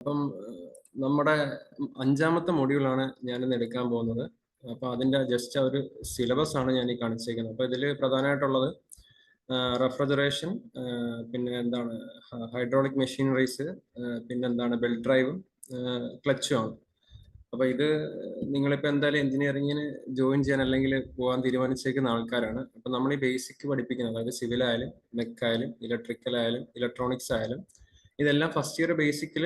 അപ്പം നമ്മുടെ അഞ്ചാമത്തെ മൊഡ്യൂളാണ് ഞാനിന്ന് എടുക്കാൻ പോകുന്നത്. അപ്പോൾ അതിൻ്റെ ജസ്റ്റ് ഒരു സിലബസ് ആണ് ഞാൻ ഈ കാണിച്ചേക്കുന്നത്. അപ്പോൾ ഇതിൽ പ്രധാനമായിട്ടുള്ളത് റെഫ്രിജറേഷൻ, പിന്നെ എന്താണ് ഹൈഡ്രോളിക് മെഷീനറീസ്, പിന്നെ എന്താണ് ബെൽറ്റ് ഡ്രൈവും ക്ലച്ചും ആണ്. അപ്പോൾ ഇത് നിങ്ങളിപ്പോൾ എന്തായാലും എഞ്ചിനീയറിങ്ങിന് ജോയിൻ ചെയ്യാൻ അല്ലെങ്കിൽ പോകാൻ തീരുമാനിച്ചേക്കുന്ന ആൾക്കാരാണ്. അപ്പോൾ നമ്മൾ ഈ ബേസിക് പഠിപ്പിക്കുന്നത്, അതായത് സിവിൽ ആയാലും മെക്കായാലും ഇലക്ട്രിക്കൽ ആയാലും ഇലക്ട്രോണിക്സ് ആയാലും ഇതെല്ലാം ഫസ്റ്റ് ഇയർ ബേസിക്കിൽ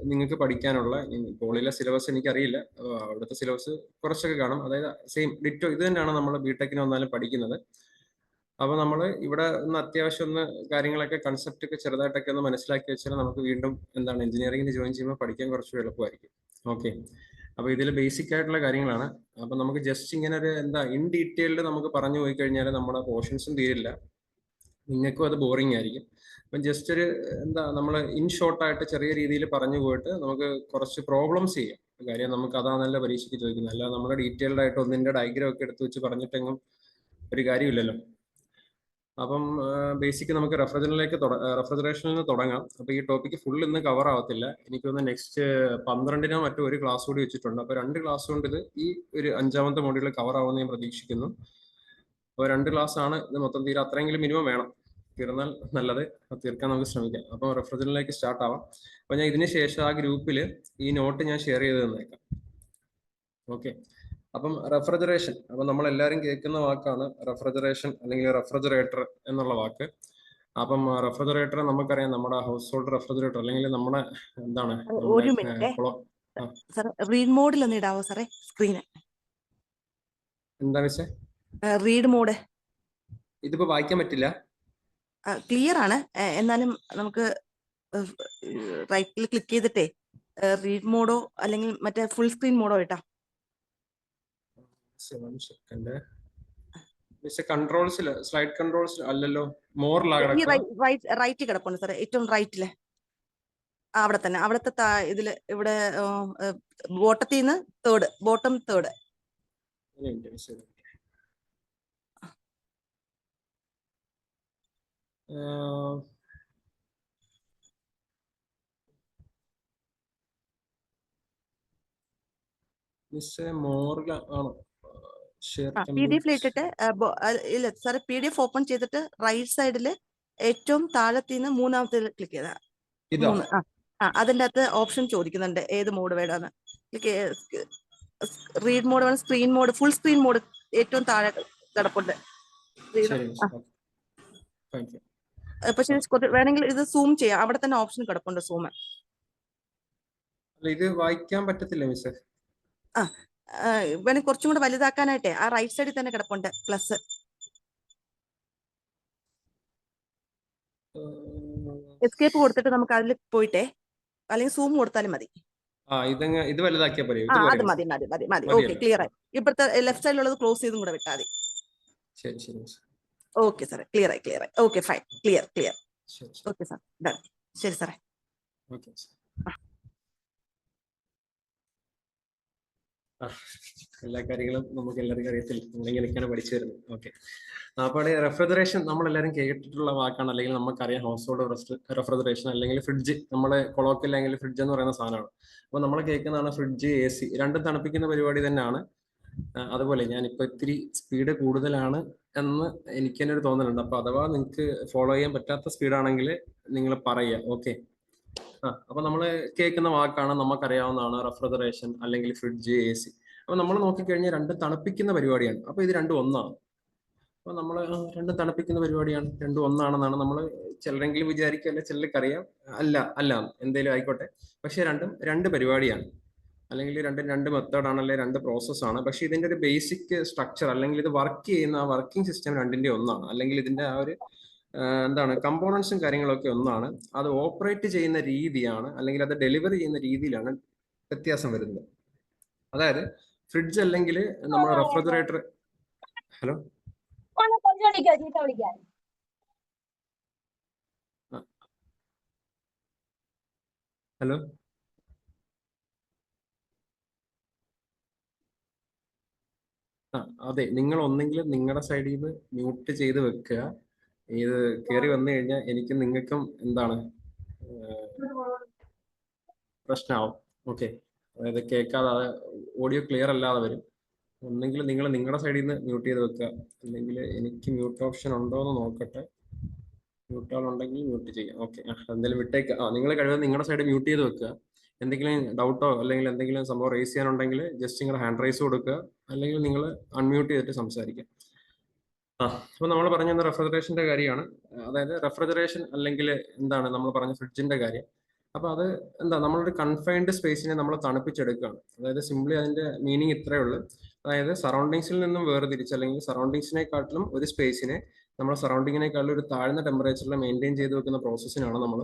നിങ്ങൾക്ക് പഠിക്കാനുള്ള. പോളിയിലെ സിലബസ് എനിക്കറിയില്ല, അവിടുത്തെ സിലബസ് കുറച്ചൊക്കെ കാണും. അതായത് സെയിം ഡിറ്റോ ഇത് തന്നെയാണ് നമ്മൾ ബിടെക്കിന് വന്നാലും പഠിക്കുന്നത്. അപ്പോൾ നമ്മൾ ഇവിടെ ഒന്ന് അത്യാവശ്യം ഒന്ന് കാര്യങ്ങളൊക്കെ കൺസെപ്റ്റ് ഒക്കെ ചെറുതായിട്ടൊക്കെ ഒന്ന് മനസ്സിലാക്കി വെച്ചാൽ നമുക്ക് വീണ്ടും എന്താണ് എഞ്ചിനീയറിംഗിന് ജോയിൻ ചെയ്യുമ്പോൾ പഠിക്കാൻ കുറച്ച് എളുപ്പമായിരിക്കും. ഓക്കെ, അപ്പോൾ ഇതിൽ ബേസിക് ആയിട്ടുള്ള കാര്യങ്ങളാണ്. അപ്പോൾ നമുക്ക് ജസ്റ്റ് ഇങ്ങനെ ഒരു എന്താ ഇൻ ഡീറ്റെയിൽഡ് നമുക്ക് പറഞ്ഞു പോയി കഴിഞ്ഞാൽ നമ്മുടെ പോർഷൻസും തീരില്ല, നിങ്ങൾക്കും അത് ബോറിംഗ് ആയിരിക്കും. അപ്പം ജസ്റ്റ് ഒരു എന്താ നമ്മൾ ഇൻ ഷോർട്ടായിട്ട് ചെറിയ രീതിയിൽ പറഞ്ഞു പോയിട്ട് നമുക്ക് കുറച്ച് പ്രോബ്ലംസ് ചെയ്യാം. കാര്യം നമുക്ക് അതാണല്ലോ പരീക്ഷയ്ക്ക് ചോദിക്കുന്നത്. അല്ല നമ്മൾ ഡീറ്റെയിൽഡ് ആയിട്ട് ഒന്നിന്റെ ഡയഗ്രാം ഒക്കെ എടുത്ത് വെച്ച് പറഞ്ഞിട്ടെങ്കിലും ഒരു കാര്യമില്ലല്ലോ. അപ്പം ബേസിക് നമുക്ക് റെഫ്രിജറേഷനിൽ നിന്ന് തുടങ്ങാം. അപ്പോൾ ഈ ടോപ്പിക്ക് ഫുൾ ഇന്ന് കവർ ആവത്തില്ല. എനിക്കൊന്ന് നെക്സ്റ്റ് 12-നോ മറ്റോ ഒരു ക്ലാസ് കൂടി വെച്ചിട്ടുണ്ട്. അപ്പോൾ 2 ക്ലാസ് കൊണ്ട് ഇത് ഈ ഒരു 5-ാമത്തെ മൊഡ്യൂളിൽ കവർ ആവുമെന്ന് ഞാൻ പ്രതീക്ഷിക്കുന്നു. അപ്പോൾ 2 ക്ലാസ് ആണ് ഇത് മൊത്തം തീരെ, അത്രയെങ്കിലും മിനിമം വേണം. തീർന്നാൽ നല്ലത്, തീർക്കാൻ നമുക്ക് ശ്രമിക്കാം. അപ്പോൾ റെഫ്രിജറേഷനിലേക്ക് സ്റ്റാർട്ട് ആവാം. അപ്പോൾ ഞാൻ ഇതിന് ശേഷം ആ ഗ്രൂപ്പിൽ ഈ നോട്ട് ഞാൻ ഷെയർ ചെയ്ത് തന്നേക്കാം. ഓക്കെ, അപ്പം റെഫ്രിജറേഷൻ, അപ്പം നമ്മൾ എല്ലാവരും കേൾക്കുന്ന വാക്കാണ് റെഫ്രിജറേഷൻ അല്ലെങ്കിൽ റെഫ്രിജറേറ്റർ എന്നുള്ള വാക്ക്. അപ്പം റെഫ്രിജറേറ്റർ നമുക്കറിയാം, നമ്മുടെ ഹൗസ് ഹോൾഡ് റെഫ്രിജറേറ്റർ അല്ലെങ്കിൽ നമ്മുടെ എന്താണ് ഒരു മിനിറ്റ് സാർ, റീഡ് മോഡിൽ ഒന്ന് ഇടാവോ സാറേ സ്ക്രീന്? എന്താ വെച്ചേ റീഡ് മോഡ് ഇതിപ്പോ വായിക്കാൻ പറ്റില്ല. ക്ലിയർ ആണ്, എന്നാലും നമുക്ക് റൈറ്റിൽ ക്ലിക്ക് ചെയ്തിട്ടേ റീഡ് മോഡോ അല്ലെങ്കിൽ മറ്റേ ഫുൾ സ്ക്രീൻ മോഡോ ഇട്ടാ. കൺട്രോൾസിൽ സ്ലൈഡ് കൺട്രോൾസ് അല്ലല്ലോ, റൈറ്റ് കിടപ്പുണ്ട് സാറേ, ഏറ്റവും റൈറ്റില് അവിടെ തന്നെ, അവിടുത്തെ ഇതില് ഇവിടെ ബോട്ടത്തിൽ നിന്ന് ബോട്ടം തേർഡ്. PDF ഇട്ടിട്ട് ഇല്ല സാറേ, PDF ഓപ്പൺ ചെയ്തിട്ട് റൈറ്റ് സൈഡില് ഏറ്റവും താഴത്തിന് 3-ാമത്തെ ക്ലിക്ക് ചെയ്താ അതിന്റെ അകത്ത് ഓപ്ഷൻ ചോദിക്കുന്നുണ്ട് ഏത് മോഡ് വേണമെന്ന്. റീഡ് മോഡ് വേണം, screen mode, full screen mode ഏറ്റവും താഴെ കിടപ്പുണ്ട്. പക്ഷെ വേണമെങ്കിൽ ഇത് സൂം ചെയ്യാം, അവിടെ തന്നെ ഓപ്ഷൻ കിടപ്പുണ്ട് സൂം. ഇത് വായിക്കാൻ പറ്റത്തില്ല മിസ്സേ. വേണമെങ്കിൽ കുറച്ചും കൂടെ വലുതാക്കാനായിട്ടേ ആ റൈറ്റ് സൈഡിൽ തന്നെ കിടപ്പുണ്ട് പ്ലസ്. എസ്കേപ്പ് കൊടുത്തിട്ട് നമുക്ക് അതിൽ പോയിട്ടേ, അല്ലെങ്കിൽ സൂം കൊടുത്താലും മതി. ഇത് വലുതാക്കിയാ പോരെ? അത് മതി മതി മതി മതി. ഓക്കെ, ക്ലിയർ ആയി. ഇപ്പോഴത്തെ ലെഫ്റ്റ് സൈഡിലുള്ളത് ക്ലോസ് ചെയ്തും കൂടെ വിട്ടാൽ മതി. ശരി ശരി. ഓക്കെ സാറേ, ക്ലിയർ ആയി ക്ലിയർ ആയി. Okay fine, clear. Okay sir, done. ശരി സാറേ. എല്ലാ കാര്യങ്ങളും നമുക്ക് എല്ലാവർക്കും അറിയത്തില്ല, നമ്മളിങ്ങനെയൊക്കെയാണ് പഠിച്ചു വരുന്നത്. ഓക്കെ, അപ്പോൾ റെഫ്രിജറേഷൻ നമ്മളെല്ലാവരും കേട്ടിട്ടുള്ള വാക്കാണ്, അല്ലെങ്കിൽ നമുക്കറിയാം ഹൗസ് ഹോൾഡ് റെഫ്രിജറേഷൻ അല്ലെങ്കിൽ ഫ്രിഡ്ജ്. നമ്മളെ കൊളോക്കിയൽ അല്ലെങ്കിൽ ഫ്രിഡ്ജ് എന്ന് പറയുന്ന സാധനമാണ്. അപ്പോൾ നമ്മൾ കേൾക്കുന്നതാണ് ഫ്രിഡ്ജ്, AC, രണ്ടും തണുപ്പിക്കുന്ന പരിപാടി തന്നെയാണ്. അതുപോലെ ഞാനിപ്പോൾ ഇത്തിരി സ്പീഡ് കൂടുതലാണ് എന്ന് എനിക്ക് തന്നെ ഒരു തോന്നലുണ്ട്. അപ്പോൾ അഥവാ നിങ്ങൾക്ക് ഫോളോ ചെയ്യാൻ പറ്റാത്ത സ്പീഡാണെങ്കിൽ നിങ്ങൾ പറയുക. ഓക്കെ, അപ്പൊ നമ്മൾ കേൾക്കുന്ന വാക്കാണ്, നമുക്കറിയാവുന്നതാണ് റെഫ്രിജറേഷൻ അല്ലെങ്കിൽ ഫ്രിഡ്ജ്, AC. അപ്പൊ നമ്മൾ നോക്കിക്കഴിഞ്ഞാൽ രണ്ടും തണുപ്പിക്കുന്ന പരിപാടിയാണ്. അപ്പൊ ഇത് രണ്ടും ഒന്നാണ്. അപ്പൊ നമ്മൾ രണ്ടും തണുപ്പിക്കുന്ന പരിപാടിയാണ്, രണ്ടും ഒന്നാണെന്നാണ് നമ്മൾ ചിലരെങ്കിലും വിചാരിക്കുക, അല്ലെ ചിലർക്കറിയാം. അല്ല എന്തേലും ആയിക്കോട്ടെ, പക്ഷെ രണ്ടും രണ്ട് പരിപാടിയാണ്, അല്ലെങ്കിൽ രണ്ട് മെത്തേഡാണ്, അല്ലെങ്കിൽ രണ്ട് പ്രോസസ്സാണ്. പക്ഷെ ഇതിന്റെ ഒരു ബേസിക് സ്ട്രക്ചർ അല്ലെങ്കിൽ ഇത് വർക്ക് ചെയ്യുന്ന ആ വർക്കിംഗ് സിസ്റ്റം രണ്ടിന്റെ ഒന്നാണ്. അല്ലെങ്കിൽ ഇതിന്റെ ആ ഒരു എന്താണ് കമ്പോണൻസും കാര്യങ്ങളൊക്കെ ഒന്നാണ്. അത് ഓപ്പറേറ്റ് ചെയ്യുന്ന രീതിയാണ്, അല്ലെങ്കിൽ അത് ഡെലിവറി ചെയ്യുന്ന രീതിയിലാണ് വ്യത്യാസം വരുന്നത്. അതായത് ഫ്രിഡ്ജ് അല്ലെങ്കിൽ നമ്മുടെ റെഫ്രിജറേറ്റർ. ഹലോ ഹലോ അതെ, നിങ്ങൾ ഒന്നെങ്കിലും നിങ്ങളുടെ സൈഡിൽ നിന്ന് മ്യൂട്ട് ചെയ്ത് വെക്കുക. ഇത് കയറി വന്നു കഴിഞ്ഞാൽ എനിക്കും നിങ്ങൾക്കും എന്താണ് പ്രശ്നമാവും. ഓക്കെ, അതായത് കേൾക്കാതെ ഓഡിയോ ക്ലിയർ അല്ലാതെ വരും. ഒന്നെങ്കിൽ നിങ്ങൾ നിങ്ങളുടെ സൈഡിൽ നിന്ന് മ്യൂട്ട് ചെയ്ത് വെക്കുക, അല്ലെങ്കിൽ എനിക്ക് മ്യൂട്ട് ഓപ്ഷൻ ഉണ്ടോ എന്ന് നോക്കട്ടെ. മ്യൂട്ട് ആളുണ്ടെങ്കിൽ മ്യൂട്ട് ചെയ്യാം. ഓക്കെ, എന്തെങ്കിലും വിട്ടേക്കുക. നിങ്ങൾ കഴിവതും നിങ്ങളുടെ സൈഡ് മ്യൂട്ട് ചെയ്ത് വെക്കുക. എന്തെങ്കിലും ഡൗട്ടോ അല്ലെങ്കിൽ എന്തെങ്കിലും സംഭവം റേസ് ചെയ്യാനുണ്ടെങ്കിൽ ജസ്റ്റ് നിങ്ങൾ ഹാൻഡ് റൈസ് കൊടുക്കുക, അല്ലെങ്കിൽ നിങ്ങൾ അൺമ്യൂട്ട് ചെയ്തിട്ട് സംസാരിക്കുക. അപ്പോൾ നമ്മൾ പറഞ്ഞ റെഫ്രിജറേഷന്റെ കാര്യമാണ്. അതായത് റെഫ്രിജറേഷൻ അല്ലെങ്കിൽ എന്താണ് നമ്മൾ പറഞ്ഞ ഫ്രിഡ്ജിന്റെ കാര്യം. അപ്പോൾ അത് എന്താ, നമ്മളൊരു കൺഫൈൻഡ് സ്പേസിനെ നമ്മൾ തണുപ്പിച്ചെടുക്കുകയാണ്. അതായത് സിംപ്ലി അതിന്റെ മീനിങ് ഇത്രയേ ഉള്ളൂ. അതായത് സറൗണ്ടിങ്സിൽ നിന്നും വേർതിരിച്ച്, അല്ലെങ്കിൽ സറൗണ്ടിങ്സിനെക്കാട്ടിലും ഒരു സ്പേസിനെ നമ്മുടെ സറൗണ്ടിങ്ങിനേക്കാളും ഒരു താഴ്ന്ന ടെമ്പറേച്ചറിൽ മെയിൻറ്റെയിൻ ചെയ്ത് വെക്കുന്ന പ്രോസസ്സിനാണ് നമ്മൾ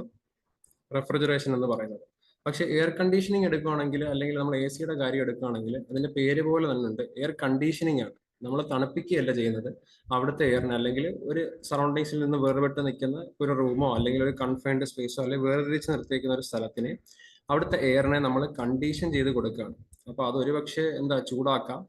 റെഫ്രിജറേഷൻ എന്ന് പറയുന്നത്. പക്ഷേ എയർ കണ്ടീഷനിങ് എടുക്കുകയാണെങ്കിൽ, അല്ലെങ്കിൽ നമ്മൾ എ സിയുടെ കാര്യം എടുക്കുകയാണെങ്കിൽ, അതിന്റെ പേര് പോലെ തന്നെ ഉണ്ട്, എയർ കണ്ടീഷനിങ് ആണ്. നമ്മൾ തണുപ്പിക്കുകയല്ല ചെയ്യുന്നത് അവിടുത്തെ എയറിനെ, അല്ലെങ്കിൽ ഒരു സറൗണ്ടിങ്സിൽ നിന്ന് വേർപെട്ട് നിൽക്കുന്ന ഒരു റൂമോ അല്ലെങ്കിൽ ഒരു കൺഫൈൻഡ് സ്പേസോ അല്ലെങ്കിൽ വേർതിരിച്ച് നിർത്തിയിരിക്കുന്ന ഒരു സ്ഥലത്തിന് അവിടുത്തെ എയറിനെ നമ്മൾ കണ്ടീഷൻ ചെയ്ത് കൊടുക്കുകയാണ്. അപ്പോൾ അത് ഒരുപക്ഷെ എന്താ, ചൂടാക്കാം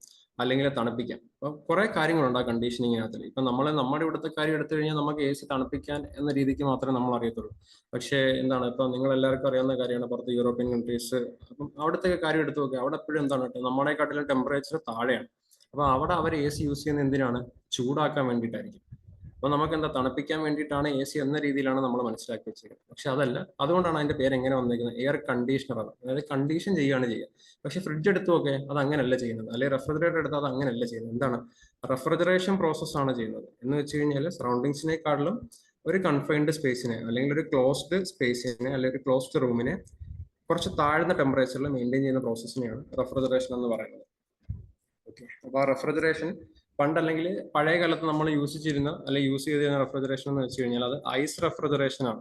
അല്ലെങ്കിൽ തണുപ്പിക്കാം. അപ്പൊ കുറെ കാര്യങ്ങളുണ്ട് ആ കണ്ടീഷനിങ്ങിനകത്ത്. ഇപ്പൊ നമ്മുടെ ഇവിടുത്തെ കാര്യം എടുത്തു കഴിഞ്ഞാൽ നമുക്ക് എ സി തണുപ്പിക്കാൻ എന്ന രീതിക്ക് മാത്രമേ നമ്മൾ അറിയത്തുള്ളൂ. പക്ഷേ എന്താണ്, ഇപ്പൊ നിങ്ങൾ എല്ലാവർക്കും അറിയാവുന്ന കാര്യമാണ് പുറത്ത് യൂറോപ്യൻ കൺട്രീസ്. അപ്പം അവിടുത്തെ കാര്യം എടുത്തു നോക്കുക, അവിടെ എപ്പോഴും എന്താണ്, നമ്മളെക്കാട്ടിലും ടെമ്പറേച്ചർ താഴെയാണ്. അപ്പൊ അവിടെ അവർ എ സി യൂസ് ചെയ്യുന്നത് എന്തിനാണ്? ചൂടാക്കാൻ വേണ്ടിയിട്ടായിരിക്കും. അപ്പൊ നമുക്ക് എന്താ, തണുപ്പിക്കാൻ വേണ്ടിയിട്ടാണ് എ സി എന്ന രീതിയിലാണ് നമ്മൾ മനസ്സിലാക്കി വെച്ചിരിക്കുന്നത്. പക്ഷെ അതല്ല, അതുകൊണ്ടാണ് അതിന്റെ പേര് എങ്ങനെ വന്നിരിക്കുന്നത്, എയർ കണ്ടീഷണർ ആണ്. അതായത് കണ്ടീഷൻ ചെയ്യുകയാണ് ചെയ്യുക. പക്ഷെ ഫ്രിഡ്ജ് എടുത്തു നോക്കെ, അത് അങ്ങനെയല്ല ചെയ്യുന്നത്. അല്ലെങ്കിൽ റെഫ്രിജറേറ്റർ എടുത്താൽ അത് അങ്ങനെയല്ല ചെയ്യുന്നത്. എന്താണ്, റെഫ്രിജറേഷൻ പ്രോസസ്സാണ് ചെയ്യുന്നത് എന്ന് വെച്ച് കഴിഞ്ഞാൽ സറൗണ്ടിങ്സിനെക്കാളും ഒരു കൺഫൈൻഡ് സ്പേസിനെ, അല്ലെങ്കിൽ ഒരു ക്ലോസ്ഡ് സ്പേസിനെ, അല്ലെങ്കിൽ ഒരു ക്ലോസ്ഡ് റൂമിനെ കുറച്ച് താഴ്ന്ന ടെമ്പറേച്ചറിൽ മെയിൻറ്റെയിൻ ചെയ്യുന്ന പ്രോസസ്സിനെയാണ് റെഫ്രിജറേഷൻ എന്ന് പറയുന്നത്. ഓക്കെ, അപ്പോൾ ആ റെഫ്രിജറേഷൻ പണ്ടല്ലെങ്കിൽ പഴയ കാലത്ത് നമ്മൾ യൂസ് ചെയ്തിരുന്ന റെഫ്രിജറേഷൻ എന്ന് വെച്ച് കഴിഞ്ഞാൽ അത് ഐസ് റെഫ്രിജറേഷൻ ആണ്.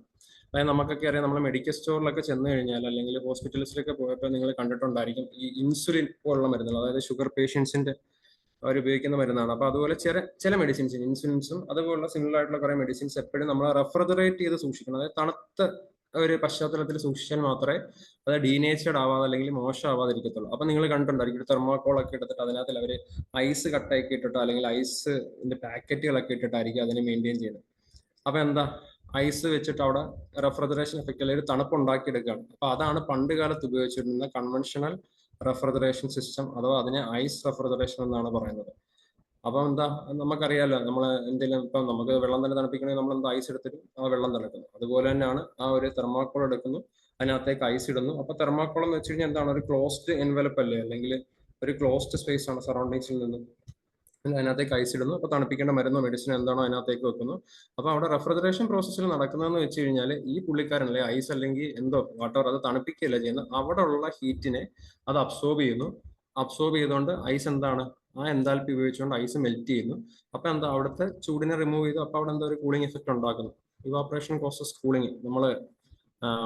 അതായത് നമുക്കൊക്കെ അറിയാം, നമ്മൾ മെഡിക്കൽ സ്റ്റോറിലൊക്കെ ചെന്ന് കഴിഞ്ഞാൽ, അല്ലെങ്കിൽ ഹോസ്പിറ്റൽസിലൊക്കെ പോയപ്പോൾ നിങ്ങൾ കണ്ടിട്ടുണ്ടായിരിക്കും ഈ ഇൻസുലിൻ പോലുള്ള മരുന്നുകൾ, അതായത് ഷുഗർ പേഷ്യൻസിന്റെ അവർ ഉപയോഗിക്കുന്ന മരുന്നാണ്. അപ്പൊ അതുപോലെ ചില മെഡിസിൻസ്, ഇൻസുലിൻസും അതുപോലുള്ള സിമിലർ ആയിട്ടുള്ള കുറെ മെഡിസിൻസ് എപ്പോഴും നമ്മൾ റെഫ്രിജറേറ്റ് ചെയ്ത് സൂക്ഷിക്കണം. അതായത് തണുത്ത ഒരു പശ്ചാത്തലത്തിൽ സൂക്ഷിച്ചാൽ മാത്രമേ അത് ഡീനേച്ചർഡ് ആവാതെ അല്ലെങ്കിൽ മോശമാവാതിരിക്കത്തുള്ളൂ. അപ്പൊ നിങ്ങൾ കണ്ടിട്ടുണ്ടായിരിക്കും തെർമോക്കോൾ ഒക്കെ എടുത്തിട്ട് അതിനകത്ത് അവർ ഐസ് കട്ടയൊക്കെ ഇട്ടിട്ടോ അല്ലെങ്കിൽ ഐസിന്റെ പാക്കറ്റുകളൊക്കെ ഇട്ടിട്ടായിരിക്കും അതിനെ മെയിൻറ്റെയിൻ ചെയ്യുന്നത്. അപ്പൊ എന്താ, ഐസ് വെച്ചിട്ട് അവിടെ റെഫ്രിജറേഷൻ എഫക്റ്റ് അല്ലെങ്കിൽ തണുപ്പ് ഉണ്ടാക്കിയെടുക്കുകയാണ്. അപ്പൊ അതാണ് പണ്ട് കാലത്ത് ഉപയോഗിച്ചിരുന്ന കൺവെൻഷണൽ റെഫ്രിജറേഷൻ സിസ്റ്റം, അഥവാ അതിനെ ഐസ് റെഫ്രിജറേഷൻ എന്നാണ് പറയുന്നത്. അപ്പൊ എന്താ, നമുക്കറിയാലോ, നമ്മൾ എന്തെങ്കിലും ഇപ്പം നമുക്ക് വെള്ളം തന്നെ തണുപ്പിക്കണമെങ്കിൽ നമ്മൾ എന്താ, ഐസ് എടുത്തിട്ട് ആ വെള്ളം തണുക്കുന്നു. അതുപോലെ തന്നെയാണ് ആ ഒരു തെർമാക്കോൾ എടുക്കുന്നു, അതിനകത്തേക്ക് ഐസ് ഇടുന്നു. അപ്പൊ തെർമാക്കോൾ എന്ന് വെച്ച് കഴിഞ്ഞാൽ എന്താണ്, ഒരു ക്ലോസ്ഡ് എൻവലപ്പ് അല്ലേ, അല്ലെങ്കിൽ ഒരു ക്ലോസ്ഡ് സ്പേസ് ആണ് സറൗണ്ടിങ്സിൽ നിന്നും. അതിനകത്തേക്ക് ഐസ് ഇടുന്നു. അപ്പൊ തണുപ്പിക്കേണ്ട മരുന്നോ മെഡിസിനോ എന്താണോ അതിനകത്തേക്ക് വെക്കുന്നു. അപ്പൊ അവിടെ റെഫ്രിജറേഷൻ പ്രോസസ്സിൽ നടക്കുന്നതെന്ന് വെച്ച് കഴിഞ്ഞാൽ ഈ പുള്ളിക്കാരൻ അല്ലെ ഐസ് അല്ലെങ്കിൽ എന്തോ വാട്ടർ അത് തണുപ്പിക്കുകയല്ല ചെയ്യുന്നത്, അവിടെ ഉള്ള ഹീറ്റിനെ അത് അബ്സോർബ് ചെയ്യുന്നു. അബ്സോർബ് ചെയ്തുകൊണ്ട് ഐസ് എന്താണ്, ആ എൻതാൽപ്പി ഉപയോഗിച്ചുകൊണ്ട് ഐസ് മെൽറ്റ് ചെയ്യുന്നു. അപ്പൊ എന്താ, അവിടുത്തെ ചൂടിനെ റിമൂവ് ചെയ്തു. അപ്പൊ അവിടെ എന്താ, ഒരു കൂളിംഗ് എഫക്ട് ഉണ്ടാക്കുന്നു. Evaporation causes cooling. നമ്മൾ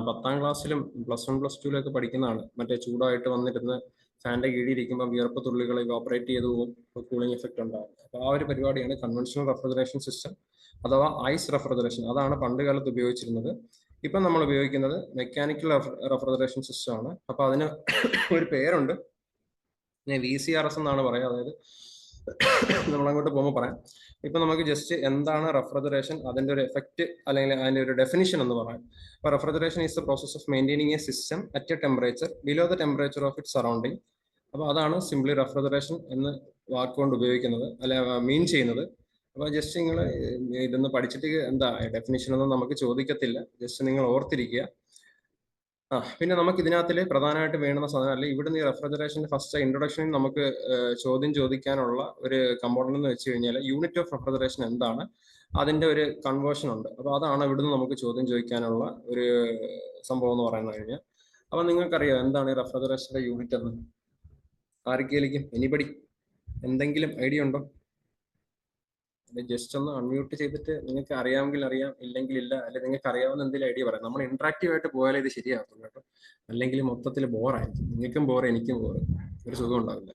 10ാം ക്ലാസ്സിലും +1 +2 ഒക്കെ പഠിക്കുന്നതാണ്. മറ്റേ ചൂടായിട്ട് വന്നിരുന്ന് ഫാന്റെ കീഴിയിരിക്കുമ്പോൾ വിയർപ്പ് തുള്ളികൾ ഇവാപറേറ്റ് ചെയ്തു പോകും, കൂളിംഗ് എഫക്ട് ഉണ്ടാകും. അപ്പൊ ആ ഒരു പരിപാടിയാണ് കൺവെൻഷണൽ റെഫ്രിജറേഷൻ സിസ്റ്റം, അഥവാ ഐസ് റെഫ്രിജറേഷൻ. അതാണ് പണ്ട് കാലത്ത് ഉപയോഗിച്ചിരുന്നത്. ഇപ്പം നമ്മൾ ഉപയോഗിക്കുന്നത് മെക്കാനിക്കൽ റെഫ്രിജറേഷൻ സിസ്റ്റം ആണ്. അപ്പൊ അതിന് ഒരു പേരുണ്ട്, VCRS എന്നാണ് പറയുക. അതായത് നമ്മൾ അങ്ങോട്ട് പോകുമ്പോൾ പറയാം. ഇപ്പൊ നമുക്ക് ജസ്റ്റ് എന്താണ് റെഫ്രിജറേഷൻ, അതിന്റെ ഒരു എഫക്ട് അല്ലെങ്കിൽ അതിന്റെ ഒരു ഡെഫിനിഷൻ എന്ന് പറയാം. അപ്പൊ refrigeration is the process of maintaining A system at A temperature below the temperature of it surrounding. അപ്പൊ അതാണ് സിംപ്ലി റെഫ്രിജറേഷൻ എന്ന് വാക്കുകൊണ്ട് ഉപയോഗിക്കുന്നത്, അല്ലെ മീൻ ചെയ്യുന്നത്. അപ്പൊ ജസ്റ്റ് നിങ്ങൾ ഇതൊന്ന് പഠിച്ചിട്ട് എന്താ ഡെഫിനിഷൻ ഒന്നും നമുക്ക് ചോദിക്കത്തില്ല, ജസ്റ്റ് നിങ്ങൾ ഓർത്തിരിക്കുക. പിന്നെ നമുക്ക് ഇതിനകത്തിൽ പ്രധാനമായിട്ട് വേണ്ടുന്ന സാധനം, അല്ലെങ്കിൽ ഇവിടുന്ന് ഈ റെഫ്രിജറേഷന്റെ ഫസ്റ്റ് ഇൻട്രൊഡക്ഷനിൽ നമുക്ക് ചോദ്യം ചോദിക്കാനുള്ള ഒരു കമ്പോണന്റ് എന്ന് വെച്ച് കഴിഞ്ഞാൽ യൂണിറ്റ് ഓഫ് റെഫ്രിജറേഷൻ എന്താണ്, അതിന്റെ ഒരു കൺവേർഷൻ ഉണ്ട്. അപ്പൊ അതാണ് ഇവിടുന്ന് നമുക്ക് ചോദ്യം ചോദിക്കാനുള്ള ഒരു സംഭവം എന്ന് പറയുന്നത് കഴിഞ്ഞാൽ. അപ്പൊ നിങ്ങൾക്കറിയാം എന്താണ് ഈ റെഫ്രിജറേഷന്റെ യൂണിറ്റ് എന്ന്? ആർക്കേലിക്കും എനിബഡി എന്തെങ്കിലും ഐഡിയ ഉണ്ടോ? ജസ്റ്റ് ഒന്ന് അൺമ്യൂട്ട് ചെയ്തിട്ട് നിങ്ങൾക്ക് അറിയാമെങ്കിൽ അറിയാം, ഇല്ലെങ്കിൽ ഇല്ല, അല്ലെങ്കിൽ നിങ്ങൾക്ക് അറിയാവുന്ന എന്തെങ്കിലും ഐഡിയ പറയാം. നമ്മൾ ഇന്ററാക്റ്റീവ് ആയിട്ട് പോയാലേ ഇത് ശരിയാകത്തുള്ളൂ കേട്ടോ. അല്ലെങ്കിൽ മൊത്തത്തിൽ ബോറായിരിക്കും, നിങ്ങൾക്കും ബോർ എനിക്കും ബോർ, ഒരു സുഖം ഉണ്ടാവില്ല.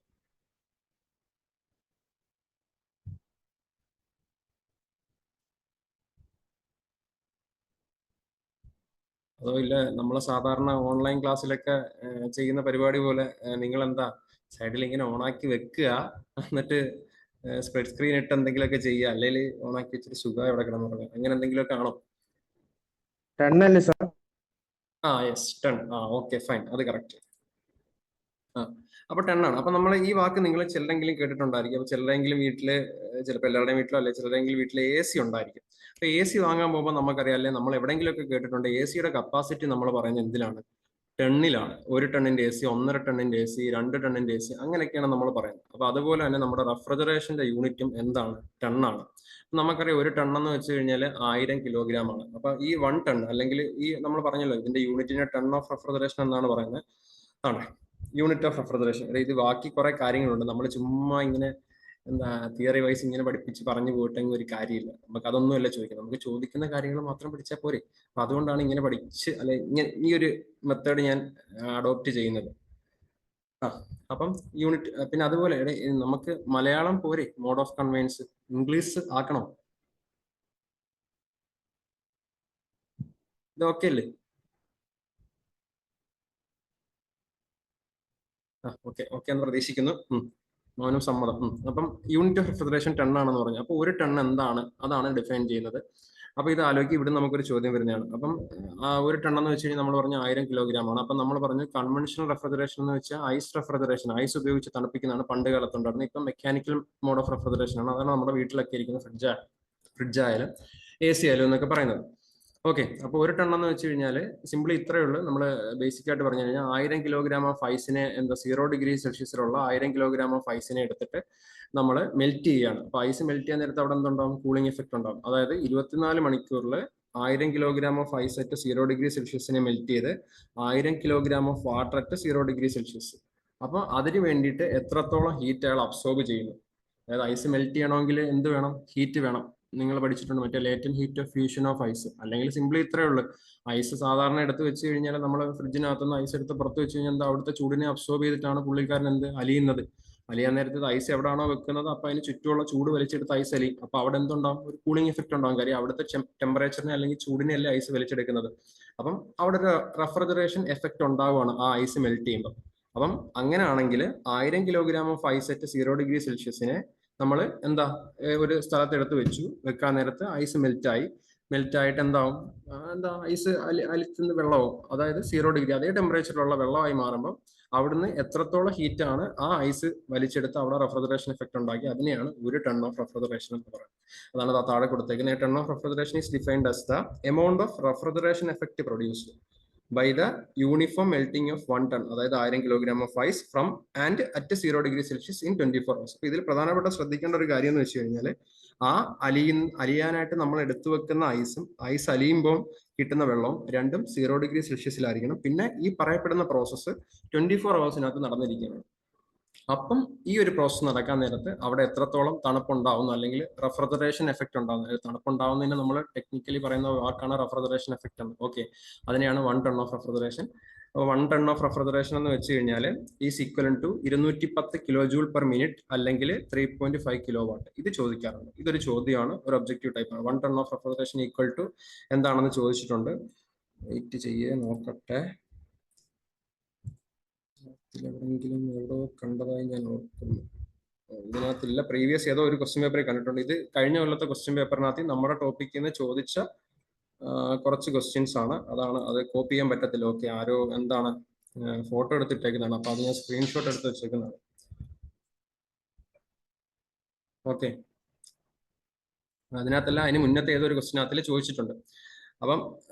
അതോ ഇല്ല നമ്മൾ സാധാരണ ഓൺലൈൻ ക്ലാസ്സിലൊക്കെ ചെയ്യുന്ന പരിപാടി പോലെ നിങ്ങൾ എന്താ സൈഡിൽ ഇങ്ങനെ ഓണാക്കി വെക്കുക, എന്നിട്ട് സ്പ്രെഡ് സ്ക്രീൻ ഇട്ട് എന്തെങ്കിലുമൊക്കെ ചെയ്യുക, അല്ലെങ്കിൽ ഓണാക്കി വെച്ചിട്ട് സുഖം എവിടെ കിടന്നു, അങ്ങനെ എന്തെങ്കിലുമൊക്കെ ആണോ? രണ്ടല്ലേ സാർ? യെസ് 10. ഓക്കെ ഫൈൻ, അത് കറക്റ്റ്. അപ്പൊ 10 ആണ്. അപ്പൊ നമ്മൾ ഈ വാക്ക് നിങ്ങൾ ചിലരെങ്കിലും കേട്ടിട്ടുണ്ടായിരിക്കും. അപ്പൊ ചിലരെങ്കിലും വീട്ടില്, ചിലപ്പോൾ എല്ലാവരുടെയും വീട്ടിലോ അല്ലെ ചിലരെങ്കിലും വീട്ടിൽ AC ഉണ്ടായിരിക്കും. അപ്പൊ AC വാങ്ങാൻ പോകുമ്പോൾ നമുക്കറിയാം, അല്ലെ നമ്മൾ എവിടെയെങ്കിലും ഒക്കെ കേട്ടിട്ടുണ്ട്, ACയുടെ കപ്പാസിറ്റി നമ്മൾ പറയുന്നത് എന്തിലാണ്? ടണ്ണിലാണ്. 1 ടണ്ണിന്റെ AC, 1.5 ടണ്ണിന്റെ AC, 2 ടണ്ണിന്റെ AC, അങ്ങനെയൊക്കെയാണ് നമ്മൾ പറയുന്നത്. അപ്പൊ അതുപോലെ തന്നെ നമ്മുടെ റെഫ്രിജറേഷന്റെ യൂണിറ്റും എന്താണ്? ടണ്ണാണ്. നമുക്കറിയാം 1 ടൺ എന്ന് വെച്ച് കഴിഞ്ഞാൽ 1000 കിലോഗ്രാം ആണ്. അപ്പൊ ഈ 1 ടൺ അല്ലെങ്കിൽ ഈ നമ്മൾ പറഞ്ഞല്ലോ ഇതിന്റെ യൂണിറ്റിനെ ടൺ ഓഫ് റെഫ്രിജറേഷൻ എന്നാണ് പറയുന്നത്. ആണ് യൂണിറ്റ് ഓഫ് റെഫ്രിജറേഷൻ. ഇത് ബാക്കി കുറെ കാര്യങ്ങളുണ്ട്, നമ്മൾ ചുമ്മാ ഇങ്ങനെ എന്താ തിയറി വൈസ് ഇങ്ങനെ പഠിപ്പിച്ച് പറഞ്ഞു പോയിട്ടെങ്കിൽ ഒരു കാര്യമില്ല. നമുക്ക് അതൊന്നുമല്ല ചോദിക്കുന്നത്, നമുക്ക് ചോദിക്കുന്ന കാര്യങ്ങൾ മാത്രം പഠിച്ചാൽ പോരെ. അപ്പൊ അതുകൊണ്ടാണ് ഇങ്ങനെ പഠിച്ച് അല്ലെ ഇങ്ങനെ ഈ ഒരു മെത്തേഡ് ഞാൻ അഡോപ്റ്റ് ചെയ്യുന്നത്. അപ്പം യൂണിറ്റ്, പിന്നെ അതുപോലെ നമുക്ക് മലയാളം പോരെ മോഡ് ഓഫ് കൺവെയൻസ്, ഇംഗ്ലീഷ് ആക്കണം. ഇത് ഓക്കെ അല്ലേ? ഓക്കെ ഓക്കെ എന്ന് പ്രതീക്ഷിക്കുന്നു. മോനും സമ്മതം. അപ്പം യൂണിറ്റ് ഓഫ് റെഫ്രിജറേഷൻ 10 ആണെന്ന് പറഞ്ഞു. അപ്പൊ 1 ടൺ എന്താണ്? അതാണ് ഡിഫൈൻ ചെയ്യുന്നത്. അപ്പൊ ഇത് ആലോചിക്കും, ഇവിടെ നമുക്കൊരു ചോദ്യം വരുന്നതാണ്. അപ്പം 1 ടൺ എന്ന് വെച്ച് കഴിഞ്ഞാൽ നമ്മൾ പറഞ്ഞ 1000 കിലോഗ്രാം ആണ്. അപ്പൊ നമ്മൾ പറഞ്ഞു കൺവെൻഷണൽ റെഫ്രിജറേഷൻ എന്ന് വെച്ചാൽ ഐസ് റെഫ്രിജറേഷൻ, ഐസ് ഉപയോഗിച്ച് തണുപ്പിക്കുന്നതാണ് പണ്ട് കാലത്തുണ്ടായിരുന്നത്. ഇപ്പം മെക്കാനിക്കൽ മോഡ് ഓഫ് റെഫ്രിജറേഷൻ ആണ്. അതാണ് നമ്മുടെ വീട്ടിലൊക്കെ ഇരിക്കുന്ന ഫ്രിഡ്ജ് ആയാലും AC ആയാലും എന്നൊക്കെ പറയുന്നത്. ഓക്കെ, അപ്പൊ 1 ടൺ എന്ന് വെച്ച് കഴിഞ്ഞാൽ സിംപിളി ഇത്രയേ ഉള്ളൂ. നമ്മൾ ബേസിക് ആയിട്ട് പറഞ്ഞു കഴിഞ്ഞാൽ 1000 കിലോഗ്രാം ഓഫ് ഐസിനെ, എന്താ 0 ഡിഗ്രി സെൽഷ്യസിലുള്ള 1000 കിലോഗ്രാം ഓഫ് ഐസിനെ എടുത്തിട്ട് നമ്മൾ മെൽറ്റ് ചെയ്യുകയാണ്. അപ്പൊ ഐസ് മെൽറ്റ് ചെയ്യാൻ നേരത്തെ അവിടെ എന്തുണ്ടാവും? കൂളിംഗ് എഫക്ട് ഉണ്ടാവും. അതായത് 24 മണിക്കൂറിൽ 1000 kilogram of ice at 0 degree സെൽഷ്യസിനെ മെൽറ്റ് ചെയ്ത് 1000 kilogram of water at 0 degree Celsius. അപ്പൊ അതിന് വേണ്ടിയിട്ട് എത്രത്തോളം ഹീറ്റ് അയാൾ അബ്സോർബ് ചെയ്യുന്നു. അതായത് ഐസ് മെൽറ്റ് ചെയ്യണമെങ്കിൽ എന്ത് വേണം? ഹീറ്റ് വേണം. നിങ്ങൾ പഠിച്ചിട്ടുണ്ട് മറ്റേ latent heat of fusion of ice. അല്ലെങ്കിൽ സിംപിളി ഇത്രയേ ഉള്ളൂ, ഐസ് സാധാരണ എടുത്ത് വെച്ച് കഴിഞ്ഞാൽ നമ്മൾ ഫ്രിഡ്ജിനകത്തുനിന്ന് ഐസ് എടുത്ത് പുറത്ത് വെച്ച് കഴിഞ്ഞാൽ എന്താ അവിടുത്തെ ചൂടിനെ അബ്സോർബ് ചെയ്തിട്ടാണ് പുള്ളിക്കാരൻ അലിയുന്നത്. അലിയാൻ നേരത്തെ ഐസ് എവിടെയാണോ വെക്കുന്നത് അപ്പൊ അതിന് ചുറ്റുമുള്ള ചൂട് വലിച്ചെടുത്ത് ഐസ് അലിയും. അപ്പൊ അവിടെ എന്തുണ്ടാവും? ഒരു കൂളിംഗ് എഫക്ട് ഉണ്ടാവും. കാര്യം അവിടുത്തെ ടെമ്പറേച്ചറിനെ അല്ലെങ്കിൽ ചൂടിനെ അല്ലേ ഐസ് വലിച്ചെടുക്കുന്നത്. അപ്പം അവിടെ ഒരു റെഫ്രിജറേഷൻ എഫക്ട് ഉണ്ടാവുകയാണ് ആ ഐസ് മെൽറ്റ് ചെയ്യുമ്പോൾ. അപ്പം അങ്ങനെയാണെങ്കിൽ 1000 kilogram of ice at 0 degree സെൽഷ്യസിനെ നമ്മൾ എന്താ ഒരു സ്ഥലത്ത് എടുത്ത് വെക്കാൻ നേരത്ത് ഐസ് മെൽറ്റ് ആയിട്ട് എന്താവും? ഐസ് അലിക്കുന്ന വെള്ളവും, അതായത് 0 ഡിഗ്രി അതേ ടെമ്പറേച്ചറിലുള്ള വെള്ളമായി മാറുമ്പോൾ അവിടുന്ന് എത്രത്തോളം ഹീറ്റ് ആണ് ആ ഐസ് വലിച്ചെടുത്ത് അവിടെ റെഫ്രിജറേഷൻ എഫക്ട് ഉണ്ടാക്കി, അതിനെയാണ് 1 ടൺ ഓഫ് റെഫ്രിജറേഷൻ എന്ന് പറയുന്നത്. അതാണ് താഴെ കൊടുത്തേക്കുന്നത്. Ton of refrigeration is defined as the amount of refrigeration effect produced by the uniform melting of 1 ton, അതായത് 1000 kilogram of ice from and at 0 degree Celsius in 24 hours. അപ്പൊ ഇതിൽ പ്രധാനപ്പെട്ട ശ്രദ്ധിക്കേണ്ട ഒരു കാര്യം എന്ന് വെച്ച് കഴിഞ്ഞാൽ ആ അലിയാനായിട്ട് നമ്മൾ എടുത്തു വെക്കുന്ന ഐസ് അലിയുമ്പോൾ കിട്ടുന്ന വെള്ളവും രണ്ടും 0 ഡിഗ്രി സെൽഷ്യസിലായിരിക്കണം. പിന്നെ ഈ പറയപ്പെടുന്ന പ്രോസസ്സ് 24 hours നടന്നിരിക്കുകയാണ്. അപ്പം ഈ ഒരു പ്രോസസ്സ് നടക്കാൻ നേരത്ത് അവിടെ എത്രത്തോളം തണുപ്പുണ്ടാവുന്നു അല്ലെങ്കിൽ റെഫ്രിജറേഷൻ എഫക്ട് ഉണ്ടാവുന്നത്. തണുപ്പുണ്ടാവുന്നതിന് നമ്മൾ ടെക്നിക്കലി പറയുന്ന വാക്കാണ് റെഫ്രിജറേഷൻ എഫക്ട് എന്ന്. ഓക്കെ, അതിനെയാണ് 1 ton of refrigeration. 1 ton of refrigeration എന്ന് വെച്ച് കഴിഞ്ഞാൽ is equivalent to 210 kilo joule per minute അല്ലെങ്കിൽ 3.5 കിലോ വാട്ട്. ഇത് ചോദിക്കാറുണ്ട്. ഇതൊരു ചോദ്യമാണ്, ഒരു ഒബ്ജക്റ്റീവ് ടൈപ്പാണ്. 1 ton of refrigeration equal to എന്താണെന്ന് ചോദിച്ചിട്ടുണ്ട്. വെയിറ്റ് ചെയ്യേ, നോക്കട്ടെ. എവിടെയെങ്കിലും എവിടെയോ കണ്ടതായി ഞാൻ ഓർക്കുന്നു. ഇതിനകത്തില്ല, പ്രീവിയസ് ഏതോ ഒരു ക്വസ്റ്റ്യൻ പേപ്പറിൽ കണ്ടിട്ടുണ്ട്. ഇത് കഴിഞ്ഞ കൊല്ലത്തെ ക്വസ്റ്റ്യൻ പേപ്പറിനകത്ത് നമ്മുടെ ടോപ്പിക്കിൽ നിന്ന് ചോദിച്ച കുറച്ച് ക്വസ്റ്റ്യൻസ് ആണ്. അത് കോപ്പി ചെയ്യാൻ പറ്റത്തില്ല. ഓക്കെ, ആരോ എന്താണ് ഫോട്ടോ എടുത്തിട്ടേക്കുന്നതാണ്. അപ്പൊ അത് ഞാൻ സ്ക്രീൻഷോട്ട് എടുത്ത് വെച്ചേക്കുന്നതാണ്. ഓക്കെ, അതിനകത്തല്ല, അതിന് മുന്നത്തെ ഏതൊരു ക്വസ്റ്റ്യനകത്തിൽ ചോദിച്ചിട്ടുണ്ട്. അപ്പം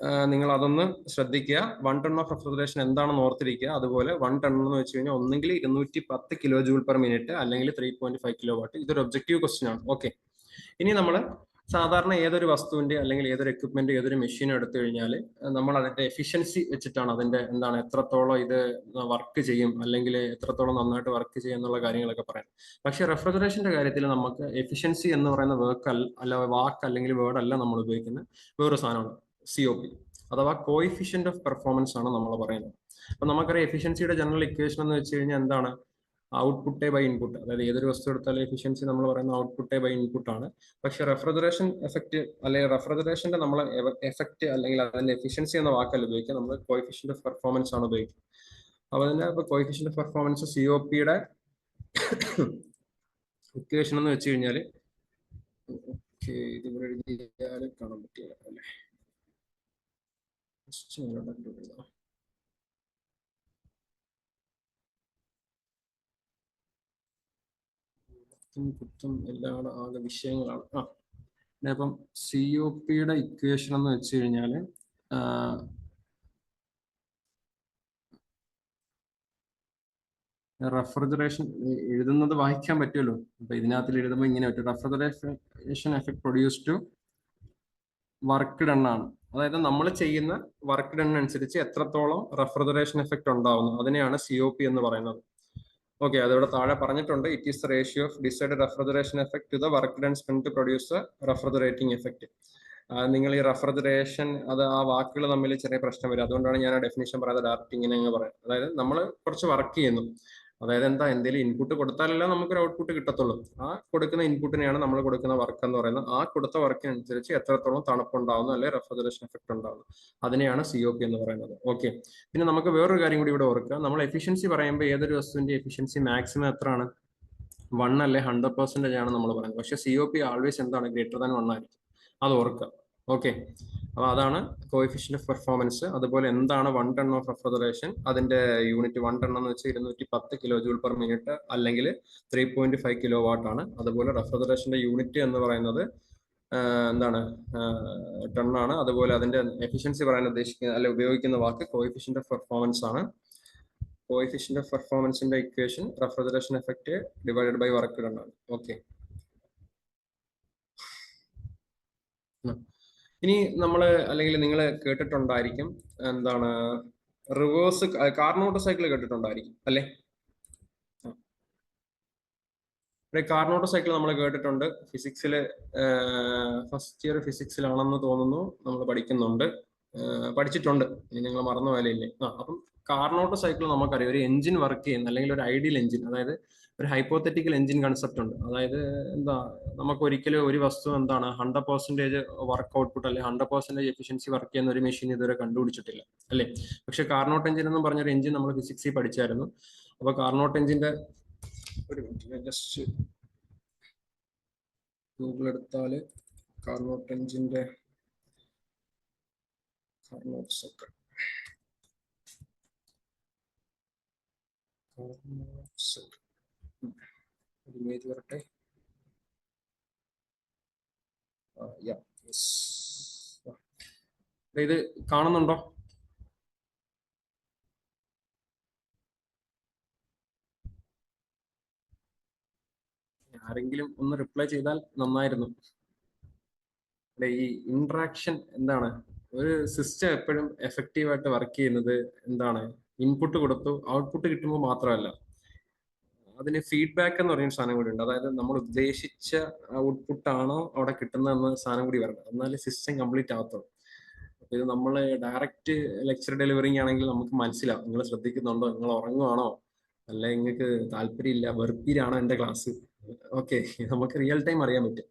നിങ്ങൾ അതൊന്ന് ശ്രദ്ധിക്കുക. 1 ടൺ ഓഫ് റെഫ്രിജറേഷൻ എന്താണെന്ന് ഓർത്തിരിക്കുക. അതുപോലെ 1 ടൺ എന്ന് വെച്ച് കഴിഞ്ഞാൽ ഒന്നെങ്കിൽ 210 കിലോ ജൂൾ പെർ മിനിറ്റ് അല്ലെങ്കിൽ 3.5 കിലോ വാട്ട്. ഇതൊരു ഒബ്ജക്റ്റീവ് ക്വസ്റ്റ്യൻ ആണ്. ഓക്കെ, ഇനി നമ്മൾ സാധാരണ ഏതൊരു വസ്തുവിന്റെ അല്ലെങ്കിൽ ഏതൊരു എക്വിപ്മെന്റ് ഏതൊരു മെഷീനും എടുത്തു കഴിഞ്ഞാൽ നമ്മൾ അതിന്റെ എഫിഷ്യൻസി വെച്ചിട്ടാണ് അതിന്റെ എത്രത്തോളം ഇത് വർക്ക് ചെയ്യും അല്ലെങ്കിൽ എത്രത്തോളം നന്നായിട്ട് വർക്ക് ചെയ്യും എന്നുള്ള കാര്യങ്ങളൊക്കെ പറയാം. പക്ഷെ റെഫ്രിജറേഷന്റെ കാര്യത്തിൽ നമുക്ക് എഫിഷ്യൻസി എന്ന് പറയുന്ന വാക്ക് അല്ലെങ്കിൽ വേർഡ് അല്ല നമ്മൾ ഉപയോഗിക്കുന്നത്. വേറൊരു സാധനമാണ് COP, അഥവാ കോയിഫിഷ്യന്റ് ഓഫ് പെർഫോമൻസ് ആണ് നമ്മൾ പറയുന്നത്. അപ്പൊ നമുക്കറിയാം എഫിഷ്യൻസിയുടെ ജനറൽ ഇക്വേഷൻ എന്ന് വെച്ച് കഴിഞ്ഞാൽ എന്താണ്? Output by input. അതായത് ഏതൊരു വസ്തു എടുത്താലും എഫിഷ്യൻസി നമ്മൾ പറയുന്ന ഔട്ട്പുട്ട് ബൈ ഇൻപുട്ട് ആണ്. പക്ഷെ റെഫ്രിജറേഷൻ എഫക്ട് അല്ലെങ്കിൽ റെഫ്രിജറേഷന്റെ നമ്മൾ എഫക്ട് അല്ലെങ്കിൽ അതിന്റെ എഫിഷ്യൻസി എന്ന വാക്കല്ല ഉപയോഗിക്കുക, നമ്മൾ കോയിഫിഷ്യന്റ് ഓഫ് പെർഫോമൻസ് ആണ് ഉപയോഗിക്കുക. അപ്പൊ അതിന്റെ കോയിഫിഷ്യന്റ് ഓഫ് പെർഫോമൻസ് COPയുടെ ഇക്വേഷൻ എന്ന് വെച്ച് കഴിഞ്ഞാൽ ഇതിവിടെ എഴുതിയാൽ കാണാൻ പറ്റില്ല അല്ലേ? കുത്തും എല്ലാം ആകെ വിഷയങ്ങളാണ്. അപ്പം COPയുടെ ഇക്വേഷൻ എന്ന് വെച്ച് കഴിഞ്ഞാൽ റെഫ്രിജറേഷൻ എഴുതുന്നത് വായിക്കാൻ പറ്റുമല്ലോ. അപ്പൊ ഇതിനകത്ത് എഴുതുമ്പോൾ ഇങ്ങനെ പറ്റും. Refrigeration effect produce to work done ആണ്. അതായത് നമ്മൾ ചെയ്യുന്ന വർക്ക് ഡൺ അനുസരിച്ച് എത്രത്തോളം റെഫ്രിജറേഷൻ എഫക്ട് ഉണ്ടാവുന്നു അതിനെയാണ് COP എന്ന് പറയുന്നത്. ഓക്കെ, അതോടെ താഴെ പറഞ്ഞിട്ടുണ്ട്. It is the ratio of desired refrigeration effect to the work done spend to produce refrigerating effect. നിങ്ങൾ ഈ റെഫ്രിജറേഷൻ അത് ആ വാക്കുകൾ തമ്മിൽ ചെറിയ പ്രശ്നം വരും. അതുകൊണ്ടാണ് ഞാൻ ആ ഡെഫിനിഷൻ പറയാതെ ഡയറക്റ്റ് ഇങ്ങനെ അങ്ങ് പറയാം. അതായത് നമ്മൾ കുറച്ച് വർക്ക് ചെയ്യുന്നു, അതായത് എന്തെങ്കിലും ഇൻപുട്ട് കൊടുത്താലല്ല നമുക്കൊരു ഔട്ട്പുട്ട് കിട്ടത്തുള്ളൂ. ആ കൊടുക്കുന്ന ഇൻപുട്ടിനെയാണ് നമ്മൾ കൊടുക്കുന്ന വർക്ക് എന്ന് പറയുന്നത്. ആ കൊടുത്ത വർക്കിനനുസരിച്ച് എത്രത്തോളം തണുപ്പുണ്ടാവുന്നു അല്ലെങ്കിൽ റെഫ്രിജറേഷൻ എഫക്ട് ഉണ്ടാവുന്നു അതിനെയാണ് COP എന്ന് പറയുന്നത്. ഓക്കെ, പിന്നെ നമുക്ക് വേറൊരു കാര്യം കൂടി ഇവിടെ ഓർക്കുക. നമ്മൾ എഫിഷ്യൻസി പറയുമ്പോൾ ഏതൊരു വസ്തുവിന്റെ എഫിഷ്യൻസി മാക്സിമം എത്രയാണ്? 1 അല്ലെ 100% ആണ് നമ്മൾ പറയുന്നത്. പക്ഷെ COP ആൾവേസ് എന്താണ്? ഗ്രേറ്റർ ദാൻ 1 ആയിരിക്കും. അത് ഓർക്കുക. ഓക്കെ, അപ്പൊ അതാണ് കോഎഫിഷ്യന്റ് ഓഫ് പെർഫോമൻസ്. അതുപോലെ എന്താണ് 1 ടൺ ഓഫ് റെഫ്രിജറേഷൻ? അതിന്റെ യൂണിറ്റ് 1 ടൺ എന്ന് വെച്ചാൽ 210 കിലോ ജൂൾ പെർ മിനിറ്റ് അല്ലെങ്കിൽ 3.5 കിലോ വാട്ട് ആണ്. അതുപോലെ റെഫ്രിജറേഷന്റെ യൂണിറ്റ് എന്ന് പറയുന്നത് എന്താണ്? ടൺ ആണ്. അതുപോലെ അതിന്റെ എഫിഷ്യൻസി പറയാൻ ഉദ്ദേശിക്കുന്ന അല്ലെ ഉപയോഗിക്കുന്ന വാക്ക് കോഎഫിഷ്യന്റ് ഓഫ് പെർഫോമൻസ് ആണ്. കോഎഫിഷ്യന്റ് ഓഫ് പെർഫോമൻസിന്റെ equation refrigeration effect divided by work done ആണ്. ഓക്കെ, ഇനി നമ്മൾ അല്ലെങ്കിൽ നിങ്ങൾ കേട്ടിട്ടുണ്ടായിരിക്കും എന്താണ് റിവേഴ്സ് കാർനോട്ട് സൈക്കിൾ കേട്ടിട്ടുണ്ടായിരിക്കും അല്ലേ? കാർനോട്ട് സൈക്കിൾ നമ്മൾ കേട്ടിട്ടുണ്ട്. ഫിസിക്സിൽ ഫസ്റ്റ് ഇയർ ഫിസിക്സിലാണെന്ന് തോന്നുന്നു നമ്മൾ പഠിക്കുന്നുണ്ട്, പഠിച്ചിട്ടുണ്ട്. ഇനി നിങ്ങൾ മറന്ന പോലെയില്ലേ? അപ്പം കാർനോട്ട് സൈക്കിൾ നമുക്കറിയാം ഒരു എഞ്ചിൻ വർക്ക് ചെയ്യുന്ന അല്ലെങ്കിൽ ഒരു ഐഡിയൽ എഞ്ചിൻ, അതായത് ഒരു ഹൈപ്പോത്തറ്റിക്കൽ എഞ്ചിൻ കൺസെപ്റ്റ് ഉണ്ട്. അതായത് എന്താ, നമുക്ക് ഒരിക്കലും ഒരു വസ്തു എന്താണ് 100% വർക്ക് ഔട്ട്പുട്ട് അല്ലെങ്കിൽ 100% എഫിഷ്യൻസി വർക്ക് ചെയ്യുന്ന ഒരു മെഷീൻ ഇതുവരെ കണ്ടുപിടിച്ചിട്ടില്ല അല്ലേ? പക്ഷെ കാർനോട്ട് എഞ്ചിൻ എന്ന് പറഞ്ഞൊരു എഞ്ചിൻ നമ്മൾ ഫിസിക്സിൽ പഠിച്ചായിരുന്നു. അപ്പൊ കാർനോട്ട് എഞ്ചിന്റെ ഒരു മിനിറ്റ് ജസ്റ്റ് ഗൂഗിൾ എടുത്താൽ കാർനോട്ട് എഞ്ചിന്റെ കാർനോട്ട് സൈക്കിൾ ഇമേജ് വരട്ടെ. ഇത് കാണുന്നുണ്ടോ? ആരെങ്കിലും ഒന്ന് റിപ്ലൈ ചെയ്താൽ നന്നായിരുന്നു. ഈ ഇന്ററാക്ഷൻ എന്താണ്? ഒരു സിസ്റ്റം എപ്പോഴും എഫക്റ്റീവായിട്ട് വർക്ക് ചെയ്യുന്നത് എന്താണ്? ഇൻപുട്ട് കൊടുത്തു ഔട്ട്പുട്ട് കിട്ടുമ്പോൾ മാത്രമല്ല, അതിന് ഫീഡ്ബാക്ക് എന്ന് പറയുന്ന സാധനം കൂടി ഉണ്ട്. അതായത് നമ്മൾ ഉദ്ദേശിച്ച ഔട്ട്പുട്ട് ആണോ അവിടെ കിട്ടുന്നതെന്ന സാധനം കൂടി വരണം, എന്നാലേ സിസ്റ്റം കംപ്ലീറ്റ് ആകത്തുള്ളൂ. അപ്പൊ ഇത് നമ്മൾ ഡയറക്റ്റ് ലെക്ചർ ഡെലിവറിങ് ആണെങ്കിൽ നമുക്ക് മനസ്സിലാവും നിങ്ങൾ ശ്രദ്ധിക്കുന്നുണ്ടോ, നിങ്ങൾ ഉറങ്ങുവാണോ, അല്ല നിങ്ങൾക്ക് താല്പര്യമില്ല, വെറുപ്പിലാണോ എന്റെ ക്ലാസ്. ഓക്കെ, നമുക്ക് റിയൽ ടൈം അറിയാൻ പറ്റും.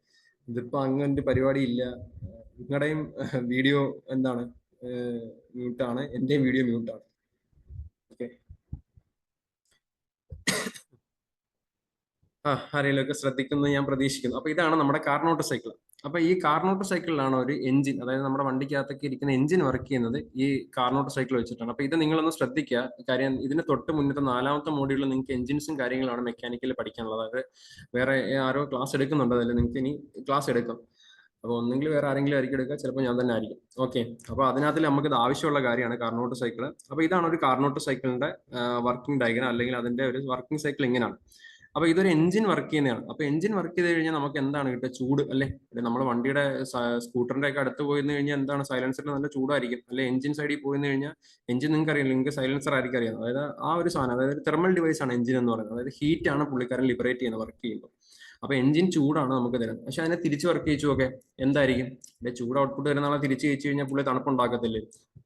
ഇതിപ്പോ അങ്ങനൊരു പരിപാടി ഇല്ല. നിങ്ങളുടെയും വീഡിയോ എന്താണ് മ്യൂട്ടാണ്, എന്റെയും വീഡിയോ മ്യൂട്ടാണ്. ഓക്കെ, ആരെങ്കിലുമൊക്കെ ശ്രദ്ധിക്കുന്നത് ഞാൻ പ്രതീക്ഷിക്കുന്നു. അപ്പൊ ഇതാണ് നമ്മുടെ കാർനോട്ട് സൈക്കിൾ. അപ്പൊ ഈ കാർനോട്ട് സൈക്കിളിലാണ് ഒരു എഞ്ചിൻ, അതായത് നമ്മുടെ വണ്ടിക്കകത്തൊക്കെ ഇരിക്കുന്ന എഞ്ചിൻ വർക്ക് ചെയ്യുന്നത് ഈ കാർനോട്ട് സൈക്കിൾ വെച്ചിട്ടാണ്. അപ്പൊ ഇത് നിങ്ങളൊന്ന് ശ്രദ്ധിക്കുക. കാര്യം ഇതിന് തൊട്ട് മുന്നത്തെ 4ാമത്തെ മോഡ്യൂളിൽ നിങ്ങൾക്ക് എഞ്ചിൻസും കാര്യങ്ങളാണ് മെക്കാനിക്കൽ പഠിക്കാനുള്ളത്. അതായത് വേറെ ആരോ ക്ലാസ് എടുക്കുന്നുണ്ട്, അതല്ല നിങ്ങൾക്ക് ഇനി ക്ലാസ് എടുക്കും. അപ്പൊ ഒന്നെങ്കിൽ വേറെ ആരെങ്കിലും ആയിരിക്കും എടുക്കുക, ചിലപ്പോൾ ഞാൻ തന്നെ ആയിരിക്കും. ഓക്കെ, അപ്പൊ അതിനകത്ത് നമുക്ക് ഇത് ആവശ്യമുള്ള കാര്യമാണ് കാർനോട്ട് സൈക്കിൾ. അപ്പൊ ഇതാണ് ഒരു കാർനോട്ട് സൈക്കിളിന്റെ വർക്കിംഗ് ഡയഗ്രാം, അല്ലെങ്കിൽ അതിന്റെ ഒരു വർക്കിംഗ് സൈക്കിൾ ഇങ്ങനെയാണ്. അപ്പൊ ഇതൊരു എഞ്ചിൻ വർക്ക് ചെയ്യുന്നതാണ്. അപ്പൊ എഞ്ചിൻ വർക്ക് ചെയ്ത് കഴിഞ്ഞാൽ നമുക്ക് എന്താണ് കിട്ടുക? ചൂട് അല്ലേ? നമ്മൾ വണ്ടിയുടെ സ്കൂട്ടറിന്റെ ഒക്കെ അടുത്ത് പോയിന്ന് കഴിഞ്ഞാൽ എന്താണ്? സൈലൻസറിന് നല്ല ചൂടായിരിക്കും അല്ലെ? എഞ്ചിൻ സൈഡിൽ പോയിന്ന് കഴിഞ്ഞാൽ എഞ്ചിൻ നിങ്ങൾക്ക് അറിയില്ല, നിങ്ങൾക്ക് സൈലൻസർ ആയിരിക്കും അറിയാം. അതായത് ആ ഒരു സാധനം, അതായത് തെർമൽ ഡിവൈസ് ആണ് എഞ്ചിൻ എന്ന് പറയുന്നത്. അതായത് ഹീറ്റ് ആണ് പുള്ളിക്കാരൻ ലിബറേറ്റ് ചെയ്യുന്നത് വർക്ക് ചെയ്യുമ്പോൾ. അപ്പൊ എഞ്ചിൻ ചൂടാണ് നമുക്ക് തരുന്നത്. പക്ഷെ അതിനെ തിരിച്ച് വർക്ക് ചെയ്യിച്ചു നോക്കെ എന്തായിരിക്കും? ചൂട് ഔട്ട്പുട്ട് വരുന്ന ആളെ തിരിച്ച് കഴിച്ചു കഴിഞ്ഞാൽ പുള്ളി തണുപ്പുണ്ടാക്കത്തില്ലേ?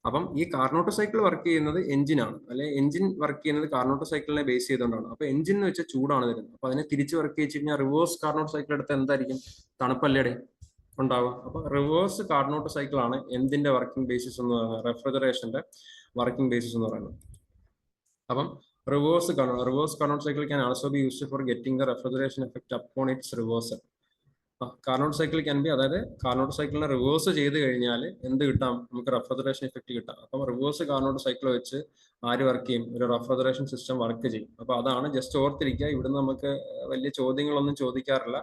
അപ്പം ഈ കാർനോട്ട് സൈക്കിൾ വർക്ക് ചെയ്യുന്നത് എഞ്ചിനാണ്, അല്ലെ? എഞ്ചിൻ വർക്ക് ചെയ്യുന്നത് കാർനോട്ട് സൈക്കിളിനെ ബേസ് ചെയ്തുകൊണ്ടാണ്. അപ്പൊ എഞ്ചിൻ എന്ന് വെച്ചാൽ ചൂടാണ് തരുന്നത്. അപ്പൊ അതിനെ തിരിച്ച് വർക്ക് ചെയ്യിച്ചു കഴിഞ്ഞാൽ റിവേഴ്സ് കാർനോട്ട് സൈക്കിൾ എടുത്ത് എന്തായിരിക്കും? തണുപ്പല്ലേടെ ഉണ്ടാവുക. അപ്പൊ റിവേഴ്സ് കാർനോട്ട് സൈക്കിൾ ആണ് എന്തിന്റെ വർക്കിംഗ് ബേസിസ് എന്ന് പറയുന്നത്? റെഫ്രിജറേഷന്റെ വർക്കിംഗ് ബേസിസ് എന്ന് പറയുന്നത്. അപ്പം reverse Carnot cycle can also be used for getting the refrigeration effect upon its reversal. Carnot cycle can be, അതായത് കാർനോട്ട് സൈക്കിളിനെ റിവേഴ്സ് ചെയ്ത് കഴിഞ്ഞാൽ എന്ത് കിട്ടാം, നമുക്ക് റെഫ്രിജറേഷൻ ഇഫക്റ്റ് കിട്ടാം. അപ്പം റിവേഴ്സ് കാർനോട്ട് സൈക്കിൾ വെച്ച് ആര് വർക്ക് ചെയ്യും, ഒരു റെഫ്രിജറേഷൻ സിസ്റ്റം വർക്ക് ചെയ്യും. അപ്പൊ അതാണ് ജസ്റ്റ് ഓർത്തിരിക്കുക. ഇവിടുന്ന് നമുക്ക് വലിയ ചോദ്യങ്ങളൊന്നും ചോദിക്കാറില്ല.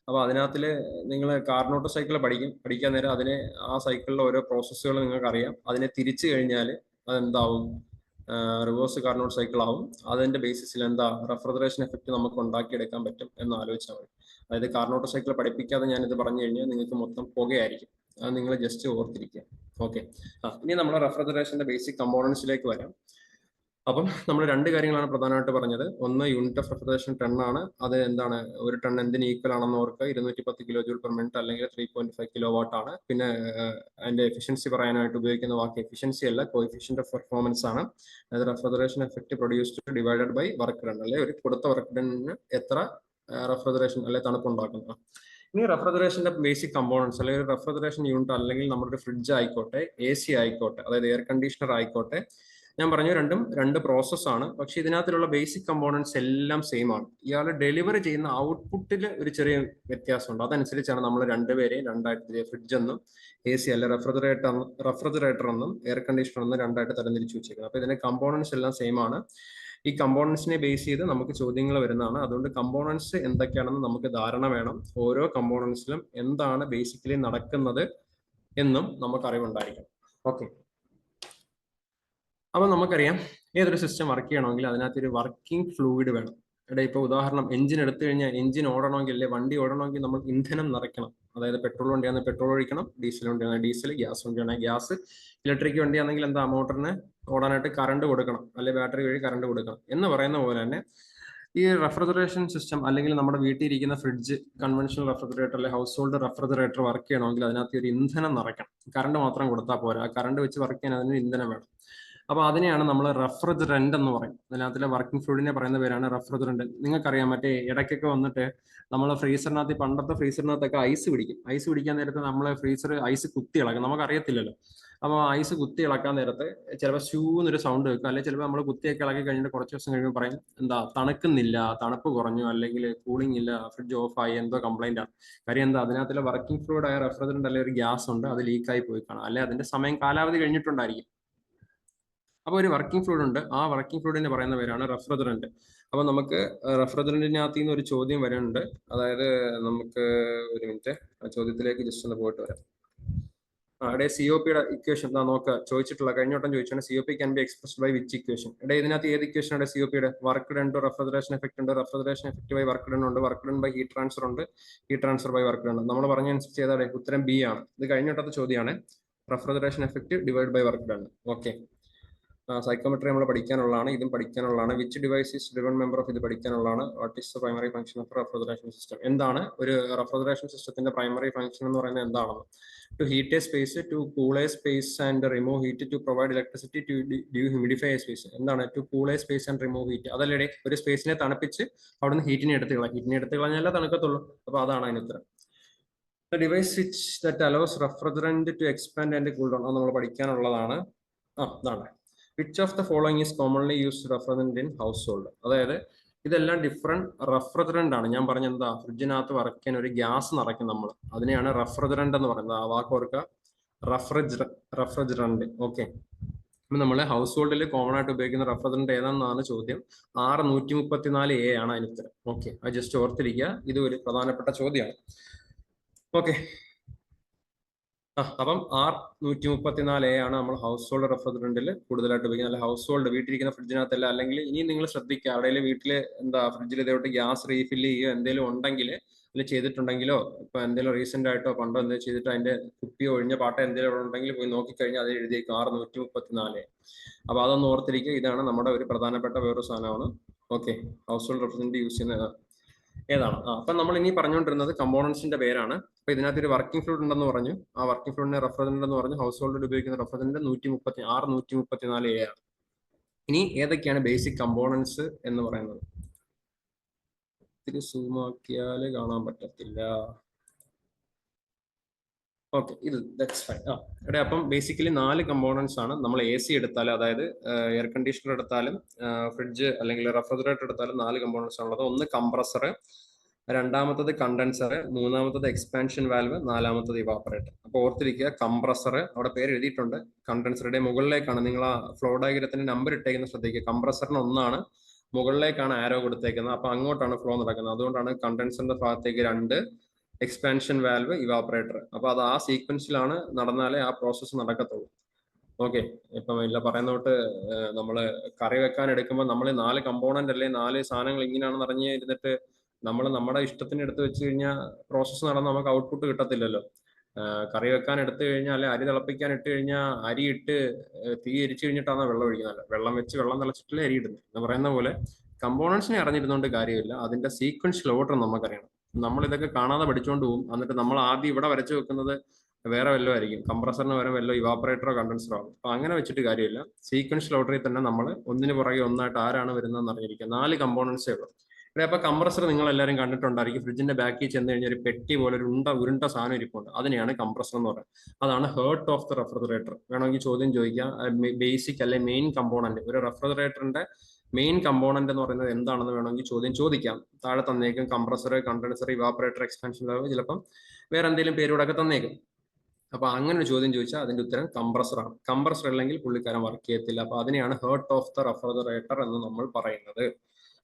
അപ്പൊ അതിനകത്തില് നിങ്ങൾ കാർനോട്ട് സൈക്കിൾ പഠിക്കാൻ നേരം അതിനെ ആ സൈക്കിളിലെ ഓരോ പ്രോസസ്സുകൾ നിങ്ങൾക്ക് അറിയാം. അതിനെ തിരിച്ചു കഴിഞ്ഞാൽ അതെന്താവും, റിവേഴ്സ് കാർനോട്ട് സൈക്കിൾ ആവും. അതിന്റെ ബേസിസിൽ എന്താ റെഫ്രിജറേഷൻ എഫക്റ്റ് നമുക്ക് ഉണ്ടാക്കിയെടുക്കാൻ പറ്റും എന്ന് ആലോചിച്ചാൽ മതി. അതായത് കാർനോട്ട് സൈക്കിൾ പഠിപ്പിക്കാതെ ഞാനിത് പറഞ്ഞു കഴിഞ്ഞാൽ നിങ്ങൾക്ക് മൊത്തം പുകയായിരിക്കും. അത് നിങ്ങൾ ജസ്റ്റ് ഓർത്തിരിക്കുക. ഓക്കെ, ഇനി നമ്മുടെ റെഫ്രിജറേഷന്റെ ബേസിക് കമ്പോണൻസിലേക്ക് വരാം. അപ്പം നമ്മൾ രണ്ട് കാര്യങ്ങളാണ് പ്രധാനമായിട്ട് പറഞ്ഞത്. ഒന്ന്, യൂണിറ്റ് ഓഫ് റെഫ്രിജറേഷൻ ടൺ ആണ്. അത് എന്താണ്, ഒരു ടൺ എന്തിന് ഈക്വൽ ആണെന്ന് ഓർക്കുക, 210 കിലോ ജൂൾ പെർ മിനിറ്റ് അല്ലെങ്കിൽ 3.5 കിലോ വാട്ട് ആണ്. പിന്നെ അതിന്റെ എഫിഷ്യൻസി പറയാനായിട്ട് ഉപയോഗിക്കുന്ന വാക്ക് എഫിഷ്യൻസി അല്ല, കോഎഫിഷ്യന്റ് ഓഫ് പെർഫോമൻസ് ആണ്. അതായത് refrigeration effect produced divided by work done, അല്ലെ ഒരു കൊടുത്ത വർക്ക് ഡണ്ണിന് എത്ര റെഫ്രിജറേഷൻ അല്ലെ തണുപ്പ് ഉണ്ടാക്കുന്നത്. ഇനി റെഫ്രിജറേഷന്റെ ബേസിക് കമ്പോണൻസ്, അല്ലെങ്കിൽ റെഫ്രിജറേഷൻ യൂണിറ്റ്, അല്ലെങ്കിൽ നമ്മുടെ ഫ്രിഡ്ജ് ആയിക്കോട്ടെ, AC ആയിക്കോട്ടെ, അതായത് എയർ കണ്ടീഷണർ ആയിക്കോട്ടെ, ഞാൻ പറഞ്ഞു രണ്ടും രണ്ട് പ്രോസസ്സാണ്. പക്ഷെ ഇതിനകത്തിലുള്ള ബേസിക് കമ്പോണൻസ് എല്ലാം സെയിം ആണ്. ഇയാൾ ഡെലിവറി ചെയ്യുന്ന ഔട്ട്പുട്ടിൽ ഒരു ചെറിയ വ്യത്യാസമുണ്ട്. അതനുസരിച്ചാണ് നമ്മൾ രണ്ടുപേരെയും രണ്ടായിട്ട്, ഫ്രിഡ്ജ് എന്നും AC അല്ല റെഫ്രിജറേറ്റർ എന്നും എയർ കണ്ടീഷണർ എന്നും രണ്ടായിട്ട് തരംതിരിച്ചു വെച്ചേക്കുന്നത്. അപ്പൊ ഇതിന്റെ കമ്പോണൻസ് എല്ലാം സെയിം ആണ്. ഈ കമ്പോണൻസിനെ ബേസ് ചെയ്ത് നമുക്ക് ചോദ്യങ്ങൾ വരുന്നതാണ്. അതുകൊണ്ട് കമ്പോണൻസ് എന്തൊക്കെയാണെന്ന് നമുക്ക് ധാരണ വേണം. ഓരോ കമ്പോണൻസിലും എന്താണ് ബേസിക്കലി നടക്കുന്നത് എന്നും നമുക്ക് അറിവുണ്ടായിരിക്കണം. ഓക്കെ, അപ്പൊ നമുക്കറിയാം ഏതൊരു സിസ്റ്റം വർക്ക് ചെയ്യണമെങ്കിൽ അതിനകത്ത് ഒരു വർക്കിംഗ് ഫ്ലൂയിഡ് വേണം. ഇവിടെ ഇപ്പൊ ഉദാഹരണം, എഞ്ചിൻ എടുത്തു കഴിഞ്ഞാൽ എഞ്ചിൻ ഓടണമെങ്കിൽ, അല്ലെ വണ്ടി ഓടണമെങ്കിൽ നമ്മൾ ഇന്ധനം നിറയ്ക്കണം. അതായത് പെട്രോൾ വണ്ടിയാണെങ്കിൽ പെട്രോൾ ഒഴിക്കണം, ഡീസൽ വണ്ടിയാണെങ്കിൽ ഡീസൽ, ഗ്യാസ് വണ്ടിയാണെങ്കിൽ ഗ്യാസ്, ഇലക്ട്രിക് വണ്ടിയാണെങ്കിൽ എന്താ, മോട്ടറിന് ഓടാനായിട്ട് കറണ്ട് കൊടുക്കണം, അല്ലെ ബാറ്ററി വഴി കറണ്ട് കൊടുക്കണം. എന്ന് പറയുന്ന പോലെ തന്നെ ഈ റെഫ്രിജറേഷൻ സിസ്റ്റം, അല്ലെങ്കിൽ നമ്മുടെ വീട്ടിൽ ഇരിക്കുന്ന ഫ്രിഡ്ജ്, കൺവെൻഷണൽ റെഫ്രിജറേറ്റർ അല്ലെ ഹൗസ് ഹോൾഡ് റെഫ്രിജറേറ്റർ വർക്ക് ചെയ്യണമെങ്കിൽ അതിനകത്ത് ഒരു ഇന്ധനം നിറയ്ക്കണം. കറണ്ട് മാത്രം കൊടുത്താൽ പോരാ, ആ കറണ്ട് വെച്ച് വർക്ക് ചെയ്യാൻ അതിന് ഇന്ധനം വേണം. അപ്പൊ അതിനെയാണ് നമ്മൾ റെഫ്രിജറന്റ് എന്ന് പറയും. അതിനകത്തിലെ വർക്കിംഗ് ഫ്ലൂയിഡിനെ പറയുന്ന പേരാണ് റെഫ്രിജറന്റ്. നിങ്ങൾക്കറിയാം, മറ്റേ ഇടയ്ക്കൊക്കെ വന്നിട്ട് നമ്മൾ ഫ്രീസറിനകത്ത്, പണ്ടത്തെ ഫ്രീസറിനകത്തൊക്കെ ഐസ് പിടിക്കാൻ നേരത്ത് നമ്മൾ ഫ്രീസർ ഐസ് കുത്തി ഇളക്കും, നമുക്കറിയത്തില്ലല്ലോ. അപ്പോൾ ഐസ് കുത്തി ഇളക്കാൻ നേരത്ത് ചിലപ്പോൾ ഷൂന്നൊരു സൗണ്ട് വെക്കും, അല്ലെങ്കിൽ ചിലപ്പോൾ നമ്മൾ കുത്തിയൊക്കെ ഇളക്കി കഴിഞ്ഞിട്ട് കുറച്ച് ദിവസം കഴിയുമ്പോൾ പറയും എന്താ, തണുക്കുന്നില്ല, തണുപ്പ് കുറഞ്ഞു, അല്ലെങ്കിൽ കൂളിംഗ് ഇല്ല, ഫ്രിഡ്ജ് ഓഫ് ആയി, എന്തോ കംപ്ലൈന്റ് ആണ്. കാര്യം എന്താ, അതിനകത്തുള്ള വർക്കിംഗ് ഫ്ലൂയിഡ് ആയ റെഫ്രിജറന്റ് അല്ലെങ്കിൽ ഒരു ഗ്യാസ് ഉണ്ട്, അത് ലീക്കായി പോയി കാണാം, അല്ലെ അതിന്റെ സമയം കാലാവധി കഴിഞ്ഞിട്ടുണ്ടായിരിക്കും. അപ്പോൾ ഒരു വർക്കിംഗ് ഫ്ലൂയിഡ് ഉണ്ട്, ആ വർക്കിംഗ് ഫ്ലൂയിഡിനെ പറയുന്ന പേരാണ് റെഫ്രിജറന്റ്. അപ്പൊ നമുക്ക് റെഫ്രിജറന്റിനകത്ത് നിന്ന് ഒരു ചോദ്യം വരുന്നുണ്ട്. അതായത് നമുക്ക് ഒരു മിനിറ്റ് ആ ചോദ്യത്തിലേക്ക് ജസ്റ്റ് ഒന്ന് പോയിട്ട് വരാം. അവിടെ COPയുടെ ഇക്വേഷൻ നോക്കുക, ചോദിച്ചിട്ടുള്ള കഴിഞ്ഞ വട്ടം ചോദിച്ചാണ് COP can be expressed by which equation. ഇവിടെ ഇതിനകത്ത് ഏത് ഇക്വേഷൻ ആണ് COPയുടെ? Work done to refrigeration effect ഉണ്ട്, refrigeration effect by work done ഉണ്ട്, work done by heat transfer ഉണ്ട്, heat transfer by work done. നമ്മൾ പറഞ്ഞനുസരിച്ച് ഏതാണ് ഉത്തരം? B ആണ്. ഇത് കഴിഞ്ഞ വട്ടത്തെ ചോദ്യമാണ്, refrigeration effect divide by work done. Okay, psychrometry നമ്മൾ പഠിക്കാനുള്ളതാണ്, ഇതും പഠിക്കാനുള്ളതാണ്. Which device is driven member of ഇത് പഠിക്കാനുള്ളതാണ്. What is the primary function of refrigeration system? എന്താണ് ഒരു റെഫ്രിജറേഷൻ സിസ്റ്റത്തിന്റെ പ്രൈമറി ഫംഗ്ഷൻ എന്ന് പറയുന്നത്? എന്താണെന്ന്? To heat a space, to cool a space and remove heat, to provide electricity, to humidify a space. എന്താണ് to cool a space and remove heat? അതല്ലേ ഒരു സ്പേസിനെ തണുപ്പിച്ച് അവിടുന്ന് ഹീറ്റിനെ എടുത്ത് കളയാം. ഹീറ്റിനെ എടുത്ത് കളഞ്ഞാലേ തണുക്കത്തുള്ളൂ. അപ്പൊ അതാണ് അതിന് ഉത്തരം. The device which that allows refrigerant to expand and cool down, അത് നമ്മൾ പഠിക്കാനുള്ളതാണ്. ഇതാണ്. Which of the following is commonly used refrigerant in household? അതായത് ഇതെല്ലാം ഡിഫറെന്റ് റെഫ്രിജറന്റ് ആണ്. ഞാൻ പറഞ്ഞ എന്താ, ഫ്രിഡ്ജിനകത്ത് വർക്ക് ചെയ്യാൻ ഒരു ഗ്യാസ് നിറയ്ക്കും നമ്മൾ, അതിനെയാണ് റെഫ്രിജറന്റ് എന്ന് പറയുന്നത്. ആ വാക്ക് ഓർക്കുക, റെഫ്രിജറന്റ്. ഓക്കെ, അപ്പൊ നമ്മൾ ഹൗസ് ഹോൾഡിൽ കോമൺ ആയിട്ട് ഉപയോഗിക്കുന്ന റെഫ്രിജറന്റ് ഏതാണെന്നാണ് ചോദ്യം. 634A ആണ് അതിന് ഉത്തരം. ഓക്കെ, അത് ജസ്റ്റ് ഓർത്തിരിക്കുക, ഇത് ഒരു പ്രധാനപ്പെട്ട ചോദ്യമാണ്. ഓക്കെ, അപ്പം 634A ആണ് നമ്മൾ ഹൗസ് ഹോൾഡ് റെഫ്രിജറന്റിൽ കൂടുതലായിട്ട് ഉപയോഗിക്കുന്നത്. അല്ല ഹൗസ് ഹോൾഡ് വീട്ടിലിരിക്കുന്ന ഫ്രിഡ്ജിനകത്തല്ല. അല്ലെങ്കിൽ ഇനി നിങ്ങൾ ശ്രദ്ധിക്കുക, അവിടെ വീട്ടിൽ എന്താ ഫ്രിഡ്ജിൽ ഇതേപോട്ട് ഗ്യാസ് റീഫില്ല് ചെയ്യുകയോ എന്തെങ്കിലും ഉണ്ടെങ്കിൽ, അല്ലെ ചെയ്തിട്ടുണ്ടെങ്കിലോ, ഇപ്പൊ എന്തെങ്കിലും റീസെന്റ് ആയിട്ടോ പണ്ടോ എന്തെങ്കിലും ചെയ്തിട്ട് അതിന്റെ കുപ്പിയോ ഒഴിഞ്ഞ പാട്ടോ എന്തെങ്കിലും ഉണ്ടെങ്കിൽ പോയി നോക്കിക്കഴിഞ്ഞാൽ അത് എഴുതിയേക്കും 634. അപ്പൊ അതൊന്ന് ഓർത്തിരിക്കുക, ഇതാണ് നമ്മുടെ ഒരു പ്രധാനപ്പെട്ട വേറൊരു സാധനമാണ്. Okay, house hold refrigerant use ചെയ്യുന്ന ഏതാണ്? അപ്പൊ നമ്മൾ ഇനി പറഞ്ഞുകൊണ്ടിരുന്നത് കമ്പോണൻസിന്റെ പേരാണ്. അപ്പൊ ഇതിനകത്ത് ഒരു വർക്കിംഗ് ഫ്ലൂയിഡ് ഉണ്ടെന്ന് പറഞ്ഞു, ആ വർക്കിംഗ് ഫ്ലൂയിഡിനെ റെഫ്രിജറന്റ് എന്ന് പറഞ്ഞു. ഹൗസ് ഹോൾഡിൽ ഉപയോഗിക്കുന്ന റെഫ്രിജറന്റ് 634A ആണ്. ഇനി ഏതൊക്കെയാണ് ബേസിക് കമ്പോണൻസ് എന്ന് പറയുന്നത്? ഇത്തിരി സൂം ആക്കിയാല് കാണാൻ പറ്റത്തില്ല. ഓക്കെ, ഇത് ദാറ്റ്സ് ഫൈൻ. ഇവിടെ അപ്പം ബേസിക്കലി 4 കമ്പോണൻസ് ആണ്. നമ്മൾ AC എടുത്താലും, അതായത് എയർ കണ്ടീഷണർ എടുത്താലും, ഫ്രിഡ്ജ് അല്ലെങ്കിൽ റെഫ്രിജറേറ്റർ എടുത്താലും 4 കമ്പോണൻസ് ആണുള്ളത്. ഒന്ന് കംപ്രസർ, രണ്ടാമത്തത് കണ്ടൻസർ, മൂന്നാമത്തത് എക്സ്പാൻഷൻ വാൽവ്, നാലാമത്തത് ഇവാപ്പറേറ്റർ. അപ്പോൾ ഓർത്തിരിക്കുക, കംപ്രസർ അവിടെ പേര് എഴുതിയിട്ടുണ്ട്. കണ്ടൻസറുടെ മുകളിലേക്കാണ് നിങ്ങൾ ആ ഫ്ലോ ഡയഗ്രത്തിന്റെ നമ്പർ ഇട്ടേക്കുന്നത് ശ്രദ്ധിക്കുക. കംപ്രസറിന് 1 മുകളിലേക്കാണ് ആരോ കൊടുത്തേക്കുന്നത്. അപ്പൊ അങ്ങോട്ടാണ് ഫ്ലോ നടക്കുന്നത്. അതുകൊണ്ടാണ് കണ്ടൻസറിന്റെ ഭാഗത്തേക്ക് 2, എക്സ്പാൻഷൻ വാൽവ്, ഇവാപ്പറേറ്റർ. അപ്പൊ അത് ആ സീക്വൻസിലാണ് നടന്നാലേ ആ പ്രോസസ്സ് നടക്കത്തുള്ളൂ. ഓക്കെ, ഇപ്പം ഇല്ല പറയുന്ന തൊട്ട് നമ്മൾ കറി വെക്കാൻ എടുക്കുമ്പോൾ നമ്മൾ 4 കമ്പോണന്റ് അല്ലെ 4 സാധനങ്ങൾ ഇങ്ങനെയാണെന്ന് അറിഞ്ഞ് ഇരുന്നിട്ട് നമ്മൾ നമ്മുടെ ഇഷ്ടത്തിന് എടുത്ത് വെച്ച് കഴിഞ്ഞാൽ പ്രോസസ്സ് നടന്ന് നമുക്ക് ഔട്ട്പുട്ട് കിട്ടത്തില്ലല്ലോ. കറി വെക്കാൻ എടുത്തു കഴിഞ്ഞാൽ, അല്ലെ അരി തിളപ്പിക്കാൻ ഇട്ട് കഴിഞ്ഞാൽ അരി ഇട്ട് തീ എരിച്ചു കഴിഞ്ഞിട്ടാണ് വെള്ളം ഒഴിക്കുന്നത്. വെള്ളം വെച്ച് വെള്ളം തിളച്ചിട്ടില്ല അരി ഇടുന്നത് എന്ന് പറയുന്ന പോലെ കമ്പോണൻസിനെ അറിഞ്ഞിരുന്നോണ്ട് കാര്യമില്ല, അതിന്റെ സീക്വൻഷ്യൽ ഓർഡർ നമുക്കറിയണം. നമ്മൾ ഇതൊക്കെ കാണാതെ പഠിച്ചുകൊണ്ട് പോകും. എന്നിട്ട് നമ്മൾ ആദ്യം ഇവിടെ വരച്ചു വെക്കുന്നത് വേറെ വല്ലതും ആയിരിക്കും. കംപ്രസറിന് വരെ വല്ലോ ഇവാപ്പറേറ്ററോ കണ്ടൻസറോ ആകും. അപ്പൊ അങ്ങനെ വെച്ചിട്ട് കാര്യമില്ല. സീക്വൻഷ്യൽ ഓർഡറിൽ തന്നെ നമ്മൾ ഒന്നിന് പുറകെ ഒന്നായിട്ട് ആരാണ് വരുന്നതെന്ന് അറിഞ്ഞിരിക്കുക. 4 കമ്പോണൻസേ ഉള്ളൂ. ഇവിടെ അപ്പൊ കംപ്രസർ നിങ്ങൾ എല്ലാവരും കണ്ടിട്ടുണ്ടായിരിക്കും. ഫ്രിഡ്ജിന്റെ ബാക്കിൽ ചെന്ന് കഴിഞ്ഞാൽ ഒരു പെട്ടി പോലെ ഒരു ഉരുണ്ട സാധനം ഇരിപ്പുണ്ട്. അതിനെയാണ് കംപ്രസർ എന്ന് പറയുന്നത്. അതാണ് ഹേർട്ട് ഓഫ് ദ റെഫ്രിജറേറ്റർ. വേണമെങ്കിൽ ചോദ്യം ചോദിക്കാം, ബേസിക് അല്ലെ മെയിൻ കമ്പോണന്റ്, ഒരു റെഫ്രിജറേറ്ററിന്റെ മെയിൻ കമ്പോണന്റ് എന്ന് പറയുന്നത് എന്താണെന്ന് വേണമെങ്കിൽ ചോദ്യം ചോദിക്കാം. താഴെ തന്നേക്കും compressor, condenser, evaporator, expansion valve, ചിലപ്പം വേറെ എന്തെങ്കിലും പേരൂടൊക്കെ തന്നേക്കും. അപ്പൊ അങ്ങനെ ഒരു ചോദ്യം ചോദിച്ചാൽ അതിന്റെ ഉത്തരം കംപ്രസർ ആണ്. കംപ്രസർ അല്ലെങ്കിൽ പുള്ളിക്കാരൻ വർക്ക് ചെയ്യത്തില്ല. അപ്പൊ അതിനെയാണ് ഹേർട്ട് ഓഫ് ദ റെഫ്രിജറേറ്റർ എന്ന് നമ്മൾ പറയുന്നത്.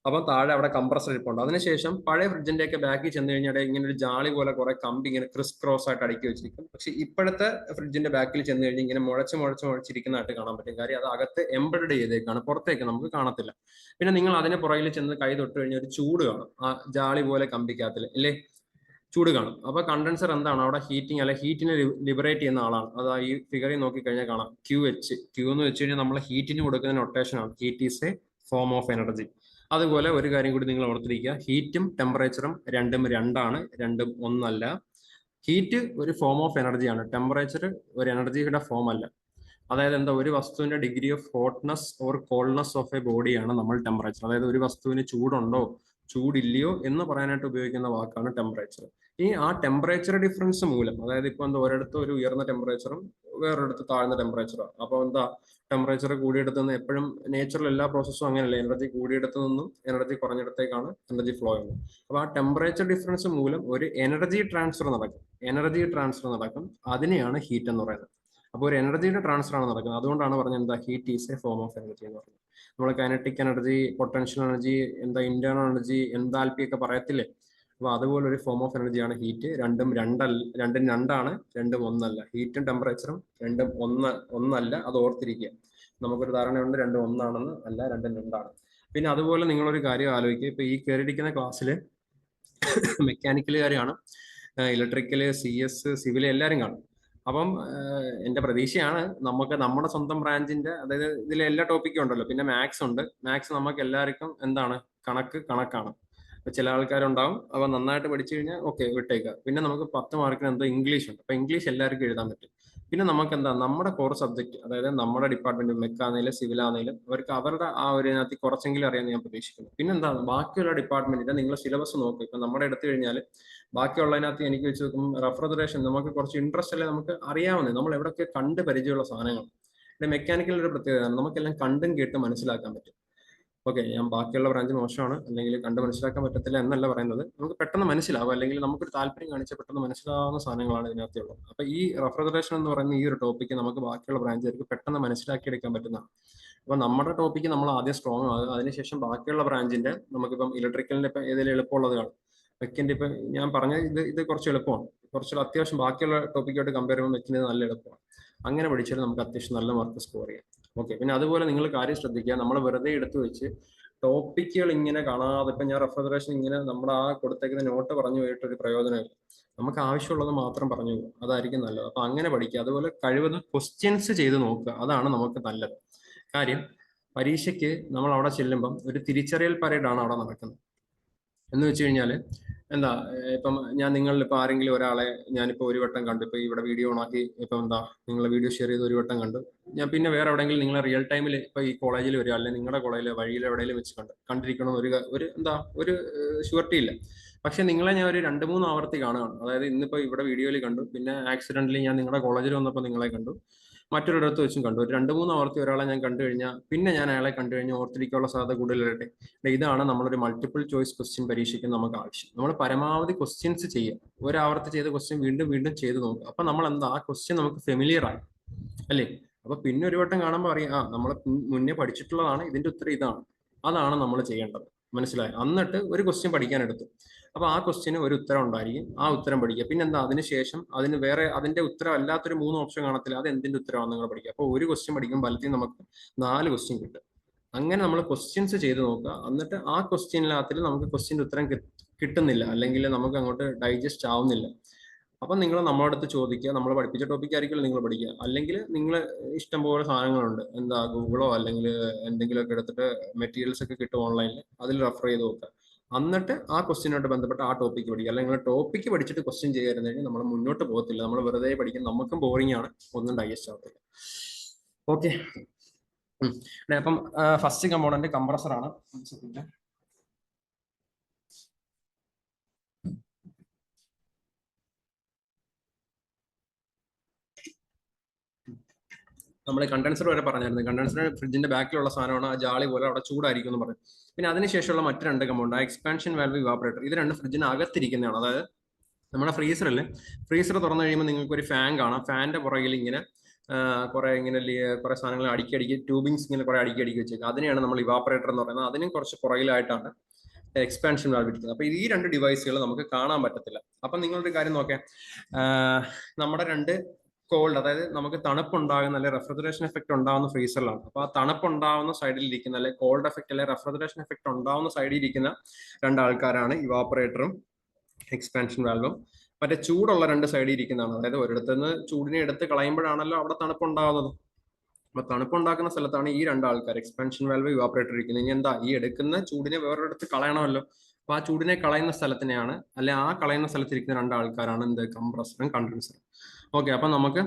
അപ്പൊ താഴെ അവിടെ കംപ്രസർ ഇരിപ്പുണ്ട്. അതിനുശേഷം പഴയ ഫ്രിഡ്ജിന്റെ ഒക്കെ ബാക്കിൽ ചെന്ന് കഴിഞ്ഞാൽ ഇങ്ങനെ ഒരു ജാളി പോലെ കുറെ കമ്പി ഇങ്ങനെ ക്രിസ് ക്രോസ് ആയിട്ട് അടുക്കി വെച്ചിരിക്കും. പക്ഷെ ഇപ്പോഴത്തെ ഫ്രിഡ്ജിന്റെ ബാക്കിൽ ചെന്ന് കഴിഞ്ഞാൽ ഇങ്ങനെ മുഴച്ചിരിക്കുന്നതായിട്ട് കാണാൻ പറ്റും. കാര്യം അത് അകത്ത് എംബഡഡ് ചെയ്തേക്കാണ്, പുറത്തേക്ക് നമുക്ക് കാണത്തില്ല. പിന്നെ നിങ്ങൾ അതിന് പുറകിൽ ചെന്ന് കൈ തൊട്ട് കഴിഞ്ഞാൽ ഒരു ചൂട് കാണും ആ ജാളി പോലെ കമ്പിക്കകത്തില്, അല്ലേ? ചൂട് കാണും. അപ്പൊ കണ്ടൻസർ എന്താണ്? അവിടെ ഹീറ്റിംഗ് അല്ലെ ഹീറ്റിനെ ലിബറേറ്റ് ചെയ്യുന്ന ആളാണ്. അത് ഈ ഫിഗറിൽ നോക്കിക്കഴിഞ്ഞാൽ കാണാം QH. Q എന്ന് വെച്ച് കഴിഞ്ഞാൽ നമ്മൾ ഹീറ്റിന് കൊടുക്കുന്ന നൊട്ടേഷൻ ആണ്. Heat is a form of energy. അതുപോലെ ഒരു കാര്യം കൂടി നിങ്ങൾ ഓർത്തിരിക്കുക, ഹീറ്റും ടെമ്പറേച്ചറും രണ്ടും 2ആണ്, രണ്ടും ഒന്നല്ല. ഹീറ്റ് ഒരു ഫോം ഓഫ് എനർജിയാണ്, ടെമ്പറേച്ചർ ഒരു എനർജിയുടെ ഫോം അല്ല. അതായത് എന്താ, ഒരു വസ്തുവിന്റെ degree of hotness or coldness of a ബോഡിയാണ് നമ്മൾ ടെമ്പറേച്ചർ. അതായത് ഒരു വസ്തുവിന് ചൂടുണ്ടോ ചൂടില്ലയോ എന്ന് പറയാനായിട്ട് ഉപയോഗിക്കുന്ന വാക്കാണ് ടെമ്പറേച്ചർ. ഈ ആ ടെമ്പറേച്ചർ ഡിഫറൻസ് മൂലം, അതായത് ഇപ്പൊ എന്താ, ഒരിടത്ത് ഒരു ഉയർന്ന ടെമ്പറേച്ചറും വേറൊരിടത്ത് താഴ്ന്ന ടെമ്പറേച്ചറും. അപ്പൊ എന്താ, ടെമ്പറേച്ചർ കൂടിയെടുത്ത് നിന്ന് എപ്പോഴും നേച്ചറൽ എല്ലാ പ്രോസസ്സും അങ്ങനെയല്ല, എനർജി കൂടിയെടുത്ത് നിന്നും എനർജി കുറഞ്ഞിടത്തേക്കാണ് എനർജി ഫ്ലോ ചെയ്യുന്നത്. അപ്പൊ ആ ടെമ്പറേച്ചർ ഡിഫറൻസ് മൂലം ഒരു എനർജി ട്രാൻസ്ഫർ നടക്കും. അതിനെയാണ് ഹീറ്റ് എന്ന് പറയുന്നത്. അപ്പോൾ ഒരു എനർജിയുടെ ട്രാൻസ്ഫർ ആണ് നടക്കുന്നത്. അതുകൊണ്ടാണ് പറഞ്ഞത് എന്താ, heat is a form of energy എന്ന് പറയുന്നത്. നമ്മൾ കൈനറ്റിക് എനർജി, പൊട്ടൻഷ്യൽ എനർജി, എന്താ ഇന്റേണൽ എനർജി, എന്താൽപി ഒക്കെ പറയത്തില്ലേ? അപ്പൊ അതുപോലെ ഒരു ഫോം ഓഫ് എനർജിയാണ് ഹീറ്റ്. രണ്ടും 2ആണ്, രണ്ടും ഒന്നല്ല. ഹീറ്റും ടെമ്പറേച്ചറും രണ്ടും ഒന്നല്ല, അത് ഓർത്തിരിക്കുക. നമുക്കൊരു ധാരണയുണ്ട് രണ്ടും ഒന്നാണെന്ന്, അല്ല രണ്ടും 2ആണ്. പിന്നെ അതുപോലെ നിങ്ങളൊരു കാര്യം ആലോചിക്കുക, ഇപ്പൊ ഈ കയറിയിരിക്കുന്ന ക്ലാസ്സിൽ മെക്കാനിക്കലുകാരാണ്, ഇലക്ട്രിക്കല്, CS, സിവിൽ എല്ലാവരും കാണും. അപ്പം എന്റെ പ്രതീക്ഷയാണ് നമുക്ക് നമ്മുടെ സ്വന്തം ബ്രാഞ്ചിന്റെ, അതായത് ഇതിൽ എല്ലാ ടോപ്പിക്കും ഉണ്ടല്ലോ, പിന്നെ മാത്സ് ഉണ്ട്. മാത്സ് നമുക്ക് എല്ലാവർക്കും എന്താണ്, കണക്കാണ്. അപ്പൊ ചില ആൾക്കാരുണ്ടാവും, അപ്പൊ നന്നായിട്ട് പഠിച്ചു കഴിഞ്ഞാൽ ഓക്കെ വിട്ടേക്കുക. പിന്നെ നമുക്ക് 10 മാർക്കിന് എന്തോ ഇംഗ്ലീഷ് ഉണ്ട്. അപ്പൊ ഇംഗ്ലീഷ് എല്ലാവർക്കും എഴുതാൻ പറ്റും. പിന്നെ നമുക്ക് എന്താ, നമ്മുടെ കോർ സബ്ജക്ട്, അതായത് നമ്മുടെ ഡിപ്പാർട്ട്മെന്റ് മെക്കാണെങ്കിലും സിവിൽ ആണെങ്കിലും അവർക്ക് അവരുടെ ആ ഒരു ഇതിനകത്ത് കുറച്ചെങ്കിലും അറിയാമെന്ന് ഞാൻ പ്രതീക്ഷിക്കുന്നു. പിന്നെന്താ, ബാക്കിയുള്ള ഡിപ്പാർട്ട്മെന്റിന്റെ നിങ്ങൾ സിലബസ് നോക്കുക. ഇപ്പൊ നമ്മുടെ എടുത്തു കഴിഞ്ഞാൽ ബാക്കിയുള്ളതിനകത്ത് എനിക്ക് വെച്ച് നോക്കുമ്പോൾ റെഫ്രിജറേഷൻ നമുക്ക് കുറച്ച് ഇൻട്രസ്റ്റ് അല്ലെ, നമുക്ക് അറിയാവുന്നത്, നമ്മൾ എവിടെയൊക്കെ കണ്ട് പരിചയമുള്ള സാധനങ്ങൾ. പിന്നെ മെക്കാനിക്കൽ ഒരു പ്രത്യേകതയാണ്, നമുക്കെല്ലാം കണ്ടും കേട്ട് മനസ്സിലാക്കാൻ പറ്റും. ഓക്കെ, ഞാൻ ബാക്കിയുള്ള ബ്രാഞ്ച് മോശമാണ് അല്ലെങ്കിൽ കണ്ട് മനസ്സിലാക്കാൻ പറ്റത്തില്ല എന്നല്ല പറയുന്നത്. നമുക്ക് പെട്ടെന്ന് മനസ്സിലാവും, അല്ലെങ്കിൽ നമുക്കൊരു താല്പര്യം കാണിച്ചാൽ പെട്ടെന്ന് മനസ്സിലാവുന്ന സാധനങ്ങളാണ് ഇതിനകത്തുള്ളത്. അപ്പൊ ഈ റെഫ്രിജറേഷൻ എന്ന് പറയുന്ന ഈ ഒരു ടോപ്പിക്ക് നമുക്ക് ബാക്കിയുള്ള ബ്രാഞ്ചുകാർക്ക് പെട്ടെന്ന് മനസ്സിലാക്കിയെടുക്കാൻ പറ്റുന്നതാണ്. അപ്പൊ നമ്മുടെ ടോപ്പിക്ക് നമ്മൾ ആദ്യം സ്ട്രോങ് ആകുക, അതിനുശേഷം ബാക്കിയുള്ള ബ്രാഞ്ചിന്റെ, നമുക്കിപ്പം ഇലക്ട്രിക്കലിന്റെ ഇപ്പം ഏതെങ്കിലും എളുപ്പമുള്ളത് കാണും. മെക്കിന്റെ ഇപ്പൊ ഞാൻ പറഞ്ഞ ഇത് കുറച്ച് എളുപ്പമാണ്, കുറച്ച് അത്യാവശ്യം ബാക്കിയുള്ള ടോപ്പിക്കായിട്ട് കമ്പയർ ചെയ്യുമ്പോൾ മെക്കിന് നല്ല എളുപ്പമാണ്. അങ്ങനെ പഠിച്ചാൽ നമുക്ക് അത്യാവശ്യം നല്ല മാർക്ക് സ്കോർ ചെയ്യാം. ഓക്കെ, പിന്നെ അതുപോലെ നിങ്ങൾ കാര്യം ശ്രദ്ധിക്കുക, നമ്മൾ വെറുതെ എടുത്തു വെച്ച് ടോപ്പിക്കുകൾ ഇങ്ങനെ കാണാതെ, ഇപ്പൊ ഞാൻ റെഫ്രിജറേഷൻ ഇങ്ങനെ നമ്മുടെ ആ കൊടുത്തേക്കുന്ന നോട്ട് പറഞ്ഞു പോയിട്ടൊരു പ്രയോജനമില്ല. നമുക്ക് ആവശ്യമുള്ളത് മാത്രം പറഞ്ഞു പോകും, അതായിരിക്കും നല്ലത്. അപ്പൊ അങ്ങനെ പഠിക്കുക. അതുപോലെ കഴിവതും ക്വസ്റ്റ്യൻസ് ചെയ്ത് നോക്കുക, അതാണ് നമുക്ക് നല്ലത്. കാര്യം പരീക്ഷയ്ക്ക് നമ്മൾ അവിടെ ചെല്ലുമ്പം ഒരു തിരിച്ചറിയൽ പരേഡാണ് അവിടെ നടക്കുന്നത്. എന്ന് വെച്ച് കഴിഞ്ഞാല് എന്താ, ഇപ്പം ഞാൻ നിങ്ങളിൽ ഇപ്പൊ ആരെങ്കിലും ഒരാളെ ഞാനിപ്പോ ഒരു വട്ടം കണ്ടു, ഇപ്പൊ ഇവിടെ വീഡിയോ ഓണാക്കി ഇപ്പൊ എന്താ നിങ്ങളെ വീഡിയോ ഷെയർ ചെയ്ത് ഒരു വട്ടം കണ്ടു, ഞാൻ പിന്നെ വേറെ എവിടെയെങ്കിലും നിങ്ങളെ റിയൽ ടൈമിൽ ഇപ്പൊ ഈ കോളേജിൽ വരിക, അല്ലെങ്കിൽ നിങ്ങളുടെ കോളേജിലെ വഴിയിൽ എവിടെയെങ്കിലും വെച്ച് കണ്ടിരിക്കണം ഒരു ഷുവർട്ടി ഇല്ല. പക്ഷെ നിങ്ങളെ ഞാൻ ഒരു 2-3 ആവർത്തി കാണുകയാണ്. അതായത് ഇന്നിപ്പോ ഇവിടെ വീഡിയോയിൽ കണ്ടു, പിന്നെ ആക്സിഡന്റലി ഞാൻ നിങ്ങളുടെ കോളേജിൽ വന്നപ്പോൾ നിങ്ങളെ കണ്ടു, മറ്റൊരിടത്ത് വെച്ചും കണ്ടു. ഒരു 2-3 ആവർത്തി ഒരാളെ ഞാൻ കണ്ടു കഴിഞ്ഞാൽ പിന്നെ ഞാൻ അയാളെ കണ്ടു കഴിഞ്ഞാൽ ഓർത്തിരിക്കാനുള്ള സാധ്യത കൂടുതലായിട്ട്. ഇതാണ് നമ്മളൊരു മൾട്ടിപ്പിൾ ചോയ്സ് ക്വസ്റ്റ്യൻ പരീക്ഷയ്ക്ക് നമുക്ക് ആവശ്യം. നമ്മൾ പരമാവധി ക്വസ്റ്റ്യൻസ് ചെയ്യുക. ഒരാവർത്തി ചെയ്ത ക്വസ്റ്റ്യൻ വീണ്ടും വീണ്ടും ചെയ്ത് നോക്കുക. അപ്പൊ നമ്മൾ എന്താ ആ ക്വസ്റ്റ്യൻ നമുക്ക് ഫെമിലിയർ ആയി അല്ലേ. അപ്പൊ പിന്നെ ഒരു വട്ടം കാണുമ്പോൾ അറിയാം നമ്മൾ മുന്നേ പഠിച്ചിട്ടുള്ളതാണ്, ഇതിന്റെ ഉത്തരം ഇതാണ്. അതാണ് നമ്മൾ ചെയ്യേണ്ടത്. മനസ്സിലായി? എന്നിട്ട് ഒരു ക്വസ്റ്റ്യൻ പഠിക്കാൻ എടുത്തു. അപ്പൊ ആ ക്വസ്റ്റ്യന് ഒരു ഉത്തരം ഉണ്ടായിരിക്കും, ആ ഉത്തരം പഠിക്കുക. പിന്നെന്താ അതിനുശേഷം അതിന് വേറെ അതിന്റെ ഉത്തരം അല്ലാത്തൊരു 3 ഓപ്ഷൻ കാണത്തില്ല, അത് എന്തിന്റെ ഉത്തരമാണെന്ന് നിങ്ങൾ പഠിക്കുക. അപ്പൊ ഒരു ക്വസ്റ്റ്യൻ പഠിക്കുമ്പോൾ ഫലത്തിൽ നമുക്ക് 4 ക്വസ്റ്റ്യൻ കിട്ടും. അങ്ങനെ നമ്മൾ ക്വസ്റ്റ്യൻസ് ചെയ്ത് നോക്കുക. എന്നിട്ട് ആ ക്വസ്റ്റ്യനിനകത്തിൽ നമുക്ക് ക്വസ്റ്റ്യന്റെ ഉത്തരം കിട്ടുന്നില്ല, അല്ലെങ്കിൽ നമുക്ക് അങ്ങോട്ട് ഡൈജസ്റ്റ് ആവുന്നില്ല. അപ്പൊ നിങ്ങൾ നമ്മുടെ അടുത്ത് ചോദിക്കുക. നമ്മൾ പഠിപ്പിച്ച ടോപ്പിക് ആയിരിക്കുമല്ലോ നിങ്ങൾ പഠിക്കുക. അല്ലെങ്കിൽ നിങ്ങൾ ഇഷ്ടംപോലെ സാധനങ്ങളുണ്ട്, എന്താ ഗൂഗിളോ അല്ലെങ്കിൽ എന്തെങ്കിലുമൊക്കെ എടുത്തിട്ട് മെറ്റീരിയൽസ് ഒക്കെ കിട്ടും ഓൺലൈനിൽ, അതിൽ റെഫർ ചെയ്ത് നോക്കുക. എന്നിട്ട് ആ ക്വസ്റ്റ്യനായിട്ട് ബന്ധപ്പെട്ട് ആ ടോപ്പിക്ക് പഠിക്കുക. അല്ലെങ്കിൽ ടോപ്പിക്ക് പഠിച്ചിട്ട് ക്വസ്റ്റ്യൻ ചെയ്യായിരുന്നു കഴിഞ്ഞാൽ നമ്മൾ മുന്നോട്ട് പോകത്തില്ല. നമ്മൾ വെറുതെ പഠിക്കും, നമുക്കും ബോറിംഗ് ആണ്, ഒന്നും ഡൈജസ്റ്റ് ആവത്തില്ല. ഓക്കെ. അപ്പം ഫസ്റ്റ് കമ്പോണന്റ് കംപ്രസർ ആണ്. നമ്മൾ കണ്ടൻസർ വരെ പറഞ്ഞായിരുന്നു. കണ്ടൻസർ ഫ്രിഡ്ജിന്റെ ബാക്കിലുള്ള സാധനമാണ്, ആ ജാളി പോലെ അവിടെ ചൂടായിരിക്കും എന്ന് പറഞ്ഞു. പിന്നെ അതിനുശേഷമുള്ള മറ്റ് 2 കമ്പോണ്ട്, എക്സ്പാൻഷൻ വാൽവ്, ഇവാപറേറ്റർ. ഇത് 2 ഫ്രിഡ്ജിന് അകത്തിരിക്കുന്നതാണ്. അതായത് നമ്മുടെ ഫ്രീസർ തുറന്നു കഴിയുമ്പോൾ നിങ്ങൾക്ക് ഒരു ഫാൻ കാണാം. ഫാനിന്റെ പുറകിൽ ഇങ്ങനെ കുറെ സാധനങ്ങൾ അടുക്കി ട്യൂബിങ്സ് ഇങ്ങനെ കുറെ അടുക്കി വെച്ചേക്കുക. അതിനെയാണ് നമ്മൾ ഇവാപറേറ്റർ എന്ന് പറയുന്നത്. അതിനും കുറച്ച് പുറകിലായിട്ടാണ് എക്സ്പാൻഷൻ വാൽവ് ഇരിക്കുന്നത്. അപ്പൊ ഈ 2 ഡിവൈസുകൾ നമുക്ക് കാണാൻ പറ്റത്തില്ല. അപ്പൊ നിങ്ങളൊരു കാര്യം നോക്കേ, നമ്മുടെ 2 കോൾഡ്, അതായത് നമുക്ക് തണുപ്പുണ്ടാകുന്ന അല്ലെ റെഫ്രിജറേഷൻ എഫക്ട് ഉണ്ടാകുന്ന ഫ്രീസറിലാണ്. അപ്പൊ ആ തണുപ്പുണ്ടാവുന്ന സൈഡിൽ ഇരിക്കുന്ന അല്ലെ കോൾഡ് എഫക്ട് അല്ലെ റെഫ്രിജറേഷൻ എഫക്ട് ഉണ്ടാവുന്ന സൈഡിൽ ഇരിക്കുന്ന 2 ആൾക്കാരാണ് ഇവാപറേറ്ററും എക്സ്പാൻഷൻ വാൽവും. മറ്റേ ചൂടുള്ള 2 സൈഡിൽ ഇരിക്കുന്നതാണ്. അതായത് ഒരിടത്തുനിന്ന് ചൂടിനെ എടുത്ത് കളയുമ്പോഴാണല്ലോ അവിടെ തണുപ്പുണ്ടാകുന്നത്. അപ്പൊ തണുപ്പുണ്ടാക്കുന്ന സ്ഥലത്താണ് ഈ 2 ആൾക്കാർ, എക്സ്പാൻഷൻ വാൽവ്, ഇവാപറേറ്റർ ഇരിക്കുന്നത്. ഇനി എന്താ, ഈ എടുക്കുന്ന ചൂടിനെ വേറൊരിടത്ത് കളയണമല്ലോ. അപ്പൊ ആ ചൂടിനെ കളയുന്ന സ്ഥലത്തിനെയാണ്, അല്ലെ ആ കളയുന്ന സ്ഥലത്തിരിക്കുന്ന 2 ആൾക്കാരാണ് എന്ത്, കംപ്രസറും കണ്ടൻസറും. ഓക്കെ. അപ്പൊ നമുക്ക്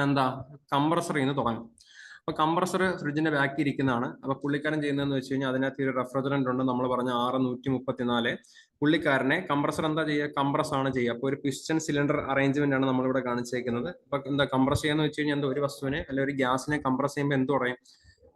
എന്താ കംപ്രസറിൽ നിന്ന് തുടങ്ങാം. അപ്പൊ കംപ്രസർ ഫ്രിഡ്ജിന്റെ ബാക്കി ഇരിക്കുന്നതാണ്. അപ്പൊ പുള്ളിക്കാരൻ ചെയ്യുന്നതെന്ന് വെച്ച് കഴിഞ്ഞാൽ അതിനകത്ത് ഒരു റെഫ്രിജറന്റ് ഉണ്ട്, നമ്മൾ പറഞ്ഞ 6134. പുള്ളിക്കാരനെ കംപ്രസർ എന്താ ചെയ്യുക, കംപ്രസ് ആണ് ചെയ്യുക. അപ്പൊ ഒരു പിസ്റ്റൺ സിലിണ്ടർ അറേഞ്ച്മെന്റ് ആണ് നമ്മളിവിടെ കാണിച്ചേക്കുന്നത്. അപ്പൊ എന്താ കംപ്രസ് ചെയ്യാന്ന് വെച്ച് കഴിഞ്ഞാൽ എന്താ, ഒരു വസ്തുവിനെ അല്ലെ ഒരു ഗ്യാസിനെ കംപ്രസ് ചെയ്യുമ്പോൾ എന്ത് പറയും,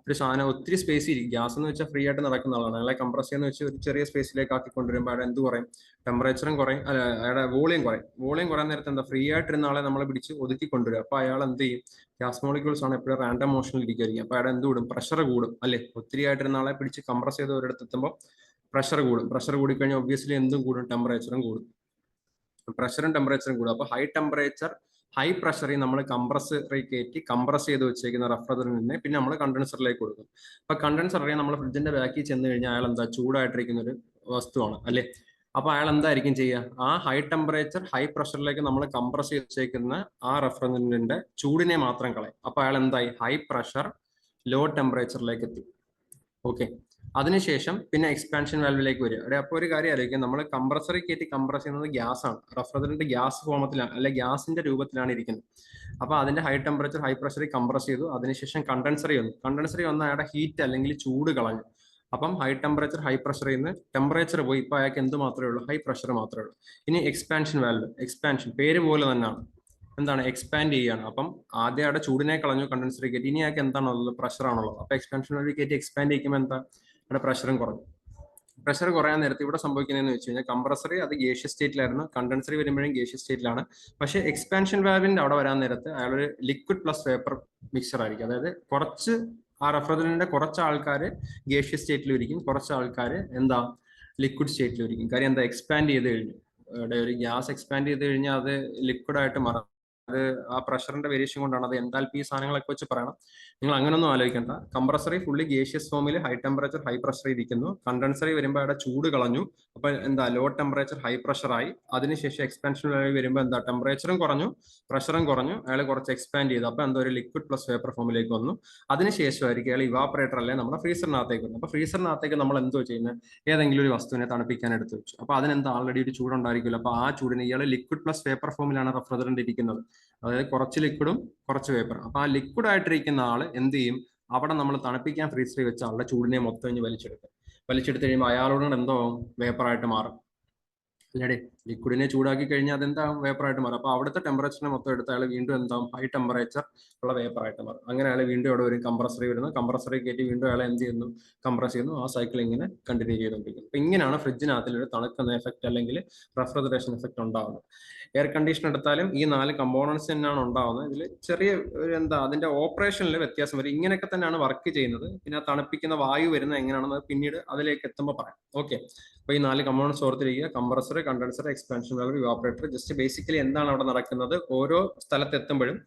ഒരു സാധനം ഒത്തിരി സ്പേസ് ഇരിക്കും. ഗ്യാസ് എന്ന് വെച്ചാൽ ഫ്രീ ആയിട്ട് നടക്കുന്ന ആളാണ്. അയാളെ കംപ്രസ് ചെയ്യാന്ന് വെച്ചാൽ ഒരു ചെറിയ സ്പേസിലേക്ക് ആക്കി കൊണ്ടുവരുമ്പോൾ അയാൾ എന്ത് പറയും, ടെമ്പറേച്ചറും കുറയും, അല്ല അയാളുടെ വോളിയം കുറയും. വോളിയം കുറയാൻ നേരത്തെ എന്താ, ഫ്രീ ആയിട്ടിരുന്ന ആളെ നമ്മൾ പിടിച്ച് ഒതുക്കി കൊണ്ടുവരും. അപ്പൊ അയാൾ എന്ത് ചെയ്യും, ഗ്യാസ് മോളിക്യൂൾസ് ആണ് എപ്പോഴും റാൻഡം മോഷനിൽ ഇരിക്കുമായിരിക്കും. അപ്പൊ അയാൾ എന്ത് കൂടും, പ്രഷർ കൂടും അല്ലെ. ഒത്തിരി ആയിട്ടിരുന്ന ആളെ പിടിച്ച് കംപ്രസ് ചെയ്ത് ഒരിടത്ത് എത്തുമ്പോൾ പ്രഷർ കൂടും. പ്രഷർ കൂടിക്കഴിഞ്ഞാൽ ഒബ്വിയസ്ലി എന്തും കൂടും, ടെമ്പറേച്ചറും കൂടും. പ്രഷറും ടെമ്പറേച്ചറും കൂടും. അപ്പൊ ഹൈ ടെമ്പറേച്ചർ ഹൈ പ്രഷറിൽ നമ്മൾ കംപ്രസറിൽ കയറ്റി കംപ്രസ് ചെയ്ത് വെച്ചേക്കുന്ന റെഫ്രിജറന്റിനെ പിന്നെ നമ്മൾ കണ്ടൻസറിലേക്ക് കൊടുക്കും. അപ്പൊ കണ്ടൻസറിനെ നമ്മൾ ഫ്രിഡ്ജിന്റെ ബാക്കിൽ ചെന്ന് കഴിഞ്ഞാൽ അയാൾ എന്താ, ചൂടായിട്ടിരിക്കുന്ന ഒരു വസ്തുവാണ് അല്ലെ. അപ്പൊ അയാൾ എന്തായിരിക്കും ചെയ്യുക, ആ ഹൈ ടെമ്പറേച്ചർ ഹൈ പ്രഷറിലേക്ക് നമ്മൾ കംപ്രസ് ചെയ്ത് വെച്ചേക്കുന്ന ആ റെഫ്രിജറന്റിന്റെ ചൂടിനെ മാത്രം കളയും. അപ്പൊ അയാൾ എന്തായി, ഹൈ പ്രഷർ ലോ ടെമ്പറേച്ചറിലേക്ക് എത്തി. ഓക്കെ. അതിനുശേഷം പിന്നെ എക്സ്പാൻഷൻ വാൽവിലേക്ക് വരിക. അവിടെ അപ്പോൾ ഒരു കാര്യം ആലോചിക്കുക, നമ്മൾ കംപ്രസറിൽ കയറ്റി കംപ്രസ് ചെയ്യുന്നത് ഗ്യാസ് ആണ്. റെഫ്രിജറന്റ് ഗ്യാസ് ഫോമത്തിലാണ് അല്ലെ ഗ്യാസിന്റെ രൂപത്തിലാണ് ഇരിക്കുന്നത്. അപ്പൊ അതിന്റെ ഹൈ ടെമ്പറേച്ചർ ഹൈ പ്രഷറിൽ കംപ്രസ് ചെയ്തു. അതിനുശേഷം കണ്ടൻസറി വന്ന് അയാളുടെ ഹീറ്റ് അല്ലെങ്കിൽ ചൂട് കളഞ്ഞു. അപ്പം ഹൈ ടെമ്പറേച്ചർ ഹൈ പ്രഷറിൽ നിന്ന് ടെമ്പറേച്ചർ പോയി ഇപ്പൊ അയാൾക്ക് എന്ത് മാത്രമേ ഉള്ളൂ, ഹൈ പ്രഷർ മാത്രമേ ഉള്ളൂ. ഇനി എക്സ്പാൻഷൻ വാൽവ്, എക്സ്പാൻഷൻ പേര് പോലെ തന്നെയാണ്, എന്താണ്, എക്സ്പാൻഡ് ചെയ്യുകയാണ്. അപ്പം ആദ്യം അവിടെ ചൂടിനെ കളഞ്ഞു കണ്ടൻസറിൽ കയറ്റി, ഇനി അയാൾക്ക് എന്താണുള്ളത്, പ്രഷർ ആണുള്ളത്. അപ്പൊ എക്സ്പാൻഷൻ വാൽവ് കയറ്റി എക്സ്പാൻഡ് ചെയ്യുമ്പോൾ എന്താ, അവിടെ പ്രഷറും കുറഞ്ഞു. പ്രഷർ കുറയാൻ നേരത്തെ ഇവിടെ സംഭവിക്കുന്നതെന്ന് വെച്ച് കഴിഞ്ഞാൽ കംപ്രസറി അത് ഗേഷ്യസ് സ്റ്റേറ്റിലായിരുന്നു, കണ്ടൻസറി വരുമ്പോഴും ഗേഷ്യസ് സ്റ്റേറ്റിലാണ്. പക്ഷേ എക്സ്പാൻഷൻ വാൽവിന്റെ അവിടെ വരാൻ നേരത്ത് അയാളൊരു ലിക്വിഡ് പ്ലസ് വേപ്പർ മിക്സർ ആയിരിക്കും. അതായത് കുറച്ച് ആ റെഫ്രിജറന്റിന്റെ കുറച്ച് ആൾക്കാർ ഗേഷ്യസ് സ്റ്റേറ്റിലിരിക്കും, കുറച്ച് ആൾക്കാർ എന്താ, ലിക്വിഡ് സ്റ്റേറ്റിലിരിക്കും. കാര്യം എന്താ, എക്സ്പാൻഡ് ചെയ്ത് കഴിഞ്ഞു. ഇവിടെ ഒരു ഗ്യാസ് എക്സ്പാൻഡ് ചെയ്ത് കഴിഞ്ഞാൽ അത് ലിക്വിഡായിട്ട് മാറും. അത് ആ പ്രഷറിന്റെ വേരിയേഷൻ കൊണ്ടാണ്. അത് എന്താൽപ്പി സാധനങ്ങളൊക്കെ വെച്ച് പറയണം. നിങ്ങൾ അങ്ങനൊന്നും ആലോചിക്കേണ്ട. കംപ്രസറി ഫുള്ളി ഗേഷ്യസ് ഫോമിൽ ഹൈ ടെമ്പറേച്ചർ ഹൈ പ്രഷർ ഇരിക്കുന്നു. കണ്ടൻസറി വരുമ്പോൾ അവിടെ ചൂട് കളഞ്ഞു. അപ്പൊ എന്താ, ലോ ടെമ്പറേച്ചർ ഹൈ പ്രഷർ ആയി. അതിനുശേഷം എക്സ്പാൻഷൻ വരുമ്പോൾ എന്താ, ടെമ്പറേച്ചറും കുറഞ്ഞു, പ്രഷറും കുറഞ്ഞു, അയാൾ കുറച്ച് എക്സ്പാൻഡ് ചെയ്തു. അപ്പൊ എന്താ, ഒരു ലിക്വിഡ് പ്ലസ് വേപ്പർ ഫോമിലേക്ക് വന്നു. അതിനുശേഷമായിരിക്കും അയാൾ ഇവാപറേറ്റർ അല്ലെ നമ്മുടെ ഫ്രീസറിനകത്തേക്ക് വന്നു. അപ്പൊ ഫ്രീസറിനകത്തേക്ക് നമ്മൾ എന്തോ ചെയ്യുന്നത്, ഏതെങ്കിലും ഒരു വസ്തുവിനെ തണുപ്പിക്കാൻ എടുത്തു വെച്ചു. അപ്പൊ അതിനെന്താ, ആൾറെഡി ഒരു ചൂടുണ്ടായിരിക്കുമല്ലോ. അപ്പൊ ആ ചൂടിന് ഇയാൾ ലിക്വിഡ് പ്ലസ് വേപ്പർ ഫോമിലാണ് റെഫ്രിജറന്റ് ഇരിക്കുന്നത്. അതായത് കുറച്ച് ലിക്വിഡും കുറച്ച് വേപ്പറും. അപ്പൊ ആ ലിക്വിഡ് ആയിട്ടിരിക്കുന്ന ആള് എന്ത് ചെയ്യും, അവിടെ നമ്മൾ തണുപ്പിക്കാൻ ഫ്രീസറിൽ വെച്ച ആളുടെ ചൂടിനെ മൊത്തം വലിച്ചെടുത്ത് കഴിയുമ്പോൾ അയാളോട് എന്തോ വേപ്പറായിട്ട് മാറും അല്ലേടെ ലിക്വിഡിനെ ചൂടാക്കി കഴിഞ്ഞാൽ അതെന്താവും വേപ്പറായിട്ട് മാറും. അപ്പോൾ അവിടുത്തെ ടെമ്പറേച്ചറിനെ മൊത്തം എടുത്ത് അയാൾ വീണ്ടും എന്താവും ഹൈ ടെമ്പറേച്ചർ ഉള്ള വേപ്പറായിട്ട് മാറും. അങ്ങനെ അയാൾ വീണ്ടും അവിടെ ഒരു കംപ്രസറി വരുന്നു, കംപ്രസറി കയറ്റി വീണ്ടും അയാൾ എന്ത് ചെയ്യുന്നു, കംപ്രസ് ചെയ്യുന്നു. ആ സൈക്കിൾ ഇങ്ങനെ കണ്ടിന്യൂ ചെയ്തുകൊണ്ടിരിക്കുന്നു. അപ്പോൾ ഇങ്ങനെയാണ് ഫ്രിഡ്ജിനകത്തിൽ ഒരു തണുക്കുന്ന എഫക്റ്റ് അല്ലെങ്കിൽ റെഫ്രിജറേഷൻ എഫക്റ്റ് ഉണ്ടാകുന്നത്. എയർ കണ്ടീഷൻ എടുത്താലും ഈ 4 കമ്പോണൻസ് തന്നെയാണ് ഉണ്ടാകുന്നത്. ഇതിൽ ചെറിയ ഒരു അതിന്റെ ഓപ്പറേഷനിൽ വ്യത്യാസം വരും. ഇങ്ങനെയൊക്കെ തന്നെയാണ് വർക്ക് ചെയ്യുന്നത്. പിന്നെ തണുപ്പിക്കുന്ന വായു വരുന്നത് എങ്ങനെയാണെന്ന് പിന്നീട് അതിലേക്ക് എത്തുമ്പോൾ പറയാം. ഓക്കെ, അപ്പോൾ ഈ 4 കമ്പോണൻസ് ഓർത്തിരിക്കുക: compressor, condenser, expansion valve, evaporator. Just basically എന്താണ് അവിടെ നടക്കുന്നത്, ഓരോ സ്ഥലത്ത് എത്തുമ്പോഴും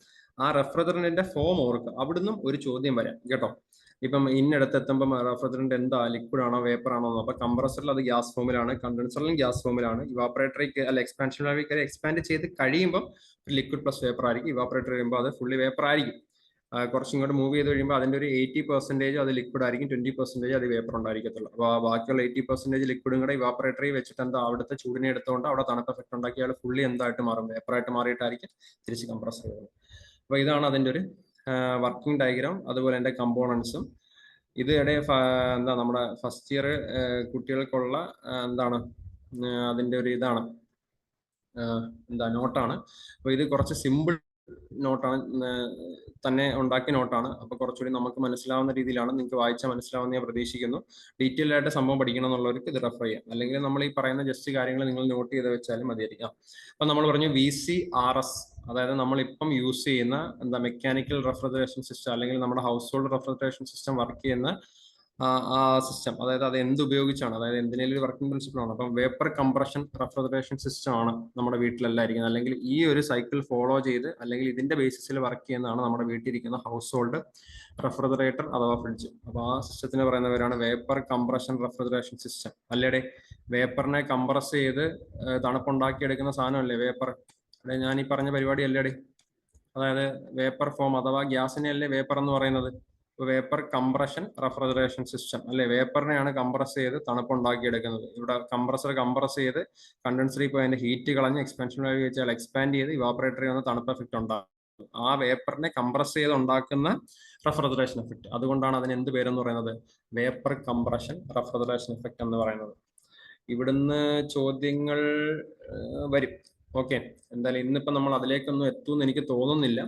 ആ റെഫ്രിജറന്റിന്റെ ഫോം ഓർക്കുക. അവിടുന്ന് ഒരു ചോദ്യം വരാം കേട്ടോ. ഇപ്പം ഇന്നടത്ത് എത്തുമ്പോൾ റെഫ്രിജറന്റ് എന്താ, ലിക്വിഡ് ആണോ വേപ്പർ ആണോ? അപ്പൊ കംപ്രസറിൽ അത് ഗ്യാസ് ഫോമിലാണ്, കണ്ടൻസറിലും ഗ്യാസ് ഫോമിലാണ്, ഇവാപറേറ്ററിൽ അല്ല എക്സ്പാൻഷൻ വാൽവിൽ കയറി എക്സ്പാൻഡ് ചെയ്ത് കഴിയുമ്പോൾ ലിക്വിഡ് പ്ലസ് വേപ്പർ ആയിരിക്കും. ഇവാപറേറ്റർ വരുമ്പോൾ അത് ഫുള്ളി വേപ്പർ ആയിരിക്കും. കുറച്ചും ഇങ്ങോട്ട് മൂവ് ചെയ്ത് കഴിയുമ്പോൾ അതിന്റെ ഒരു 80% അത് ലിക്വിഡ് ആയിരിക്കും, 20% അത് വേപ്പർ ഉണ്ടായിരിക്കത്തുള്ളൂ. അപ്പോൾ ബാക്കിയുള്ള 80% ലിക്വിഡും കൂടെ ഇവാപറേറ്ററിൽ വെച്ചിട്ട് എന്താ അവിടുത്തെ ചൂടിനെ എടുത്തുകൊണ്ട് അവിടെ തണുപ്പ് എഫക്ട് ഉണ്ടാക്കിയാൽ ഫുള്ളി എന്തായിട്ട് മാറും, വേപ്പറായിട്ട് മാറിയിട്ടായിരിക്കും തിരിച്ച് കംപ്രസർ വരുന്നത്. അപ്പോൾ ഇതാണ് അതിന്റെ ഒരു വർക്കിംഗ് ഡയഗ്രാം, അതുപോലെ എൻ്റെ കമ്പോണൻസും. ഇത് എന്താ നമ്മുടെ ഫസ്റ്റ് ഇയർ കുട്ടികൾക്കുള്ള എന്താണ് അതിന്റെ ഒരു ഇതാണ് നോട്ടാണ്. അപ്പോൾ ഇത് കുറച്ച് സിമ്പിൾ നോട്ടാണ്, തന്നെ ഉണ്ടാക്കിയ നോട്ടാണ്. അപ്പൊ കുറച്ചുകൂടി നമുക്ക് മനസ്സിലാവുന്ന രീതിയിലാണ്, നിങ്ങൾക്ക് വായിച്ചാൽ മനസ്സിലാവുന്ന ഞാൻ പ്രതീക്ഷിക്കുന്നു. ഡീറ്റെയിൽ ആയിട്ട് സംഭവം പഠിക്കണം എന്നുള്ളവർക്ക് ഇത് റെഫർ ചെയ്യാം. അല്ലെങ്കിൽ നമ്മൾ ഈ പറയുന്ന ജസ്റ്റ് കാര്യങ്ങൾ നിങ്ങൾ നോട്ട് ചെയ്ത് വെച്ചാലും മതിയായിരിക്കും. അപ്പൊ നമ്മൾ പറഞ്ഞു VCRS, അതായത് നമ്മളിപ്പം യൂസ് ചെയ്യുന്ന മെക്കാനിക്കൽ റെഫ്രിജറേഷൻ സിസ്റ്റം അല്ലെങ്കിൽ നമ്മുടെ house hold refrigeration system work ചെയ്യുന്ന ആ സിസ്റ്റം, അതായത് അത് എന്തുപയോഗിച്ചാണ്, അതായത് എന്തിനേലും ഒരു വർക്കിംഗ് പ്രിൻസിപ്പിൾ ആണ്. അപ്പം വേപ്പർ കംപ്രഷൻ റെഫ്രിജറേഷൻ സിസ്റ്റം ആണ് നമ്മുടെ വീട്ടിലെല്ലാം ഇരിക്കുന്നത്. അല്ലെങ്കിൽ ഈ ഒരു സൈക്കിൾ ഫോളോ ചെയ്ത് അല്ലെങ്കിൽ ഇതിന്റെ ബേസിസിൽ വർക്ക് ചെയ്യുന്നതാണ് നമ്മുടെ വീട്ടിലിരിക്കുന്ന ഹൗസ് ഹോൾഡ് റെഫ്രിജറേറ്റർ അഥവാ ഫ്രിഡ്ജ്. അപ്പോൾ ആ സിസ്റ്റത്തിന് പറയുന്നവരാണ് വേപ്പർ കംപ്രഷൻ റെഫ്രിജറേഷൻ സിസ്റ്റം. അല്ലേടെ വേപ്പറിനെ കംപ്രസ് ചെയ്ത് തണുപ്പുണ്ടാക്കിയെടുക്കുന്ന സാധനമല്ലേ വേപ്പർ? അല്ലെ ഞാൻ ഈ പറഞ്ഞ പരിപാടി അല്ലേടെ? അതായത് വേപ്പർ ഫോം അഥവാ ഗ്യാസിനെ അല്ലേ വേപ്പർ എന്ന് പറയുന്നത്? വേപ്പർ കംപ്രഷൻ റെഫ്രിജറേഷൻ സിസ്റ്റം അല്ലെ, വേപ്പറിനെയാണ് കംപ്രസ് ചെയ്ത് തണുപ്പുണ്ടാക്കിയെടുക്കുന്നത്. ഇവിടെ കംപ്രസർ കംപ്രസ് ചെയ്ത് കണ്ടൻസറിൽ പോയി അതിന്റെ ഹീറ്റ് കളഞ്ഞ് എക്സ്പാൻഷൻ വാൽവ് വെച്ചാൽ എക്സ്പാൻഡ് ചെയ്ത് ഇവാപറേറ്ററിൽ വന്ന് തണുപ്പ് എഫക്ട് ഉണ്ടാകും. ആ വേപ്പറിനെ കംപ്രസ് ചെയ്ത് ഉണ്ടാക്കുന്ന റെഫ്രിജറേഷൻ എഫക്ട്. അതുകൊണ്ടാണ് അതിന് എന്ത് പേരെന്ന് പറയുന്നത്? വേപ്പർ കംപ്രഷൻ റെഫ്രിജറേഷൻ എഫക്ട് എന്ന് പറയുന്നത്. ഇവിടുന്ന് ചോദ്യങ്ങൾ വരും. ഓക്കെ, എന്തായാലും ഇന്നിപ്പം നമ്മൾ അതിലേക്കൊന്നും എത്തുമെന്ന് എനിക്ക് തോന്നുന്നില്ല.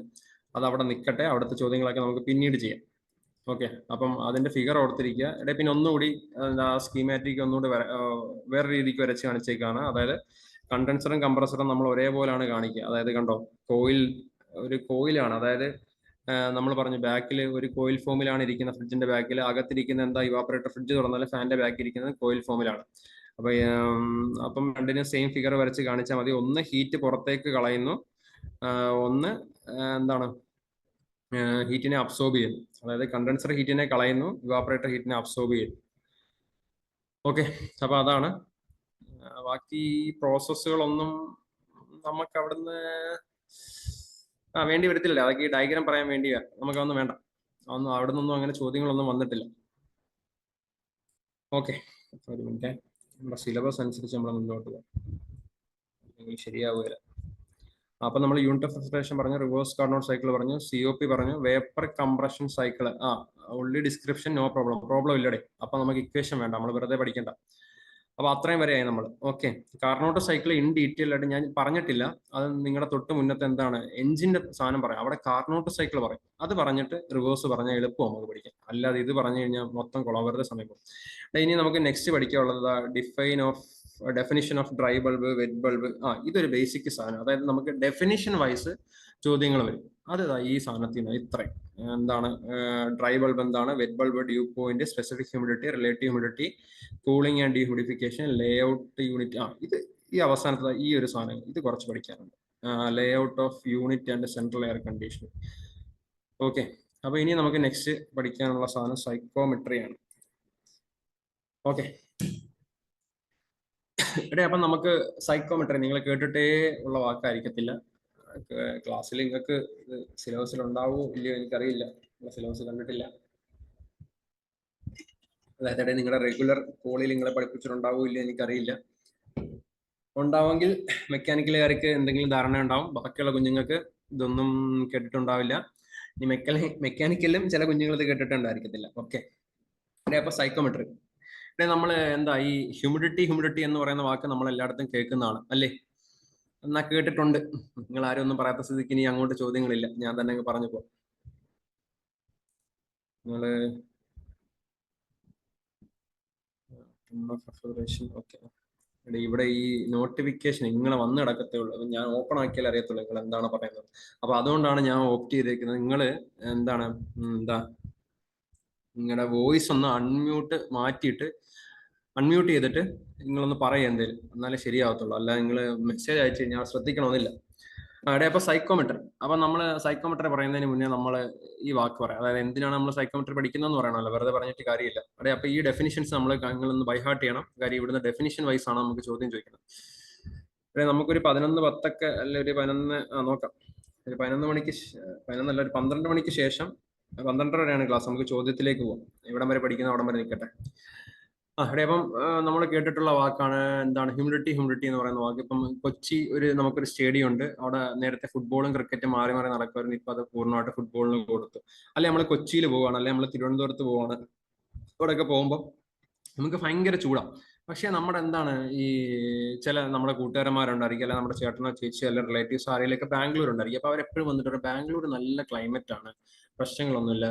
അത് അവിടെ നിൽക്കട്ടെ, അവിടുത്തെ ചോദ്യങ്ങളൊക്കെ നമുക്ക് പിന്നീട് ചെയ്യാം. ഓക്കെ, അപ്പം അതിന്റെ ഫിഗർ ഓർത്തിരിക്കുക. ഇടയിൽ പിന്നെ ഒന്നുകൂടി സ്കീമാറ്റിക് ഒന്നുകൂടി വേറെ രീതിക്ക് വരച്ച് കാണിച്ചേക്കാണ്. അതായത് കണ്ടൻസറും കംപ്രസറും നമ്മൾ ഒരേപോലെയാണ് കാണിക്കുക. അതായത് കണ്ടോ, ഒരു കോയിലാണ്. അതായത് നമ്മൾ പറഞ്ഞു ബാക്കിൽ ഒരു കോയിൽ ഫോമിലാണ് ഇരിക്കുന്ന ഫ്രിഡ്ജിന്റെ ബാക്കിൽ. അകത്തിരിക്കുന്ന എന്താ, ഇവാപറേറ്റർ. ഫ്രിഡ്ജ് തുറന്നാൽ ഫാന്റെ ബാക്കിൽ ഇരിക്കുന്നത് കോയിൽ ഫോമിലാണ്. അപ്പം രണ്ടിനും സെയിം ഫിഗർ വരച്ച് കാണിച്ചാൽ മതി. ഒന്ന് ഹീറ്റ് പുറത്തേക്ക് കളയുന്നു, ഒന്ന് എന്താണ് ഹീറ്റിനെ അബ്സോർബ് ചെയ്യുന്നു. അതായത് കണ്ടൻസർ ഹീറ്റിനെ കളയുന്നു, ഇവാപറേറ്റർ ഹീറ്റിനെ അബ്സോർബ് ചെയ്യുന്നു. ഓക്കെ, അപ്പൊ അതാണ്. ബാക്കി പ്രോസസ്സുകളൊന്നും നമുക്ക് അവിടുന്ന് വേണ്ടി വരത്തില്ല. അതൊക്കെ ഈ ഡയഗ്രാം പറയാൻ വേണ്ടിയാ, നമുക്കൊന്നും വേണ്ട. അവിടെ നിന്നൊന്നും അങ്ങനെ ചോദ്യങ്ങളൊന്നും വന്നിട്ടില്ല. ഓക്കെ, ഒരു മിനിറ്റ്, നമ്മുടെ സിലബസ് അനുസരിച്ച് നമ്മൾ മുന്നോട്ട് പോകാം, അല്ലെങ്കിൽ ശരിയാവുകയില്ല. അപ്പൊ നമ്മൾ യൂണിറ്റ് ഓഫ് റെഫ്രിജറേഷൻ പറഞ്ഞു, റിവേഴ്സ് കാർനോട്ട് സൈക്കിൾ പറഞ്ഞു, COP പറഞ്ഞു, vapour compression cycle. Only description, no problem ഇല്ലടേ. അപ്പൊ നമുക്ക് ഇക്വേഷൻ വേണ്ട, നമ്മൾ വെറുതെ പഠിക്കണ്ട. അപ്പൊ അത്രയും വരെയായി നമ്മൾ. Okay, Carnot cycle in detail ആയിട്ട് ഞാൻ പറഞ്ഞിട്ടില്ല. അത് നിങ്ങളുടെ തൊട്ട് മുന്നത്തെ എന്താണ് എഞ്ചിന്റെ സാധനം പറയാം, അവിടെ കാർനോട്ട് സൈക്കിൾ പറയും. അത് പറഞ്ഞിട്ട് റിവേഴ്സ് പറഞ്ഞാൽ എളുപ്പം നമുക്ക് പഠിക്കാം. അല്ലാതെ ഇത് പറഞ്ഞു കഴിഞ്ഞാൽ മൊത്തം വെറുതെ സമയം പോകും. ഇനി നമുക്ക് നെക്സ്റ്റ് പഠിക്കാനുള്ളത് definition of dry bulb, wet bulb. ഇതൊരു ബേസിക് സാധനം. അതായത് നമുക്ക് ഡെഫിനിഷൻ വൈസ് ചോദ്യങ്ങൾ വരും. അത് ഈ സാധനത്തിൽ നിന്ന് ഇത്രയും എന്താണ് ഡ്രൈ ബൾബ് എന്താണ്, wet bulb, dew point, specific humidity, relative humidity, cooling and dehumidification, layout unit. ഇത് ഈ അവസാനത്തെ ഈ ഒരു സാധനം ഇത് കുറച്ച് പഠിക്കാനുണ്ട്. Layout of unit and central air conditioning. Okay, അപ്പൊ ഇനി നമുക്ക് നെക്സ്റ്റ് പഠിക്കാനുള്ള സാധനം സൈക്കോമെട്രി ആണ്. ഓക്കെ, അപ്പം നമുക്ക് സൈക്കോമെട്രി നിങ്ങൾ കേട്ടിട്ടേ ഉള്ള വാക്കായിരിക്കത്തില്ല. ക്ലാസ്സിൽ നിങ്ങൾക്ക് ഇത് സിലബസിൽ ഉണ്ടാവോ ഇല്ലയോ എനിക്കറിയില്ല, സിലബസ് കണ്ടിട്ടില്ല. അതായത് നിങ്ങളുടെ റെഗുലർ കോളിൽ നിങ്ങളെ പഠിപ്പിച്ചിട്ടുണ്ടാവോ ഇല്ലയോ എനിക്കറിയില്ല. ഉണ്ടാവുമെങ്കിൽ മെക്കാനിക്കലുകാർക്ക് എന്തെങ്കിലും ധാരണ ഉണ്ടാവും, ബാക്കിയുള്ള കുഞ്ഞുങ്ങൾക്ക് ഇതൊന്നും കേട്ടിട്ടുണ്ടാവില്ല. ഇനി മെക്കാനിക്കലും ചില കുഞ്ഞുങ്ങൾ ഇത് കേട്ടിട്ടുണ്ടായിരിക്കത്തില്ല. ഓക്കെ, അപ്പൊ സൈക്കോമെട്രി നമ്മൾ എന്താ ഈ ഹ്യൂമിഡിറ്റി എന്ന് പറയുന്ന വാക്ക് നമ്മൾ എല്ലായിടത്തും കേൾക്കുന്നതാണ് അല്ലേ? എന്നാ കേട്ടിട്ടുണ്ട്. നിങ്ങൾ ആരും ഒന്നും പറയാത്ത സ്ഥിതിക്ക് ഇനി അങ്ങോട്ട് ചോദ്യങ്ങളില്ല, ഞാൻ തന്നെ അങ്ങ് പറഞ്ഞു പോ. നിങ്ങള് ഓക്കെ, ഇവിടെ ഈ നോട്ടിഫിക്കേഷൻ ഇങ്ങനെ വന്ന് കിടക്കത്തേ ഉള്ളൂ. ഞാൻ ഓപ്പൺ ആക്കിയാൽ അറിയത്തുള്ളൂ നിങ്ങൾ എന്താണ് പറയുന്നത്. അപ്പൊ അതുകൊണ്ടാണ് ഞാൻ ഓപ്റ്റ് ചെയ്തേക്കുന്നത്. നിങ്ങൾ എന്താണ് നിങ്ങളുടെ വോയിസ് ഒന്ന് അൺമ്യൂട്ട് ചെയ്തിട്ട് നിങ്ങളൊന്ന് പറയുക എന്തേലും, എന്നാലേ ശരിയാവത്തുള്ളൂ. അല്ല നിങ്ങൾ മെസ്സേജ് അയച്ചു കഴിഞ്ഞാൽ ശ്രദ്ധിക്കണമെന്നില്ല. അവിടെ അപ്പൊ സൈക്കോമെട്രി. അപ്പൊ നമ്മൾ സൈക്കോമെട്രി പറയുന്നതിന് മുന്നേ നമ്മൾ ഈ വാക്ക് പറയാം. അതായത് എന്തിനാണ് നമ്മൾ സൈക്കോമെട്രി പഠിക്കുന്നതെന്ന് പറയണമല്ലോ, വെറുതെ പറഞ്ഞിട്ട് കാര്യമില്ല. അവിടെ അപ്പൊ ഈ ഡെഫിനിഷൻസ് നിങ്ങളൊന്ന് ബൈഹാർട്ട് ചെയ്യണം. കാര്യം ഇവിടുന്ന് ഡെഫിനിഷൻ വൈസ് ആണ് നമുക്ക് ചോദ്യം ചോദിക്കുന്നത്. ഇവിടെ നമുക്കൊരു 11:10 അല്ലെ ഒരു 11 നോക്കാം. ഒരു 11 മണിക്ക് 11 ഒരു 12 മണിക്ക് ശേഷം 12:30 വരെയാണ് ക്ലാസ്. നമുക്ക് ചോദ്യത്തിലേക്ക് പോകാം. ഇവിടം വരെ പഠിക്കുന്ന അവിടം വരെ നിൽക്കട്ടെ. ഇവിടെ അപ്പം നമ്മൾ കേട്ടിട്ടുള്ള വാക്കാണ് എന്താണ് ഹ്യൂമിഡിറ്റി എന്ന് പറയുന്ന വാക്ക്. ഇപ്പം കൊച്ചി നമുക്കൊരു സ്റ്റേഡിയം ഉണ്ട്. അവിടെ നേരത്തെ ഫുട്ബോളും ക്രിക്കറ്റും മാറി മാറി നടക്കുമായിരുന്നു. ഇപ്പൊ അത് പൂർണ്ണമായിട്ട് ഫുട്ബോളിന് കൊടുത്തു. അല്ലെ നമ്മൾ കൊച്ചിയിൽ പോവാണ്, അല്ലെ നമ്മൾ തിരുവനന്തപുരത്ത് പോവാണ്. അവിടെയൊക്കെ പോകുമ്പോൾ നമുക്ക് ഭയങ്കര ചൂടാണ്. പക്ഷെ നമ്മുടെ എന്താണ് ഈ ചില നമ്മുടെ കൂട്ടുകാരന്മാരുണ്ടായിരിക്കും, അല്ലെ നമ്മുടെ ചേട്ടനോ ചേച്ചിയോ അല്ലെ റിലേറ്റീവ്സ് ആരെങ്കിലൊക്കെ ബാംഗ്ലൂർ ഉണ്ടായിരിക്കും. അപ്പൊ അവരെപ്പോഴും വന്നിട്ട് ബാംഗ്ലൂർ നല്ല ക്ലൈമറ്റ് ആണ്, പ്രശ്നങ്ങളൊന്നുമില്ല,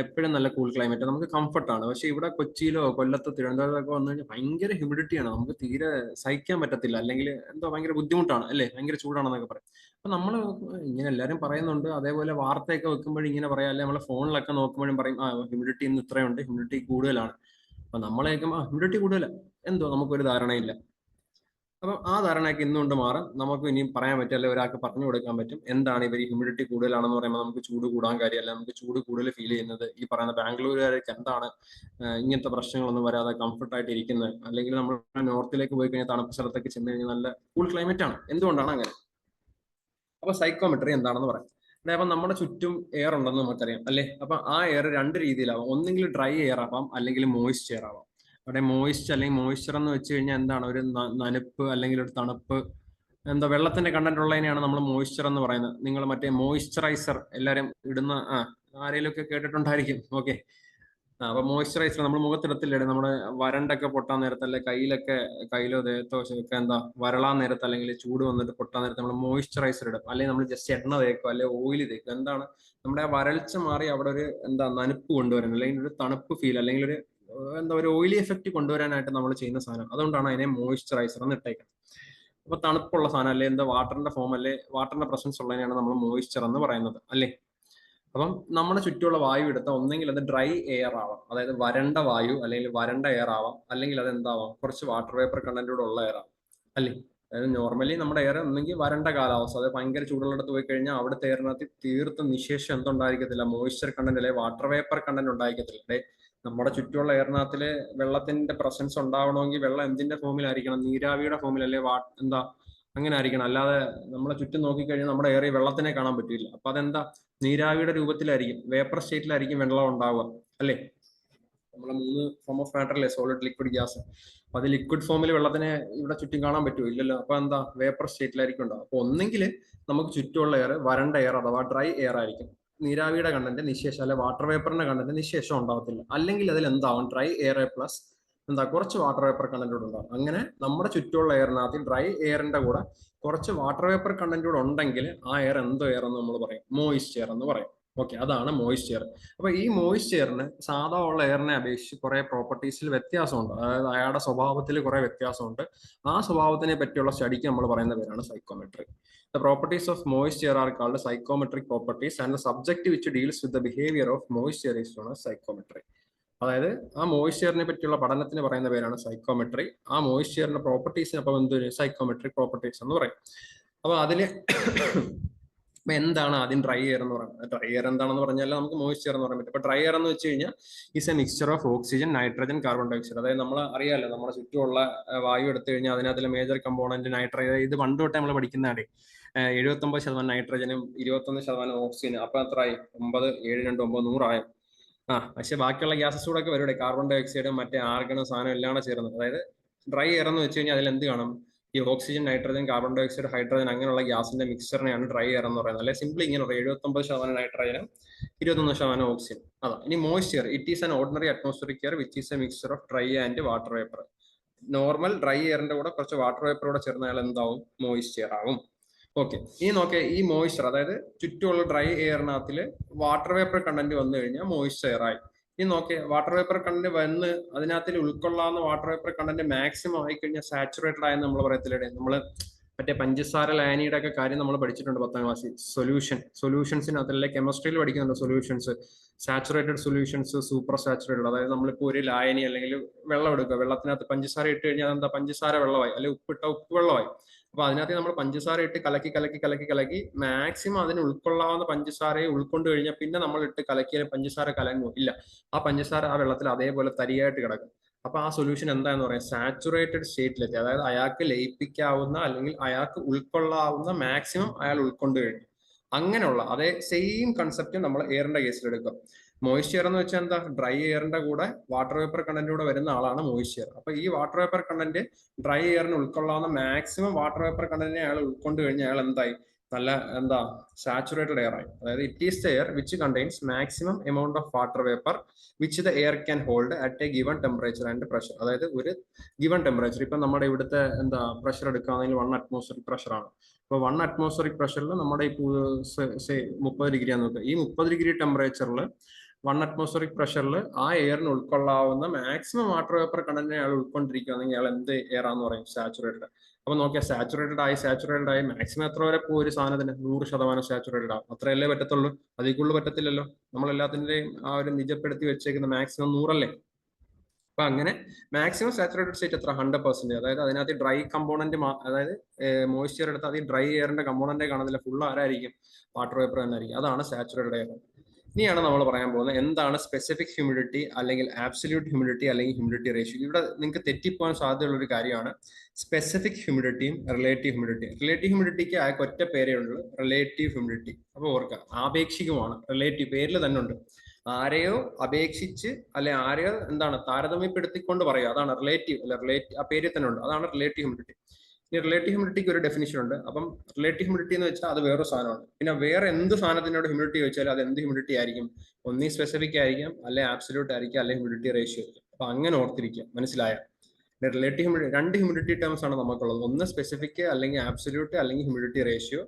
എപ്പോഴും നല്ല കൂൾ ക്ലൈമറ്റ്, നമുക്ക് കംഫർട്ടാണ്. പക്ഷെ ഇവിടെ കൊച്ചിയിലോ കൊല്ലത്തോ തിരുവനന്തപുരത്തൊക്കെ വന്നു കഴിഞ്ഞാൽ ഭയങ്കര ഹ്യൂമിഡിറ്റിയാണ്, നമുക്ക് തീരെ സഹിക്കാൻ പറ്റത്തില്ല. അല്ലെങ്കിൽ എന്തോ ഭയങ്കര ബുദ്ധിമുട്ടാണ് അല്ലേ, ഭയങ്കര ചൂടാണെന്നൊക്കെ പറയും. അപ്പൊ നമ്മൾ ഇങ്ങനെ എല്ലാവരും പറയുന്നുണ്ട്. അതേപോലെ വാർത്തയൊക്കെ വെക്കുമ്പോഴും ഇങ്ങനെ പറയാം, അല്ലെ നമ്മളെ ഫോണിലൊക്കെ നോക്കുമ്പോഴും പറയും ഹ്യൂമിഡിറ്റി ഇന്ന് ഇത്രയുണ്ട്, ഹ്യൂമിഡിറ്റി കൂടുതലാണ്. അപ്പൊ നമ്മളേക്കും ഹ്യൂമിഡിറ്റി കൂടുതല എന്തോ നമുക്കൊരു ധാരണയില്ല. അപ്പം ആ ധാരണയൊക്കെ ഇന്നുകൊണ്ട് മാറും. നമുക്ക് ഇനിയും പറയാൻ പറ്റും, അല്ലെ ഒരാൾക്ക് പറഞ്ഞു കൊടുക്കാൻ പറ്റും എന്താണ് ഇവർ ഹ്യൂമിഡിറ്റി കൂടുതലാണെന്ന് പറയുമ്പോൾ നമുക്ക് ചൂട് കൂടാൻ കാര്യമല്ല, നമുക്ക് ചൂട് കൂടുതൽ ഫീൽ ചെയ്യുന്നത് ഈ പറയുന്ന ബാംഗ്ലൂരുകാർക്ക് എന്താണ് ഇങ്ങനത്തെ പ്രശ്നങ്ങളൊന്നും വരാതെ കംഫർട്ടായിട്ട് ഇരിക്കുന്നത്. അല്ലെങ്കിൽ നമ്മൾ നോർത്തിലേക്ക് പോയി കഴിഞ്ഞാൽ തണുപ്പ് സ്ഥലത്തൊക്കെ ചെന്ന് കഴിഞ്ഞാൽ നല്ല കൂൾ ക്ലൈമറ്റ് ആണ്. എന്തുകൊണ്ടാണ് അങ്ങനെ? അപ്പൊ സൈക്കോമെട്രി എന്താണെന്ന് പറയാം. അപ്പൊ നമ്മുടെ ചുറ്റും എയർ ഉണ്ടെന്ന് നമുക്കറിയാം അല്ലെ. അപ്പൊ ആ എയർ രണ്ട് രീതിയിലാവാം. ഒന്നെങ്കിൽ ഡ്രൈ എയർ ആവാം, അല്ലെങ്കിൽ മോയിസ്റ്റ് എയർ ആവാം. അവിടെ മോയിസ്റ്റ് അല്ലെങ്കിൽ മോയിസ്ചർ എന്ന് വെച്ച് കഴിഞ്ഞാൽ എന്താണ്, ഒരു നനുപ്പ് അല്ലെങ്കിൽ ഒരു തണുപ്പ്, എന്താ വെള്ളത്തിന്റെ കണ്ടന്റ് ഉള്ളതിനെയാണ് നമ്മൾ മോയിസ്ചർ എന്ന് പറയുന്നത്. നിങ്ങൾ മറ്റേ മോയിസ്ചറൈസർ എല്ലാവരും ഇടുന്ന ആരെങ്കിലും ഒക്കെ കേട്ടിട്ടുണ്ടായിരിക്കും. ഓക്കെ, അപ്പൊ മോയിസ്ചറൈസർ നമ്മൾ മുഖത്തിടത്തില്ലേ, നമ്മുടെ വരണ്ടൊക്കെ പൊട്ടാൻ നേരത്ത്, അല്ലെ കയ്യിലോ ദേഹത്തോ ഒക്കെ എന്താ വരളാൻ നേരത്ത്, അല്ലെങ്കിൽ ചൂട് വന്നിട്ട് പൊട്ടാൻ നേരത്ത് നമ്മൾ മോയിസ്ചറൈസർ ഇടും. അല്ലെങ്കിൽ നമ്മൾ ജസ്റ്റ് എണ്ണ തേക്കും, അല്ലെങ്കിൽ ഓയിൽ തേക്കും. എന്താണ് നമ്മുടെ ആ വരൾച്ച മാറി അവിടെ ഒരു നനുപ്പ് കൊണ്ടുവരാൻ, അല്ലെങ്കിൽ ഒരു തണുപ്പ് ഫീൽ, അല്ലെങ്കിൽ ഒരു ഓയിലി എഫക്റ്റ് കൊണ്ടുവരാനായിട്ട് നമ്മൾ ചെയ്യുന്ന സാധനം. അതുകൊണ്ടാണ് അതിനെ മോയിസ്ചറൈസർ എന്ന് ഇട്ടേക്കുന്നത്. അപ്പൊ തണുപ്പുള്ള സാധനം, അല്ലെ വാട്ടറിന്റെ ഫോം, അല്ലെ വാട്ടറിന്റെ പ്രസൻസ് ഉള്ളതിനെയാണ് നമ്മൾ മോയിസ്ചർ എന്ന് പറയുന്നത് അല്ലേ. അപ്പം നമ്മുടെ ചുറ്റുമുള്ള വായു എടുത്താൽ ഒന്നെങ്കിൽ അത് ഡ്രൈ എയർ ആവാം, അതായത് വരണ്ട വായു അല്ലെങ്കിൽ വരണ്ട എയർ ആവാം, അല്ലെങ്കിൽ അത് എന്താവാം, കുറച്ച് വാട്ടർ വേപ്പർ കണ്ടന്റോട് ഉള്ള എയർ ആവാം അല്ലേ. അതായത് നോർമലി നമ്മുടെ എയർ ഒന്നെങ്കിൽ വരണ്ട കാലാവസ്ഥ, അതായത് ഭയങ്കര ചൂടുള്ളിടത്ത് പോയി കഴിഞ്ഞാൽ അവിടുത്തെ എയറിനകത്ത് തീർത്തും നിശേഷം എന്തുണ്ടായിരിക്കത്തില്ല, മോയിസ്ചർ കണ്ടന്റ് അല്ലെങ്കിൽ വാട്ടർ വേപ്പർ കണ്ടന്റ് ഉണ്ടായിരിക്കത്തില്ല. അല്ലെ നമ്മുടെ ചുറ്റുമുള്ള എയറിനകത്തില് വെള്ളത്തിന്റെ പ്രസൻസ് ഉണ്ടാവണമെങ്കിൽ വെള്ളം എന്തിന്റെ ഫോമിലായിരിക്കണം, നീരാവിയുടെ ഫോമിൽ, അല്ലെ അങ്ങനെ ആയിരിക്കണം. അല്ലാതെ നമ്മളെ ചുറ്റും നോക്കിക്കഴിഞ്ഞാൽ നമ്മുടെ എയറിൽ വെള്ളത്തിനെ കാണാൻ പറ്റില്ല. അപ്പൊ അതെന്താ, നീരാവിയുടെ രൂപത്തിലായിരിക്കും, വേപ്പർ സ്റ്റേറ്റിലായിരിക്കും വെള്ളം ഉണ്ടാവുക അല്ലേ. നമ്മളെ 3 ഫോം ഓഫ് മാറ്റർ അല്ലേ, സോളിഡ്, ലിക്വിഡ്, ഗ്യാസ്. അപ്പൊ അത് ലിക്വിഡ് ഫോമിൽ വെള്ളത്തിനെ ഇവിടെ ചുറ്റും കാണാൻ പറ്റുമോ? ഇല്ലല്ലോ. അപ്പൊ എന്താ, വേപ്പർ സ്റ്റേറ്റിലായിരിക്കും ഉണ്ടാവും. അപ്പൊ ഒന്നെങ്കിൽ നമുക്ക് ചുറ്റുമുള്ള എയർ വരണ്ട എയർ അഥവാ ഡ്രൈ എയർ ആയിരിക്കും, നീരാവിയുടെ കണ്ടന്റ് നിശേഷം, അല്ലെ വാട്ടർ വേപ്പറിന്റെ കണ്ടന്റ് നിശേഷം ഉണ്ടാവത്തില്ല. അല്ലെങ്കിൽ അതിൽ എന്താവും, ഡ്രൈ എയർ പ്ലസ് കുറച്ച് വാട്ടർ വേപ്പർ കണ്ടന്റ് കൂടെ ഉണ്ടാവും. അങ്ങനെ നമ്മുടെ ചുറ്റുമുള്ള എയറിനകത്ത് ഡ്രൈ എയറിന്റെ കൂടെ കുറച്ച് വാട്ടർ വേപ്പർ കണ്ടന്റ് കൂടെ ഉണ്ടെങ്കിൽ ആ എയർ എന്തോ എയർ എന്ന് നമ്മൾ പറയും, മോയിസ്റ്റ് എയർ എന്ന് പറയും. ഓക്കെ, അതാണ് മോയിസ്റ്റ് എയർ. അപ്പൊ ഈ മോയിസ്റ്റ് എയറിന് സാധാ ഉള്ള എയറിനെ അപേക്ഷിച്ച് കുറെ പ്രോപ്പർട്ടീസിൽ വ്യത്യാസമുണ്ട്. അതായത് അയാളുടെ സ്വഭാവത്തിൽ കുറെ വ്യത്യാസമുണ്ട്. ആ സ്വഭാവത്തിനെ പറ്റിയുള്ള സ്റ്റഡിക്ക് നമ്മൾ പറയുന്ന പേരാണ് psychometry. The properties of moist air are called psychometric properties and the subject which deals with the behavior of moist air is known as psychometry. അതായത് ആ മോയിസ്ചറിനെ പറ്റിയുള്ള പഠനത്തിന് പറയുന്ന പേരാണ് സൈക്കോമെട്രി. ആ മോയിസ്ചറിന്റെ പ്രോപ്പർട്ടീസിന് അപ്പം സൈക്കോമെട്രിക് പ്രോപ്പർട്ടീസ് എന്ന് പറയും. അപ്പൊ അതില് എന്താണ് ആദ്യം ഡ്രൈ എയർ എന്ന് പറയുന്നത്? ഡ്രൈ എയർ എന്താണെന്ന് പറഞ്ഞാൽ നമുക്ക് മോയിസ്ചർ എന്ന് പറയാൻ പറ്റും. അപ്പൊ ഡ്രൈ എയർ എന്ന് വെച്ച് കഴിഞ്ഞാൽ is a mixture of oxygen, nitrogen, carbon dioxide. അതായത് നമ്മൾ അറിയാമല്ലോ, നമ്മുടെ ചുറ്റുമുള്ള വായു എടുത്തു കഴിഞ്ഞാൽ അതിനകത്തിലെ മേജർ കമ്പോണന്റ് നൈട്രജൻ. ഇത് പണ്ട് തൊട്ടേ നമ്മൾ പഠിക്കുന്നതാണ്. 79% നൈട്രജനും 21% ഓക്സിജനും. അപ്പൊ എത്രയായി? 9, 7, 2, 9, 100 ആയോ? പക്ഷെ ബാക്കിയുള്ള ഗ്യാസസ് കൂടെ ഒക്കെ വരും. കാർബൺ ഡയോക്സൈഡും മറ്റേ ആർഗണും സാധനം എല്ലാം കൂടെ ചേർന്നത്. അതായത് ഡ്രൈ എയർ എന്ന് വെച്ച് കഴിഞ്ഞാൽ അതിൽ എന്ത് കാണും? ഈ oxygen, nitrogen, carbon dioxide, hydrogen അങ്ങനെയുള്ള ഗ്യാസിന്റെ മിക്സ്ചറിനെയാണ് ഡ്രൈ എയർ എന്ന് പറയുന്നത്. അല്ലെ സിംപ്ലി ഇങ്ങനെ 79% നൈട്രജനും 21% ഓക്സിജൻ. അതാ. ഇനി moisture, it is an ordinary atmospheric air which is a mixture of dry and water vapour. Normal dry എയറിന്റെ കൂടെ കുറച്ച് വാട്ടർ വേപ്പർ കൂടെ ചേർന്നാൽ എന്താവും? മോയ്സ്ചർ ആവും. ഓക്കെ, ഇനി നോക്കിയാൽ ഈ മോയ്സ്ചർ, അതായത് ചുറ്റുമുള്ള ഡ്രൈ എയറിനകത്തിൽ വാട്ടർ വേപ്പർ കണ്ടന്റ് വന്നു കഴിഞ്ഞാൽ മോയ്സ്ചർ ആയി. ഇനി നോക്കിയാൽ വാട്ടർ വേപ്പർ കണ്ടന്റ് വന്ന് അതിനകത്തിൽ ഉൾക്കൊള്ളാവുന്ന വാട്ടർ വേപ്പർ കണ്ടന്റ് മാക്സിമം ആയി കഴിഞ്ഞാൽ സാച്ചുറേറ്റഡ് ആയെന്ന് നമ്മൾ പറയത്തില്ലേ? നമ്മൾ മറ്റേ പഞ്ചസാര ലായനിയുടെ ഒക്കെ കാര്യം നമ്മൾ പഠിച്ചിട്ടുണ്ട് 10ാം ക്ലാസ്സിൽ. സൊല്യൂഷൻസിനകത്തല്ലേ കെമിസ്ട്രിയിൽ പഠിക്കുന്നുണ്ട് solutions, saturated solutions, super saturated. അതായത് നമ്മളിപ്പോൾ ഒരു ലായനി അല്ലെങ്കിൽ വെള്ളം എടുക്കുക, വെള്ളത്തിനകത്ത് പഞ്ചസാര ഇട്ട് കഴിഞ്ഞാൽ എന്താ? പഞ്ചസാര വെള്ളമായി, അല്ലെങ്കിൽ ഉപ്പിട്ട ഉപ്പ് വെള്ളമായി. അപ്പൊ അതിനകത്ത് നമ്മൾ പഞ്ചസാര ഇട്ട് കലക്കി മാക്സിമം അതിന് ഉൾക്കൊള്ളാവുന്ന പഞ്ചസാരയെ ഉൾക്കൊണ്ട് കഴിഞ്ഞാൽ പിന്നെ നമ്മൾ ഇട്ട് കലക്കിയാൽ പഞ്ചസാര കലങ്ങോ? ഇല്ല. ആ പഞ്ചസാര ആ വെള്ളത്തിൽ അതേപോലെ തരിയായിട്ട് കിടക്കും. അപ്പൊ ആ സൊല്യൂഷൻ എന്താന്ന് പറയാം? സാച്ചുറേറ്റഡ് സ്റ്റേറ്റിലെത്തി. അതായത് അയാൾക്ക് ലയിപ്പിക്കാവുന്ന അല്ലെങ്കിൽ അയാൾക്ക് ഉൾക്കൊള്ളാവുന്ന മാക്സിമം അയാൾ ഉൾക്കൊണ്ട് കഴിഞ്ഞു. അങ്ങനെയുള്ള അതേ സെയിം കൺസെപ്റ്റ് നമ്മൾ എയറിന്റെ കേസിൽ എടുക്കുക. മോയ്സ്ചർ എന്ന് വെച്ചാൽ എന്താ? ഡ്രൈ എയറിന്റെ കൂടെ വാട്ടർ വേപ്പർ കണ്ടന്റ് കൂടെ വരുന്ന ആളാണ് മോയ്സ്ചർ. അപ്പൊ ഈ വാട്ടർ വേപ്പർ കണ്ടന്റ് ഡ്രൈ എയറിന് ഉൾക്കൊള്ളാവുന്ന മാക്സിമം വാട്ടർ വേപ്പർ കണ്ടന്റിനെ അയാൾ ഉൾക്കൊണ്ട് കഴിഞ്ഞാൽ അയാൾ എന്തായി? നല്ല എന്താ? സാച്ചുറേറ്റഡ് എയർ ആയി. അതായത് it is the air which contains maximum amount of water vapour which the air can hold at a given temperature and pressure. അതായത് ഒരു ഗിവൺ ടെമ്പറേച്ചർ, ഇപ്പൊ നമ്മുടെ ഇവിടുത്തെ എന്താ പ്രഷർ എടുക്കുകയാണെങ്കിൽ 1 അറ്റ്മോസ്ഫിയറിക് പ്രഷർ ആണ്. അപ്പൊ 1 അറ്റ്മോസ്ഫിയറിക് പ്രഷറിൽ നമ്മുടെ ഈ 30 ഡിഗ്രി ആണ് നോക്കുക. ഈ 30 ഡിഗ്രി ടെമ്പറേച്ചറിൽ 1 അറ്റ്മോസ്ഫിയറിക് പ്രഷറിൽ ആ എയറിന് ഉൾക്കൊള്ളാവുന്ന മാക്സിമം വാട്ടർ വേപ്പർ കണ്ടന്റ് അയാൾ ഉൾക്കൊണ്ടിരിക്കുകയാണെങ്കിൽ അയാൾ എന്ത് എയർ ആണെന്ന് പറയും? സാച്ചുറേറ്റഡ്. അപ്പൊ നോക്കിയാൽ സാച്ചുറേറ്റഡ് ആയി മാക്സിമം എത്ര വരെ പോകും ഒരു സാധനത്തിന്? 100% സാച്ചുറേറ്റഡ് ആവും. അത്രയല്ലേ പറ്റത്തുള്ളൂ, അതിൽ കൂടുതൽ പറ്റത്തില്ലല്ലോ. നമ്മൾ എല്ലാത്തിന്റെയും ആ ഒരു നിജപ്പെടുത്തി വെച്ചേക്കുന്ന മാക്സിമം 100 അല്ലേ? അപ്പൊ അങ്ങനെ മാക്സിമം സാച്ചുറേറ്റഡ് സ്റ്റേറ്റ് എത്ര? 100%. അതായത് അതിനകത്ത് ഡ്രൈ കമ്പോണന്റ്, അതായത് മോയ്സ്ചർ എടുത്ത് അത് ഡ്രൈ എയറിന്റെ കമ്പോണന്റേ കാണത്തില്ല, ഫുൾ ആരായിരിക്കും? വാട്ടർ വേപ്പർ തന്നെ ആയിരിക്കും. അതാണ് സാച്ചുറേറ്റഡ് എയർ. ഇനിയാണ് നമ്മൾ പറയാൻ പോകുന്നത് എന്താണ് സ്പെസിഫിക് ഹ്യൂമിഡിറ്റി അല്ലെങ്കിൽ ആബ്സല്യൂട്ട് ഹ്യൂമിഡിറ്റി അല്ലെങ്കിൽ ഹ്യൂമിഡിറ്റി റേഷ്യോ. ഇവിടെ നിങ്ങൾക്ക് തെറ്റിപ്പോകാൻ സാധ്യതയുള്ള ഒരു കാര്യമാണ് സ്പെസിഫിക് ഹ്യൂമിഡിറ്റിയും റിലേറ്റീവ് ഹ്യൂമിഡിറ്റിയും. റിലേറ്റീവ് ഹ്യൂമിഡിറ്റിക്ക് ആൾക്ക് ഒറ്റ പേരേ ഉള്ളൂ, റിലേറ്റീവ് ഹ്യൂമിഡിറ്റി. അപ്പൊ ഓർക്കുക, ആപേക്ഷികമാണ്. റിലേറ്റീവ് പേരിൽ തന്നെ ഉണ്ട്. ആരെയോ അപേക്ഷിച്ച് അല്ലെ ആരെയോ എന്താണ് താരതമ്യപ്പെടുത്തിക്കൊണ്ട് പറയുക, അതാണ് റിലേറ്റീവ്. അല്ലെ റിലേറ്റീവ് ആ പേരിൽ തന്നെ ഉണ്ട്, അതാണ് റിലേറ്റീവ് ഹ്യൂമിഡിറ്റി. ഇനി റിലേറ്റീവ് ഹ്യൂമിഡിറ്റിക്ക് ഒരു ഡെഫിനിഷൻ ഉണ്ട്. അപ്പം റിലേറ്റീവ് ഹ്യൂമിഡിറ്റി എന്ന് വെച്ചാൽ അത് വേറെ സാധനമാണ്. പിന്നെ വേറെ എന്ത് സാധനത്തിനോട് ഹ്യൂമിഡിറ്റി ചോദിച്ചാൽ അത് എന്ത് ഹ്യൂമിഡിറ്റി ആയിരിക്കും? ഒന്നീ സ്പെസിഫിക് ആയിരിക്കാം, അല്ലെ ആബ്സല്യൂട്ട് ആയിരിക്കാം, അല്ലെ ഹ്യൂമിഡിറ്റി റേഷ്യോ ആയിരിക്കും. അപ്പൊ അങ്ങനെ ഓർത്തിരിക്കുക, മനസ്സിലായ? റിലേറ്റീവ് ഹ്യൂമിഡിറ്റി, 2 ഹ്യൂമിഡിറ്റി ടേംസ് ആണ് നമുക്കുള്ളത്. ഒന്ന് സ്പെസിഫിക് അല്ലെങ്കിൽ ആബ്സല്യൂട്ട് അല്ലെങ്കിൽ ഹ്യൂമിഡിറ്റി റേഷ്യോ,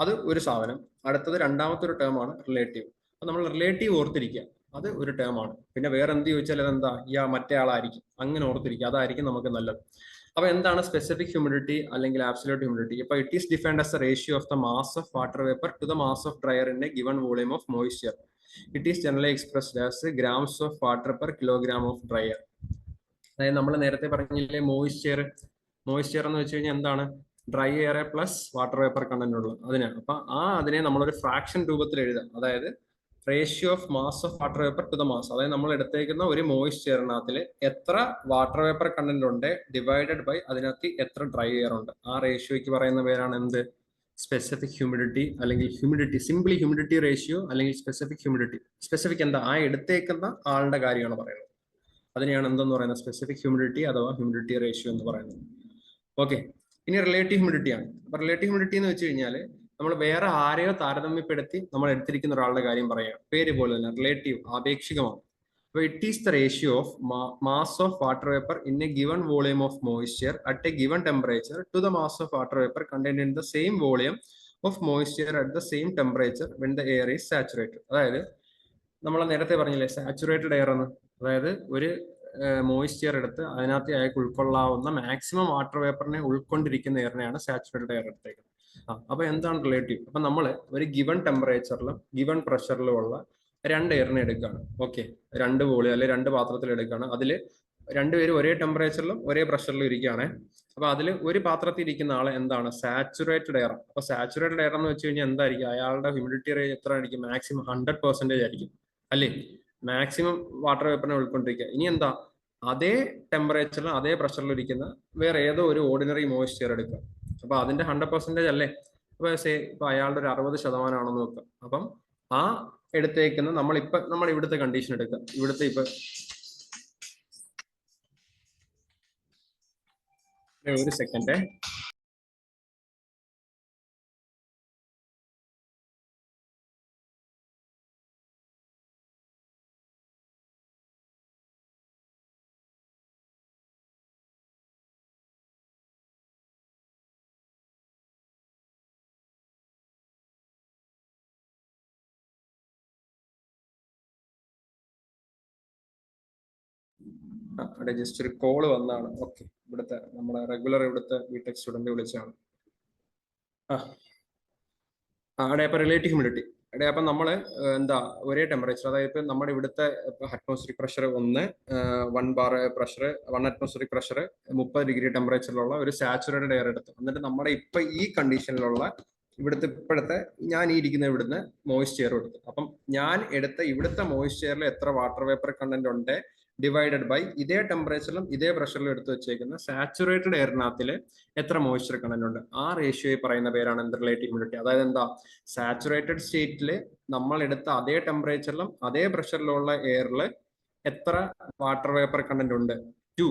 അത് ഒരു സാധനം. അടുത്തത് രണ്ടാമത്തെ ഒരു ടേം ആണ് റിലേറ്റീവ്. അപ്പൊ നമ്മൾ റിലേറ്റീവ് ഓർത്തിരിക്കുക, അത് ഒരു ടേം ആണ്. പിന്നെ വേറെ എന്ത് ചോദിച്ചാൽ അതെന്താ? മറ്റേ ആളായിരിക്കും. അങ്ങനെ ഓർത്തിരിക്കുക, അതായിരിക്കും നമുക്ക് നല്ലത്. അപ്പൊ എന്താണ് സ്പെസിഫിക് ഹ്യൂമിഡിറ്റി അല്ലെങ്കിൽ ആബ്സല്യൂട്ട് ഹ്യൂമിഡിറ്റി? ഇപ്പൊ it is defined as a ratio of the mass of water vapour to the mass of dry air in a given volume of moisture. It is generally expressed as grams of water per kilogram of dry air. അതായത് നമ്മൾ നേരത്തെ പറഞ്ഞില്ലേ moisture എന്ന് വെച്ച് കഴിഞ്ഞാൽ എന്താണ്? Dry air plus water vapour content ഉള്ളത് അതിനാണ്. അപ്പൊ അതിനെ നമ്മളൊരു ഫ്രാക്ഷൻ രൂപത്തിൽ എഴുതാം. അതായത് ratio of mass of water vapour to the mass. അതായത് നമ്മൾ എടുത്തേക്കുന്ന ഒരു മോയ്സ്ചറിനകത്തിൽ എത്ര വാട്ടർ വേപ്പർ കണ്ടന്റ് ഉണ്ട് ഡിവൈഡഡ് ബൈ അതിനകത്ത് എത്ര ഡ്രൈ എയർ ഉണ്ട്. ആ റേഷ്യോയ്ക്ക് പറയുന്ന പേരാണ് എന്ത്? സ്പെസിഫിക് ഹ്യൂമിഡിറ്റി അല്ലെങ്കിൽ ഹ്യൂമിഡിറ്റി. സിംപ്ലി ഹ്യൂമിഡിറ്റി റേഷ്യോ അല്ലെങ്കിൽ സ്പെസിഫിക് ഹ്യൂമിഡിറ്റി. സ്പെസിഫിക് എന്താ? ആ എടുത്തേക്കുന്ന ആളുടെ കാര്യമാണ് പറയുന്നത്. അതിനെയാണ് എന്തെന്ന് പറയുന്നത്? സ്പെസിഫിക് ഹ്യൂമിഡിറ്റി അഥവാ ഹ്യൂമിഡിറ്റി റേഷ്യോ എന്ന് പറയുന്നത്. ഓക്കെ, ഇനി റിലേറ്റീവ് ഹ്യൂമിഡിറ്റി ആണ്. അപ്പൊ റിലേറ്റീവ് ഹ്യൂമിഡിറ്റി എന്ന് വെച്ച് കഴിഞ്ഞാൽ നമ്മൾ വേറെ ആരെയോ താരതമ്യപ്പെടുത്തി നമ്മൾ എടുത്തിരിക്കുന്ന ഒരാളുടെ കാര്യം പറയാം. പേര് പോലെ തന്നെ റിലേറ്റീവ്, ആപേക്ഷികമാണ്. അപ്പൊ it is the ratio of mass of water vapour in a given volume of moisture at a given temperature to the mass of water vapour contained in the same volume of moisture at the same temperature when the air is saturated. അതായത് നമ്മൾ നേരത്തെ പറഞ്ഞില്ലേ saturated air എന്ന്. അതായത് ഒരു moisture എടുത്ത് അതിനകത്ത് അയാൾക്ക് ഉൾക്കൊള്ളാവുന്ന മാക്സിമം വാട്ടർ വേപ്പറിനെ ഉൾക്കൊണ്ടിരിക്കുന്ന എയറിനെയാണ് സാച്ചുറേറ്റഡ് എയർ എടുത്തേക്കുന്നത്. അപ്പൊ എന്താണ് റിലേറ്റീവ്? അപ്പൊ നമ്മൾ ഒരു ഗിവൺ ടെമ്പറേച്ചറിലും ഗിവൺ പ്രഷറിലും ഉള്ള 2 എയറിനെ എടുക്കുകയാണ്. ഓക്കെ, 2 വോളിയം അല്ലെങ്കിൽ 2 പാത്രത്തിൽ എടുക്കുകയാണ്. അതിൽ രണ്ടുപേരും ഒരേ ടെമ്പറേച്ചറിലും ഒരേ പ്രഷറിലും ഇരിക്കുകയാണ്. അപ്പൊ അതിൽ ഒരു പാത്രത്തിൽ ഇരിക്കുന്ന ആളെ എന്താണ്? Saturated air. അപ്പൊ സാച്ചുറേറ്റഡ് എയർ എന്ന് വെച്ച് കഴിഞ്ഞാൽ എന്തായിരിക്കും? അയാളുടെ ഹ്യൂമിഡിറ്റി റേറ്റ് എത്ര ആയിരിക്കും? മാക്സിമം 100% ആയിരിക്കും അല്ലേ? മാക്സിമം വാട്ടർ വേപ്പറിനെ ഉൾക്കൊണ്ടിരിക്കുക. ഇനി എന്താ? അതേ ടെമ്പറേച്ചറിലും അതേ പ്രഷറിലും ഇരിക്കുന്ന വേറെ ഏതോ ഒരു ഓർഡിനറി മോയ്സ്ചർ എടുക്കുക. അപ്പൊ അതിന്റെ 100% അല്ലേ? അപ്പൊ ഇപ്പൊ അയാളുടെ ഒരു 60% ആണെന്ന് നോക്കുക. അപ്പം ആ എടുത്തേക്കുന്ന നമ്മൾ ഇവിടുത്തെ കണ്ടീഷൻ എടുക്കുക. ഇവിടുത്തെ ഇപ്പൊ ഒരു സെക്കൻഡ് അവിടെ ജസ്റ്റ് ഒരു കോള് വന്നാണ്. ഓക്കെ, ഇവിടുത്തെ നമ്മുടെ റെഗുലർ ഇവിടുത്തെ ബിടെക് സ്റ്റുഡന്റ് വിളിച്ചാണ്. അവിടെ ഇപ്പൊ റിലേറ്റീവ് ഹ്യൂമിഡിറ്റി അവിടെ അപ്പം നമ്മള് എന്താ ഒരേ ടെമ്പറേച്ചർ, അതായത് ഇപ്പൊ നമ്മുടെ ഇവിടുത്തെ atmospheric pressure 1 bar pressure 1 atmospheric pressure 30 degree ടെമ്പറേച്ചറിലുള്ള ഒരു സാച്ചുറേറ്റഡ് എയർ എടുത്തു. എന്നിട്ട് നമ്മുടെ ഇപ്പൊ ഈ കണ്ടീഷനിലുള്ള ഇപ്പോഴത്തെ ഞാൻ ഈ ഇരിക്കുന്ന ഇവിടുന്ന് മോയ്സ്ചർ എടുത്തു. അപ്പം ഞാൻ എടുത്ത ഇവിടുത്തെ മോയ്സ്ചറിൽ എത്ര വാട്ടർ വേപ്പർ കണ്ടന്റ് ഉണ്ട് ഡിവൈഡഡ് ബൈ ഇതേ ടെമ്പറേച്ചറിലും ഇതേ പ്രഷറിലും എടുത്തു വെച്ചേക്കുന്ന സാച്ചുറേറ്റഡ് എയറിനകത്തിൽ എത്ര മോയ്സ്ചർ കണ്ടന്റ് ഉണ്ട്. ആ റേഷ്യോയിൽ പറയുന്ന പേരാണ് എന്ത് റിലേറ്റീവ് ഹ്യൂമിഡിറ്റി. അതായത് എന്താ, സാച്ചുറേറ്റഡ് സ്റ്റേറ്റിൽ നമ്മൾ എടുത്ത അതേ ടെമ്പറേച്ചറിലും അതേ പ്രഷറിലുള്ള എയറിൽ എത്ര വാട്ടർ വേപ്പർ കണ്ടന്റ് ഉണ്ട് ടു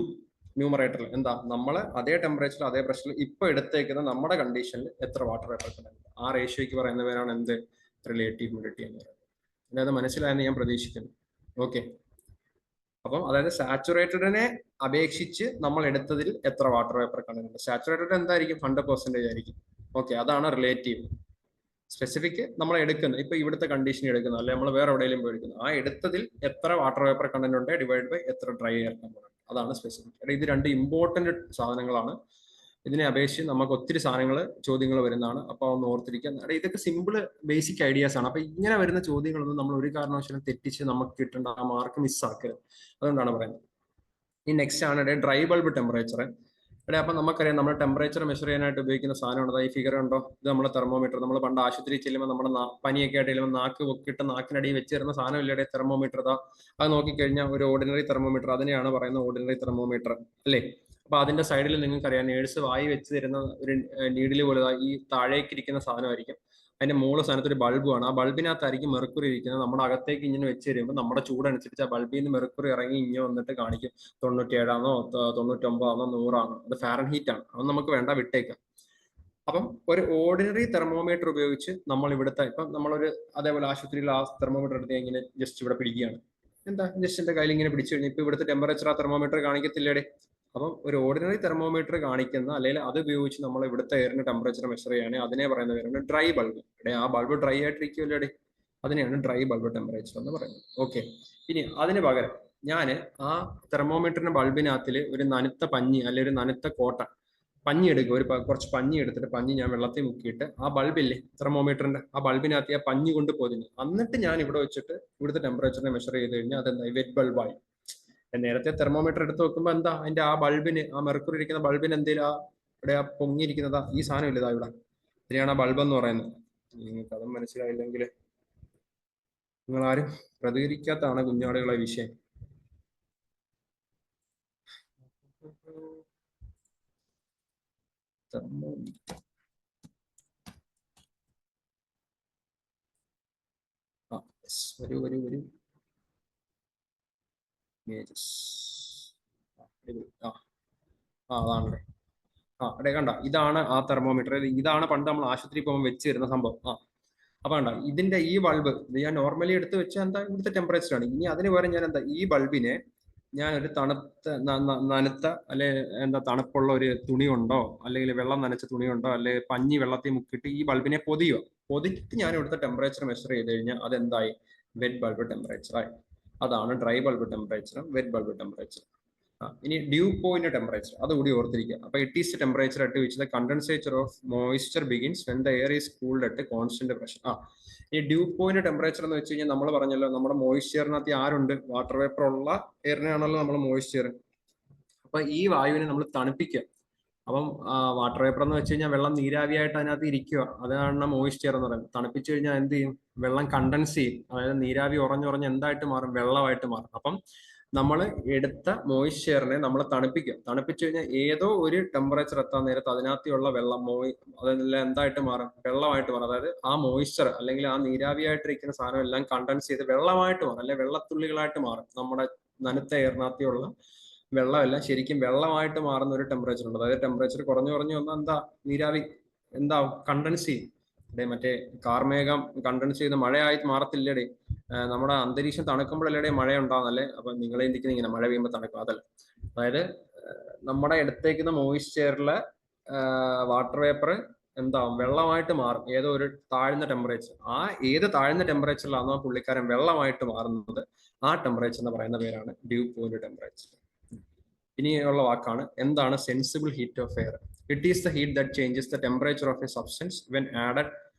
ന്യൂമറേറ്ററിൽ എന്താ നമ്മൾ അതേ ടെമ്പറേച്ചറിൽ അതേ പ്രഷറിൽ ഇപ്പൊ എടുത്തേക്കുന്ന നമ്മുടെ കണ്ടീഷനിൽ എത്ര വാട്ടർ വേപ്പർ കണ്ടന്റ്. ആ റേഷ്യോയ്ക്ക് പറയുന്ന പേരാണ് എന്ത് റിലേറ്റീവ് ഹ്യൂമിഡിറ്റി എന്ന് പറയുന്നത്. അതായത് മനസ്സിലായെന്ന് ഞാൻ പ്രതീക്ഷിക്കുന്നു. ഓക്കെ, അപ്പം അതായത് സാച്ചുറേറ്റഡിനെ അപേക്ഷിച്ച് നമ്മൾ എടുത്തതിൽ എത്ര വാട്ടർ വേപ്പർ കണ്ടന്റ് ഉണ്ട്. സാച്ചുറേറ്റഡ് എന്തായിരിക്കും 100% ആയിരിക്കും. ഓക്കെ, അതാണ് റിലേറ്റീവ്. സ്പെസിഫിക് നമ്മൾ എടുക്കുന്നത് ഇപ്പൊ ഇവിടുത്തെ കണ്ടീഷൻ എടുക്കുന്നത്, അല്ലെ നമ്മൾ വേറെ എവിടെയെങ്കിലും പോയി എടുക്കുന്നത്, ആ എടുത്തതിൽ എത്ര വാട്ടർ വേപ്പർ കണ്ടന്റ് ഉണ്ട് ഡിവൈഡ് ബൈ എത്ര ഡ്രൈ എയർ കണ്ടന്റ്. അതാണ് സ്പെസിഫിക്. ഇത് രണ്ട് ഇമ്പോർട്ടന്റ് സാധനങ്ങളാണ്. ഇതിനെ അപേക്ഷിച്ച് നമുക്ക് ഒത്തിരി സാധനങ്ങൾ ചോദ്യങ്ങൾ വരുന്നതാണ്. അപ്പൊ ഒന്ന് ഓർത്തിരിക്കുക. ഇതൊക്കെ സിമ്പിൾ ബേസിക് ഐഡിയാസ് ആണ്. അപ്പൊ ഇങ്ങനെ വരുന്ന ചോദ്യങ്ങളൊന്നും നമ്മൾ ഒരു കാരണവശാലും തെറ്റിച്ച് നമുക്ക് കിട്ടേണ്ട ആ മാർക്ക് മിസ്സാക്കരുത്. അതുകൊണ്ടാണ് പറയുന്നത്. ഈ നെക്സ്റ്റ് ആണ് ഡ്രൈ ബൾബ് ടെമ്പറേച്ചർ. ഇവിടെ അപ്പൊ നമുക്കറിയാം നമ്മൾ ടെമ്പറേച്ചർ മെഷർ ചെയ്യാനായിട്ട് ഉപയോഗിക്കുന്ന സാധനമാണ്. ഈ ഫിഗർ ഉണ്ടോ, ഇത് നമ്മുടെ തെർമോമീറ്റർ. നമ്മൾ പണ്ട് ആശുപത്രിയിൽ ചെല്ലുമ്പോൾ നമ്മുടെ പനിയൊക്കെ ആയിട്ട് ചെല്ലുമ്പോൾ നാക്ക് പൊക്കിയിട്ട് നാക്കിനടിയിൽ വെച്ചിരുന്ന സാധനം ഇല്ലേ തെർമോമീറ്റർ. അത് നോക്കിക്കഴിഞ്ഞാൽ ഒരു ഓർഡിനറി തെർമോമീറ്റർ, അതിനെയാണ് പറയുന്നത് ഓർഡിനറി തെർമോമീറ്റർ അല്ലേ. അപ്പൊ അതിന്റെ സൈഡിൽ നിങ്ങൾക്ക് അറിയാം നേഴ്സ് വായി വെച്ച് തരുന്ന ഒരു നീഡിൽ പോലെ ഈ താഴേക്ക് ഇരിക്കുന്ന സാധനമായിരിക്കും. അതിന്റെ മുകളിൽ സ്ഥാനത്ത് ഒരു ബൾബാണ്. ആ ബൾബിനകത്തായിരിക്കും മെർക്കുറി ഇരിക്കുന്നത്. നമ്മുടെ അകത്തേക്ക് ഇങ്ങനെ വെച്ച് തരുമ്പോൾ നമ്മുടെ ചൂടനുസരിച്ച് ആ ബൾബിൽ നിന്ന് മെർക്കുറി ഇറങ്ങി ഇങ്ങനെ വന്നിട്ട് കാണിക്കും 97 99 100 അത് ഫാരൻഹീറ്റ് ആണ്. അത് നമുക്ക് വേണ്ട, വിട്ടേക്കാം. അപ്പം ഒരു ഓർഡിനറി തെർമോമീറ്റർ ഉപയോഗിച്ച് നമ്മൾ ഇവിടുത്തെ ഇപ്പം നമ്മളൊരു അതേപോലെ ആശുപത്രിയിൽ ആ തെർമോമീറ്റർ എടുത്ത് ഇങ്ങനെ ജസ്റ്റ് ഇവിടെ പിടിക്കുകയാണ്. എന്താ ജസ്റ്റ് എന്റെ കയ്യിൽ ഇങ്ങനെ പിടിച്ചു കഴിഞ്ഞാൽ ഇപ്പൊ ഇവിടുത്തെ ടെമ്പറേച്ചർ ആ തെർമോമീറ്റർ കാണിക്കത്തില്ലേടെ. അപ്പം ഒരു ഓർഡിനറി തെർമോമീറ്റർ കാണിക്കുന്ന അല്ലെങ്കിൽ അത് ഉപയോഗിച്ച് നമ്മൾ ഇവിടുത്തെ എയറിന്റെ ടെമ്പറേച്ചർ മെഷർ ചെയ്യുകയാണെങ്കിൽ അതിനെ പറയുന്ന പേരാണ് ഡ്രൈ ബൾബ്. ആ ബൾബ് ഡ്രൈ ആയിട്ടിരിക്കുമല്ലേ, അതിനെയാണ് ഡ്രൈ ബൾബ് ടെമ്പറേച്ചർ എന്ന് പറയുന്നത്. ഓക്കെ, ഇനി അതിന് പകരം ഞാൻ ആ തെർമോമീറ്ററിന്റെ ബൾബിനകത്തിൽ ഒരു നനുത്ത പഞ്ഞി അല്ലെങ്കിൽ ഒരു നനുത്ത കോട്ട പഞ്ഞി എടുക്കുക. കുറച്ച് പഞ്ഞി എടുത്തിട്ട് പഞ്ഞി ഞാൻ വെള്ളത്തിൽ മുക്കിയിട്ട് ആ ബൾബില്ലേ തെർമോമീറ്ററിന്റെ ആ ബൾബിനകത്ത് ആ പഞ്ഞി കൊണ്ട് പൊതിഞ്ഞു എന്നിട്ട് ഞാൻ ഇവിടെ വെച്ചിട്ട് ഇവിടുത്തെ ടെമ്പറേച്ചറിനെ മെഷർ ചെയ്ത് കഴിഞ്ഞാൽ അതെന്താ വെറ്റ് ബൾബായി. നേരത്തെ തെർമോമീറ്റർ എടുത്ത് വെക്കുമ്പോൾ എന്താ അതിന്റെ ആ ബൾബിന് ആ മെർക്കുറി ഇരിക്കുന്ന ബൾബിന് എന്തെങ്കിലും ഇവിടെ ആ പൊങ്ങിയിരിക്കുന്നതാ ഈ സാധനം ഇല്ലതാ ഇവിടെ. ഇതിനെയാണ് ആ ബൾബ് എന്ന് പറയുന്നത്. നിങ്ങൾക്ക് അതും മനസ്സിലായില്ലെങ്കിൽ നിങ്ങൾ ആരും പ്രതികരിക്കാത്തതാണ് കുഞ്ഞാടുകളെ വിഷയം. വരൂ അതാണല്ലേ. അവിടെ കണ്ട, ഇതാണ് ആ തെർമോമീറ്റർ. ഇതാണ് പണ്ട് നമ്മൾ ആശുപത്രി പോകുമ്പോൾ വെച്ച് തരുന്ന സംഭവം. അപ്പൊ കണ്ട, ഇതിന്റെ ഈ ബൾബ് ഇത് ഞാൻ നോർമലി എടുത്ത് വെച്ചാൽ എന്താ ഇവിടുത്തെ ടെമ്പറേച്ചർ ആണ്. ഇനി അതിന് പകരം ഞാൻ എന്താ ഈ ബൾബിനെ ഞാൻ ഒരു നനുത്ത അല്ലെ എന്താ തണുപ്പുള്ള ഒരു തുണി ഉണ്ടോ അല്ലെങ്കിൽ വെള്ളം നനച്ച തുണി ഉണ്ടോ അല്ലെ പഞ്ഞി വെള്ളത്തിൽ മുക്കിയിട്ട് ഈ ബൾബിനെ പൊതിച്ചിട്ട് ഞാൻ ഇവിടുത്തെ ടെമ്പറേച്ചർ മെഷർ ചെയ്ത് കഴിഞ്ഞാൽ അതെന്തായി വെറ്റ് ബൾബ് ടെമ്പറേച്ചർ ആയി. അതാണ് ഡ്രൈ ബൾബ് ടെമ്പറേച്ചറും വെറ്റ് ബൾബ് ടെമ്പറേച്ചർ. ഇനി ഡ്യൂ പോയിന്റ് ടെമ്പറേച്ചർ അതുകൂടി ഓർത്തിരിക്കുക. അപ്പൊ it is temperature at which the condensation of moisture begins when the air is cooled at constant pressure. ഈ ഡ്യൂ പോയിന്റ് ടെമ്പറേച്ചർ എന്ന് വെച്ച് കഴിഞ്ഞാൽ നമ്മൾ പറഞ്ഞല്ലോ നമ്മുടെ മോയ്സ്ചറിനകത്ത് ആരുണ്ട്, വാട്ടർ വേപ്പർ ഉള്ള എയറിനെയാണല്ലോ നമ്മൾ മോയ്സ്ചർ. അപ്പൊ ഈ വായുവിനെ നമ്മൾ തണുപ്പിക്കുക. അപ്പം വാട്ടർ വേപ്പർ എന്ന് വെച്ച് കഴിഞ്ഞാൽ വെള്ളം നീരാവിയായിട്ട് അതിനകത്ത് ഇരിക്കുക. അതാണ് മോയ്സ്ചർ എന്ന് പറയുന്നത്. തണുപ്പിച്ചു കഴിഞ്ഞാൽ എന്ത് ചെയ്യും, വെള്ളം കണ്ടൻസ് ചെയ്യും. അതായത് നീരാവി ഉറഞ്ഞുറഞ്ഞ് എന്തായിട്ട് മാറും, വെള്ളമായിട്ട് മാറും. അപ്പം നമ്മൾ എടുത്ത മോയ്സ്ചറിനെ നമ്മൾ തണുപ്പിച്ചു കഴിഞ്ഞാൽ ഏതോ ഒരു ടെമ്പറേച്ചർ എത്താൻ നേരത്ത് അതിനകത്തുള്ള വെള്ളം അതെല്ലാം എന്തായിട്ട് മാറും, വെള്ളമായിട്ട് മാറും. അതായത് ആ മോയ്സ്ചർ അല്ലെങ്കിൽ ആ നീരാവിയായിട്ടിരിക്കുന്ന സാധനം എല്ലാം കണ്ടൻസ് ചെയ്ത് വെള്ളമായിട്ട് മാറും, അല്ലെങ്കിൽ വെള്ളത്തുള്ളികളായിട്ട് മാറും. നമ്മുടെ നനുത്ത എയറിനകത്തുള്ള വെള്ളമെല്ലാം ശരിക്കും വെള്ളമായിട്ട് മാറുന്ന ഒരു ടെമ്പറേച്ചർ ഉണ്ട്. അതായത് ടെമ്പറേച്ചർ കുറഞ്ഞു വന്നാൽ എന്താ നീരാവി എന്താ കണ്ടൻസ് ചെയ്യും. മറ്റേ കാർമേഘം കണ്ടൻസ് ചെയ്ത് മഴയായി മാറത്തില്ലേടെ. നമ്മുടെ അന്തരീക്ഷം തണുക്കുമ്പോഴല്ലേ മഴ ഉണ്ടാകുന്നല്ലേ. അപ്പൊ നിങ്ങളെ ഇരിക്കുന്ന ഇങ്ങനെ മഴ പെയ്യുമ്പോൾ തണുക്കും, അതല്ല. അതായത് നമ്മുടെ എടുത്തേക്കുന്ന മോയ്സ്ചറിലെ വാട്ടർ വേപ്പർ എന്താ വെള്ളമായിട്ട് മാറും ഏതോ ഒരു താഴ്ന്ന ടെമ്പറേച്ചർ. ആ ഏത് താഴ്ന്ന ടെമ്പറേച്ചറിലാണോ പുള്ളിക്കാരൻ വെള്ളമായിട്ട് മാറുന്നത് ആ ടെമ്പറേച്ചർ എന്ന് പറയുന്ന പേരാണ് ഡ്യൂ പോയിന്റ് ടെമ്പറേച്ചർ. ഇനിയുള്ള വാക്കാണ് എന്താണ് sensible heat of air. It is the heat that changes the temperature of A substance when added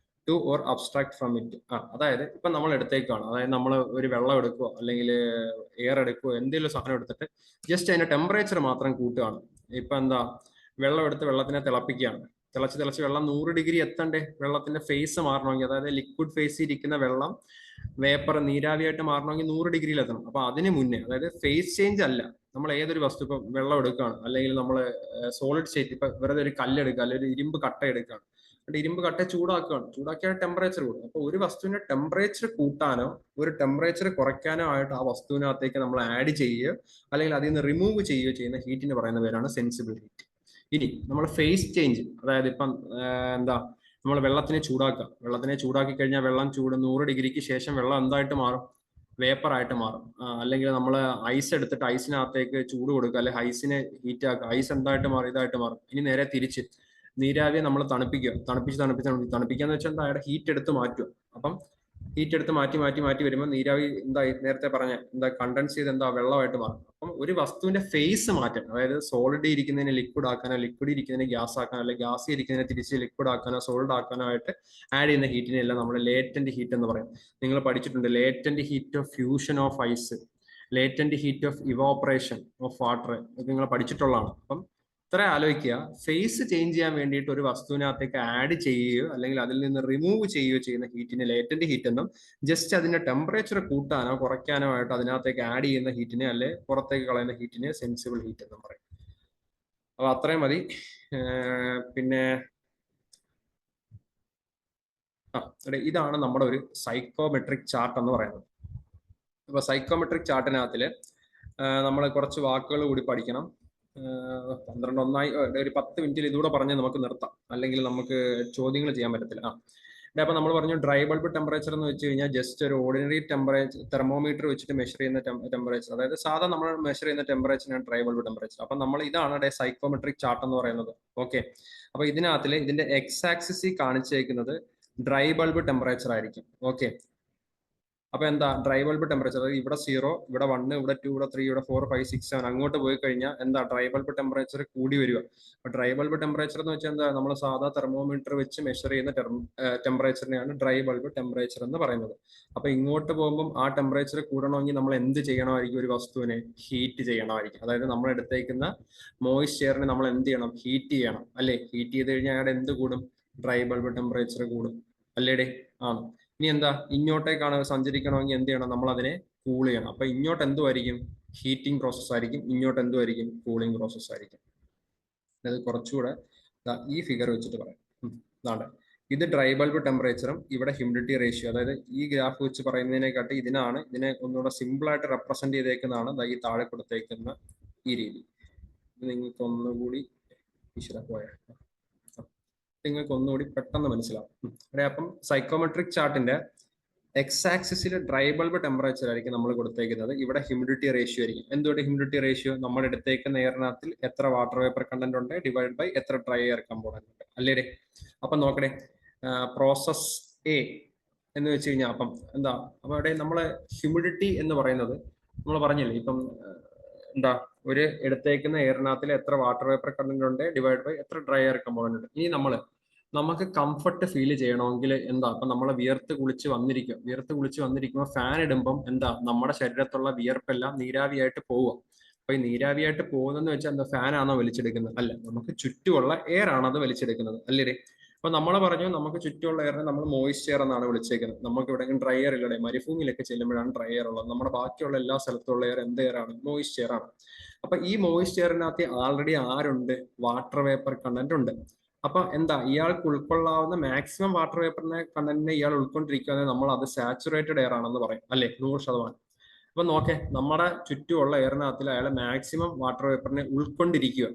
two or abstract from it. അതായത് ഇപ്പൊ നമ്മൾ എടുത്തേക്കാണ്, അതായത് നമ്മൾ ഒരു വെള്ളം എടുക്കുകയോ അല്ലെങ്കിൽ എയർ എടുക്കുകയോ എന്തെങ്കിലും സാധനം എടുത്തിട്ട് ജസ്റ്റ് അതിന്റെ ടെമ്പറേച്ചർ മാത്രം കൂട്ടുകയാണ്. ഇപ്പൊ എന്താ, വെള്ളം എടുത്ത് വെള്ളത്തിനെ തിളപ്പിക്കുകയാണ്. തിളച്ച് വെള്ളം 100 ഡിഗ്രി എത്തണ്ടേ വെള്ളത്തിന്റെ ഫേസ് മാറണമെങ്കിൽ, അതായത് ലിക്വിഡ് ഫേസിൽ ഇരിക്കുന്ന വെള്ളം വേപ്പർ നീരാവിയായിട്ട് മാറണമെങ്കിൽ 100 ഡിഗ്രിയിൽ എത്തണം. അപ്പൊ അതിന് മുന്നേ, അതായത് ഫേസ് ചേഞ്ച് അല്ല, നമ്മൾ ഏതൊരു വസ്തു, ഇപ്പൊ വെള്ളം എടുക്കുകയാണ് അല്ലെങ്കിൽ നമ്മൾ സോളിഡ് സ്റ്റേറ്റ്, ഇപ്പൊ വെറുതെ ഒരു കല്ല് എടുക്കുക അല്ലെങ്കിൽ ഒരു ഇരുമ്പ് കട്ട എടുക്കുകയാണ്, ഇരുമ്പ് കട്ട ചൂടാക്കിയാൽ ടെമ്പറേച്ചർ കൂടും. അപ്പൊ ഒരു വസ്തുവിന്റെ ടെമ്പറേച്ചർ കൂട്ടാനോ ഒരു ടെമ്പറേച്ചർ കുറയ്ക്കാനോ ആയിട്ട് ആ വസ്തുവിനകത്തേക്ക് നമ്മൾ ആഡ് ചെയ്യുകയോ അല്ലെങ്കിൽ അതിൽ നിന്ന് റിമൂവ് ചെയ്യുകയോ ചെയ്യുന്ന ഹീറ്റിന് പറയുന്ന പേരാണ് സെൻസിബിൾ ഹീറ്റ്. ഇനി നമ്മൾ ഫേസ് ചേഞ്ച്, അതായത് ഇപ്പം എന്താ, നമ്മൾ വെള്ളത്തിനെ ചൂടാക്കി കഴിഞ്ഞാൽ വെള്ളം 100 ഡിഗ്രിക്ക് ശേഷം വെള്ളം എന്തായിട്ട് മാറും? വേപ്പർ ആയിട്ട് മാറും. അല്ലെങ്കിൽ നമ്മൾ ഐസ് എടുത്തിട്ട് ഐസിനകത്തേക്ക് ചൂട് കൊടുക്കുക, അല്ലെങ്കിൽ ഐസിനെ ഹീറ്റ് ആക്കുക, ഐസ് എന്തായിട്ട് മാറും? ഇതായിട്ട് മാറും. ഇനി നേരെ തിരിച്ച് നീരാവിയെ നമ്മൾ തണുപ്പിക്കാന്ന് വെച്ചാൽ എന്താ, അയാളുടെ ഹീറ്റ് എടുത്ത് മാറ്റുക. അപ്പം ഹീറ്റ് എടുത്ത് മാറ്റി വരുമ്പോൾ നീരാവി എന്തായി, നേരത്തെ പറഞ്ഞ എന്താ, കണ്ടൻസ് ചെയ്ത് എന്താ, വെള്ളമായിട്ട് മാറും. അപ്പം ഒരു വസ്തുവിന്റെ ഫേസ് മാറ്റം, അതായത് സോളിഡ് ഇരിക്കുന്നതിനെ ലിക്വിഡ് ആക്കാനോ ലിക്വിഡ് ഇരിക്കുന്നതിനെ ഗ്യാസ് ആക്കാനോ അല്ലെങ്കിൽ ഗ്യാസ് ഇരിക്കുന്നതിനെ തിരിച്ച് ലിക്വിഡ് ആക്കാനോ സോളിഡ് ആക്കാനോ ആയിട്ട് ആഡ് ചെയ്യുന്ന ഹീറ്റിനെല്ലാം നമ്മൾ ലേറ്റന്റ് ഹീറ്റ് എന്ന് പറയും. നിങ്ങൾ പഠിച്ചിട്ടുണ്ട് latent heat of fusion of ice, latent heat of evaporation of water, നിങ്ങൾ പഠിച്ചിട്ടുള്ളതാണ്. അപ്പം ഇത്ര ആലോചിക്കുക, ഫേസ് ചേഞ്ച് ചെയ്യാൻ വേണ്ടിയിട്ട് ഒരു വസ്തുവിനകത്തേക്ക് ആഡ് ചെയ്യുകയോ അല്ലെങ്കിൽ അതിൽ നിന്ന് റിമൂവ് ചെയ്യുകയോ ചെയ്യുന്ന ഹീറ്റിനെ ലേറ്റന്റ് ഹീറ്റ് എന്നും, ജസ്റ്റ് അതിന്റെ ടെമ്പറേച്ചർ കൂട്ടാനോ കുറയ്ക്കാനോ ആയിട്ട് അതിനകത്തേക്ക് ആഡ് ചെയ്യുന്ന ഹീറ്റിനെ അല്ലെ പുറത്തേക്ക് കളയുന്ന ഹീറ്റിനെ സെൻസിബിൾ ഹീറ്റ് എന്നും പറയും. അപ്പൊ അത്രയും മതി. പിന്നെ ഇതാണ് നമ്മുടെ ഒരു സൈക്കോമെട്രിക് ചാർട്ട് എന്ന് പറയുന്നത്. അപ്പൊ സൈക്കോമെട്രിക് ചാർട്ടിനകത്തില് നമ്മൾ കുറച്ച് വാക്കുകൾ കൂടി പഠിക്കണം. 12 ഒരു 10 മിനിറ്റിൽ ഇതുകൂടെ പറഞ്ഞ് നമുക്ക് നിർത്താം, അല്ലെങ്കിൽ നമുക്ക് ചോദ്യങ്ങൾ ചെയ്യാൻ പറ്റത്തില്ല. അപ്പൊ നമ്മൾ പറഞ്ഞു ഡ്രൈ ബൾബ് ടെമ്പറേച്ചർ എന്ന് വെച്ച് കഴിഞ്ഞാൽ ജസ്റ്റ് ഒരു ഓർഡിനറി ടെമ്പറേച്ചർ, തെർമോമീറ്റർ വെച്ചിട്ട് മെഷർ ചെയ്യുന്ന ടെമ്പറേച്ചർ, അതായത് സാധാ നമ്മൾ മെഷർ ചെയ്യുന്ന ടെമ്പറേച്ചറാണ് ഡ്രൈ ബൾബ് ടെമ്പറേച്ചർ. അപ്പൊ നമ്മൾ ഇതാണ് സൈക്കോമെട്രിക് ചാർട്ട് എന്ന് പറയുന്നത്. ഓക്കെ, അപ്പൊ ഇതിനകത്തിൽ ഇതിന്റെ എക്സ് ആക്സിസിൽ കാണിച്ചേക്കുന്നത് ഡ്രൈ ബൾബ് ടെമ്പറേച്ചർ ആയിരിക്കും. ഓക്കെ, അപ്പൊ എന്താ ഡ്രൈ ബൾബ് ടെമ്പറേച്ചർ, അതായത് ഇവിടെ 0, ഇവിടെ 1, ഇവിടെ 2, ഇവിടെ 3, ഇവിടെ 4, 5, 6, 7 അങ്ങോട്ട് പോയി കഴിഞ്ഞാൽ എന്താ ഡ്രൈ ബൾബ് ടെമ്പറേച്ചർ കൂടി വരിക. അപ്പൊ ഡ്രൈ ബൾബ് ടെമ്പറേച്ചർ എന്ന് വെച്ചാൽ എന്താ, നമ്മൾ സാധാ തെർമോമീറ്റർ വെച്ച് മെഷർ ചെയ്യുന്ന ടെമ്പറേച്ചറിനെയാണ് ഡ്രൈ ബൾബ് ടെമ്പറേച്ചർ എന്ന് പറയുന്നത്. അപ്പൊ ഇങ്ങോട്ട് പോകുമ്പോൾ ആ ടെമ്പറേച്ചർ കൂടണമെങ്കിൽ നമ്മൾ എന്ത് ചെയ്യണമായിരിക്കും? ഒരു വസ്തുവിനെ ഹീറ്റ് ചെയ്യണമായിരിക്കും. അതായത് നമ്മൾ എടുത്തേക്കുന്ന മോയിസ്ചറിനെ നമ്മൾ എന്ത് ചെയ്യണം? ഹീറ്റ് ചെയ്യണം, അല്ലെ? ഹീറ്റ് ചെയ്ത് കഴിഞ്ഞാൽ അയാളുടെ എന്ത് കൂടും? ഡ്രൈ ബൾബ് ടെമ്പറേച്ചർ കൂടും, അല്ലേടെ? ആണ്. ഇനി എന്താ, ഇങ്ങോട്ടേക്കാണ് സഞ്ചരിക്കണമെങ്കിൽ എന്ത് ചെയ്യണം? നമ്മൾ അതിനെ കൂൾ ചെയ്യണം. അപ്പൊ ഇങ്ങോട്ട് എന്തുമായിരിക്കും? ഹീറ്റിംഗ് പ്രോസസ് ആയിരിക്കും. ഇങ്ങോട്ട് എന്തുമായിരിക്കും? കൂളിംഗ് പ്രോസസ് ആയിരിക്കും. അത് കുറച്ചുകൂടെ ഈ ഫിഗർ വെച്ചിട്ട് പറയാം. ഇതാണ്, ഇത് ഡ്രൈ ബൾബ് ടെമ്പറേച്ചറും ഇവിടെ ഹ്യൂമിഡിറ്റി റേഷ്യോ, അതായത് ഈ ഗ്രാഫ് വെച്ച് പറയുന്നതിനെക്കാട്ടി ഇതിനെ ഒന്നുകൂടെ സിമ്പിൾ ആയിട്ട് റെപ്രസെന്റ് ചെയ്തേക്കുന്നതാണ് ഈ താഴെ കൊടുത്തേക്കുന്ന ഈ രീതി. നിങ്ങൾക്ക് ഒന്നുകൂടി നിങ്ങൾക്ക് ഒന്നുകൂടി പെട്ടെന്ന് മനസ്സിലാവും. അപ്പം സൈക്കോമെട്രിക് ചാർട്ടിന്റെ എക്സ് ആക്സിസിൽ ഡ്രൈ ബൾബ് ടെമ്പറേച്ചർ ആയിരിക്കും നമ്മൾ കൊടുത്തേക്കുന്നത്. ഇവിടെ ഹ്യൂമിഡിറ്റി റേഷ്യോ ആയിരിക്കും. എന്തുകൊണ്ട് ഹ്യൂമിഡിറ്റി റേഷ്യോ? നമ്മൾ എടുത്തേക്കുന്ന എയറിനകത്തിൽ എത്ര വാട്ടർ വേപ്പർ കണ്ടന്റ് ഉണ്ട് ഡിവൈഡ് ബൈ എത്ര ഡ്രൈ എയർ കമ്പോണന്റ് ഉണ്ട്, അല്ലേടെ? അപ്പൊ നോക്കണേ, പ്രോസസ് എ എന്ന് വെച്ച് കഴിഞ്ഞാൽ അപ്പം എന്താ, അപ്പൊ അവിടെ നമ്മളെ ഹ്യൂമിഡിറ്റി എന്ന് പറയുന്നത് നമ്മൾ പറഞ്ഞില്ലേ, ഇപ്പം എന്താ, ഒരു എടുത്തേക്കുന്ന എയറിനകത്തിൽ എത്ര വാട്ടർ വേപ്പർ കണ്ടന്റ് ഉണ്ട് ഡിവൈഡ് ബൈ എത്ര ഡ്രൈ എയർ കമ്പോണന്റ് ഉണ്ട്. ഇനി നമുക്ക് കംഫർട്ട് ഫീൽ ചെയ്യണമെങ്കിൽ എന്താ, അപ്പൊ നമ്മൾ വിയർത്ത് കുളിച്ച് വന്നിരിക്കുമ്പോൾ ഫാൻ ഇടുമ്പം എന്താ, നമ്മുടെ ശരീരത്തുള്ള വിയർപ്പെല്ലാം നീരാവിയായിട്ട് പോവുക. അപ്പൊ ഈ നീരാവിയായിട്ട് പോകുന്നതെന്ന് വെച്ചാൽ എന്താ, ഫാനാണോ വലിച്ചെടുക്കുന്നത്? അല്ല, നമുക്ക് ചുറ്റുമുള്ള എയർ ആണ് അത് വലിച്ചെടുക്കുന്നത്, അല്ലേ? അപ്പൊ നമ്മൾ പറഞ്ഞു നമുക്ക് ചുറ്റുമുള്ള എയറിനെ നമ്മൾ മോയിസ്ചർ എന്നാണ് വിളിച്ചേക്കുന്നത്. നമുക്ക് ഇവിടെ ഡ്രൈ എയർ ഇല്ലടെ, മരുഭൂമിയിലൊക്കെ ചെല്ലുമ്പോഴാണ് ഡ്രൈ എയർ ഉള്ളത്. നമ്മുടെ ബാക്കിയുള്ള എല്ലാ സ്ഥലത്തുള്ള എയർ എന്ത് എയർ ആണ്? മോയിസ്ചർ ആണ്. അപ്പൊ ഈ മോയിസ്ചറിനകത്ത് ആൾറെഡി ആരുണ്ട്? വാട്ടർ വേപ്പർ കണ്ടന്റ് ഉണ്ട്. അപ്പൊ എന്താ, ഇയാൾക്ക് ഉൾക്കൊള്ളാവുന്ന മാക്സിമം വാട്ടർ വേപ്പറിനെ കണ്ടന്റിനെ ഇയാൾ ഉൾക്കൊണ്ടിരിക്കുകയാണെങ്കിൽ നമ്മൾ അത് സാച്ചുറേറ്റഡ് എയർ ആണെന്ന് പറയും, അല്ലെ? 100%. അപ്പൊ നോക്കേ, നമ്മുടെ ചുറ്റുമുള്ള എയറിനകത്തിൽ അയാൾ മാക്സിമം വാട്ടർ വേപ്പറിനെ ഉൾക്കൊണ്ടിരിക്കുക,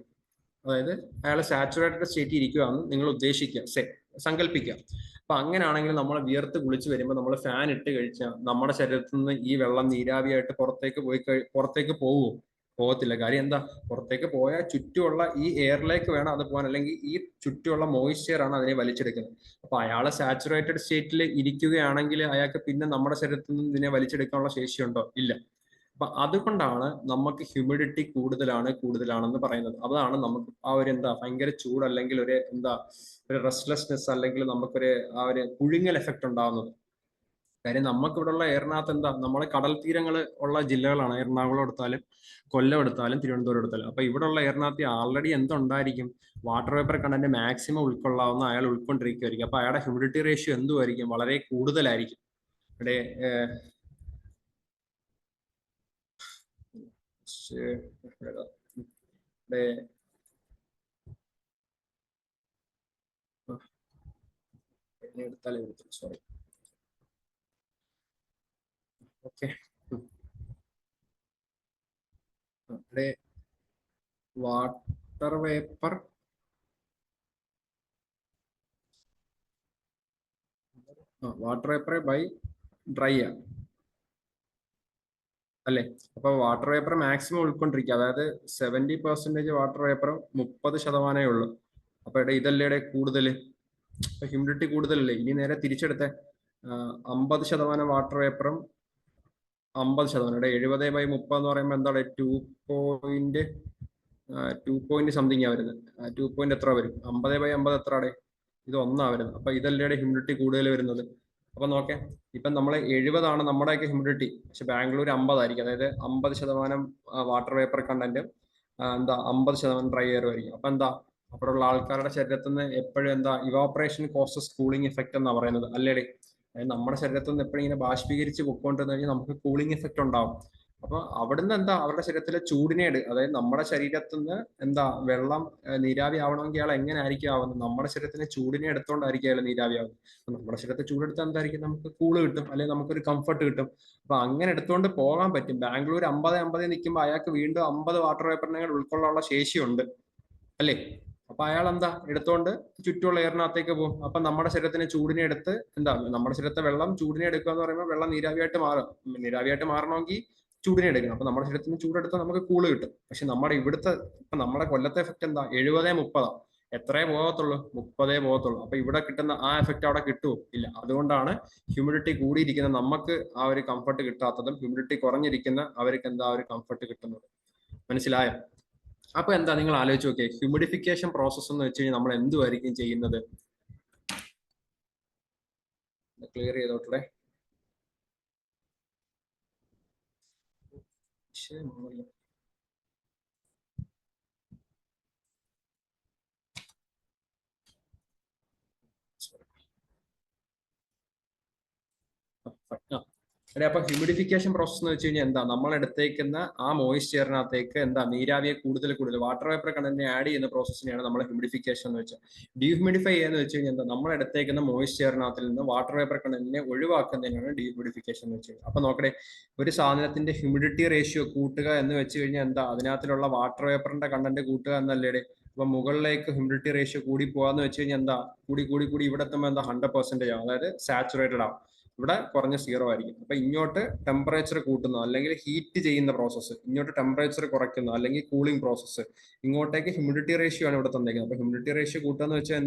അതായത് അയാൾ സാച്ചുറേറ്റഡ് സ്റ്റേറ്റിൽ ഇരിക്കുകയാണെന്ന് നിങ്ങൾ ഉദ്ദേശിക്കുക, സങ്കല്പിക്കുക. അപ്പൊ അങ്ങനെയാണെങ്കിൽ നമ്മൾ വിയർത്ത് കുളിച്ച് വരുമ്പോൾ നമ്മൾ ഫാൻ ഇട്ട് കഴിച്ചാൽ നമ്മുടെ ശരീരത്തിൽ നിന്ന് ഈ വെള്ളം നീരാവിയായിട്ട് പുറത്തേക്ക് പോകത്തില്ല. കാര്യം എന്താ, പുറത്തേക്ക് പോയാൽ ചുറ്റുമുള്ള ഈ എയറിലേക്ക് വേണം അത് പോകാൻ, അല്ലെങ്കിൽ ഈ ചുറ്റുമുള്ള മോയിസ്ചർ ആണ് അതിനെ വലിച്ചെടുക്കുന്നത്. അപ്പൊ അയാളെ സാച്ചുറേറ്റഡ് സ്റ്റേറ്റിൽ ഇരിക്കുകയാണെങ്കിൽ അയാൾക്ക് പിന്നെ നമ്മുടെ ശരീരത്തിൽ നിന്ന് ഇതിനെ വലിച്ചെടുക്കാനുള്ള ശേഷിയുണ്ടോ? ഇല്ല. അപ്പൊ അതുകൊണ്ടാണ് നമുക്ക് ഹ്യൂമിഡിറ്റി കൂടുതലാണെന്ന് പറയുന്നത്. അതാണ് നമുക്ക് ആ ഒരു ഭയങ്കര ചൂട് അല്ലെങ്കിൽ ഒരു ഒരു റെസ്റ്റ്ലെസ്നെസ് അല്ലെങ്കിൽ നമുക്കൊരു ആ ഒരു പുഴുങ്ങൽ എഫക്റ്റ് ഉണ്ടാകുന്നത്. കാര്യം നമുക്കിവിടെ ഉള്ള എയറിനകത്ത് നമ്മളെ കടൽ തീരങ്ങൾ ഉള്ള ജില്ലകളാണ്. എറണാകുളം എടുത്താലും കൊല്ലം എടുത്താലും തിരുവനന്തപുരം എടുത്താലും. അപ്പൊ ഇവിടെ ഉള്ള എയറിനകത്ത് ആൾറെഡി എന്തുണ്ടായിരിക്കും, വാട്ടർ വേപ്പർ കണ്ടന്റ് മാക്സിമം ഉൾക്കൊള്ളാവുന്ന അയാൾ ഉൾക്കൊണ്ടിരിക്കുമായിരിക്കും. അപ്പൊ അയാളുടെ ഹ്യൂമിഡിറ്റി റേഷ്യോ എന്തുമായിരിക്കും, വളരെ കൂടുതലായിരിക്കും. ഇവിടെ സോറി. ഓക്കെ, ഇവിടെ വാട്ടർ വേപ്പർ ബൈ ഡ്രൈ അല്ലേ? അപ്പൊ വാട്ടർ വേപ്പർ മാക്സിമം ഉൾക്കൊണ്ടിരിക്കുക, അതായത് 70% വാട്ടർ വേപ്പറും 30% ഉള്ളു. അപ്പൊ ഇതല്ലേ കൂടുതൽ, ഹ്യൂമിഡിറ്റി കൂടുതലല്ലേ? ഇനി നേരെ തിരിച്ചെടുത്ത 50% വാട്ടർ വേപ്പറും 50%. 70/30 എന്ന് പറയുമ്പോൾ എന്താണ്, 2 സംതിങ് വരുന്നത്. 2 എത്ര വരും? 50/50 എത്ര? ഇത് 1 വരുന്നത്. അപ്പൊ ഇതല്ലേ ഹ്യൂമിഡിറ്റി കൂടുതൽ വരുന്നത്. അപ്പൊ നോക്കേ, ഇപ്പൊ നമ്മൾ 70 നമ്മുടെയൊക്കെ ഹ്യൂമിഡിറ്റി, പക്ഷെ ബാംഗ്ലൂർ 50 ആയിരിക്കും. അതായത് 50% water vapour content, 50% dry air ആയിരിക്കും. അപ്പൊ അവിടെയുള്ള ആൾക്കാരുടെ ശരീരത്തിൽ നിന്ന് എപ്പോഴും ഇവാപറേഷൻ കോസസ് കൂളിംഗ് എഫക്റ്റ് എന്നാ പറയുന്നത്, അല്ലേടെ? അതായത് നമ്മുടെ ശരീരത്തിൽ നിന്ന് എപ്പോഴും ഇങ്ങനെ ബാഷ്പീകരിച്ച് പൊക്കോണ്ടിരുന്നു കഴിഞ്ഞാൽ നമുക്ക് കൂളിംഗ് എഫക്റ്റ് ഉണ്ടാവും. അപ്പൊ അവിടുന്ന് അവരുടെ ശരീരത്തിലെ ചൂടിനെ അതായത് നമ്മുടെ ശരീരത്തിൽ നിന്ന് വെള്ളം നീരാവി ആവണമെങ്കിൽ അയാൾ എങ്ങനെ ആയിരിക്കും ആവുന്നത്? നമ്മുടെ ശരീരത്തിലെ ചൂടിനെ എടുത്തോണ്ടായിരിക്കും അയാൾ നീരാവി ആവുന്നത്. നമ്മുടെ ശരീരത്തിൽ ചൂടെടുത്താൽ എന്തായിരിക്കും, നമുക്ക് കൂള് കിട്ടും, അല്ലെങ്കിൽ നമുക്കൊരു കംഫർട്ട് കിട്ടും. അപ്പൊ അങ്ങനെ എടുത്തുകൊണ്ട് പോകാൻ പറ്റും. ബാംഗ്ലൂർ 50 നിൽക്കുമ്പോൾ അയാൾക്ക് വീണ്ടും 50 വാട്ടർ വേപ്പറിനെ ഉൾക്കൊള്ളാനുള്ള ശേഷിയുണ്ട്, അല്ലേ? അപ്പൊ അയാൾ എടുത്തോണ്ട് ചുറ്റുമുള്ള എയറിനകത്തേക്ക് പോകും. അപ്പൊ നമ്മുടെ ശരീരത്തിന് ചൂടിനെ എടുത്ത് നമ്മുടെ ശരീരത്തെ വെള്ളം ചൂടിനെ എടുക്കുക എന്ന് പറയുമ്പോൾ വെള്ളം നീരാവിയായിട്ട് മാറും. നീരാവിയായിട്ട് മാറണമെങ്കിൽ ചൂടിനെ എടുക്കണം. അപ്പൊ നമ്മുടെ ശരീരത്തിന് ചൂടെടുത്താൽ നമുക്ക് കൂള് കിട്ടും. പക്ഷെ നമ്മുടെ നമ്മുടെ കൊല്ലത്തെ എഫക്റ്റ് 70/30. എത്രയേ പോകത്തുള്ളൂ? 30 പോകത്തുള്ളൂ. അപ്പൊ ഇവിടെ കിട്ടുന്ന ആ എഫക്റ്റ് അവിടെ കിട്ടുമോ? ഇല്ല. അതുകൊണ്ടാണ് ഹ്യൂമിഡിറ്റി കൂടിയിരിക്കുന്ന നമുക്ക് ആ ഒരു കംഫർട്ട് കിട്ടാത്തതും ഹ്യൂമിഡിറ്റി കുറഞ്ഞിരിക്കുന്ന അവർക്ക് ആ ഒരു കംഫർട്ട് കിട്ടുന്നത്. മനസ്സിലായോ? അപ്പൊ നിങ്ങൾ ആലോചിച്ച് നോക്കിയേ, ഹ്യൂമിഡിഫിക്കേഷൻ പ്രോസസ് എന്ന് വെച്ച് കഴിഞ്ഞാൽ നമ്മൾ എന്തുമായിരിക്കും ചെയ്യുന്നത്? ക്ലിയർ ചെയ്തോട്ടെ. അപ്പൊ ഹ്യൂമിഡിഫിക്കേഷൻ പ്രോസസ് എന്ന് വെച്ച് കഴിഞ്ഞാൽ നമ്മൾ എടുത്തേക്കുന്ന ആ മോയിസ്ചറിനകത്തേക്ക് നീരാവിയെ കൂടുതൽ വാട്ടർ വേപ്പർ കണ്ടന്റ് ആഡ് ചെയ്യുന്ന പ്രോസസ്സിനെയാണ് നമ്മൾ ഹ്യൂമിഡിഫിക്കേഷൻ എന്ന് വെച്ചാൽ. ഡീഹ്യൂമിഡിഫൈ ചെയ്യാന്ന് വെച്ച് കഴിഞ്ഞാൽ നമ്മൾ എടുത്തേക്കുന്ന മോയിസ്ചറിനകത്തിൽ നിന്ന് വാട്ടർ വേപ്പർ കണ്ടന്റിനെ ഒഴിവാക്കുന്നതിനാണ് ഡീഹ്യൂമിഡിഫിക്കേഷൻ എന്ന് വെച്ചാൽ. അപ്പൊ നോക്കട്ടെ, ഒരു സാധനത്തിന്റെ ഹ്യൂമിഡിറ്റി റേഷ്യോ കൂട്ടുക എന്ന് വെച്ച് കഴിഞ്ഞാൽ അതിനകത്തിലുള്ള വാട്ടർ വേപ്പറിന്റെ കണ്ടന്റ് കൂട്ടുക എന്നല്ലേ? അപ്പൊ മുകളിലേക്ക് ഹ്യൂമിഡിറ്റി റേഷ്യോ കൂടി പോകാന്ന് വെച്ച് കഴിഞ്ഞാൽ കൂടി ഇവിടെ എത്തുമ്പോൾ 100% ആവും, അതായത് സാച്ചുറേറ്റഡ് ആവും. ഇവിടെ കുറഞ്ഞ 0 ആയിരിക്കും. അപ്പൊ ഇങ്ങോട്ട് ടെമ്പറേച്ചർ കൂട്ടുന്നു അല്ലെങ്കിൽ ഹീറ്റ് ചെയ്യുന്ന പ്രോസസ്സ്, ഇങ്ങോട്ട് ടെമ്പറേച്ചർ കുറയ്ക്കുന്നു അല്ലെങ്കിൽ കൂളിംഗ് പ്രോസസ്സ്, ഇങ്ങോട്ടേക്ക് ഹ്യൂമിഡിറ്റി റേഷ്യോ ആണ് ഇവിടെ തന്നേക്കുന്നത്. അപ്പൊ ഹ്യൂമിഡിറ്റി റേഷ്യോ കൂട്ടുക എന്ന് വെച്ചാൽ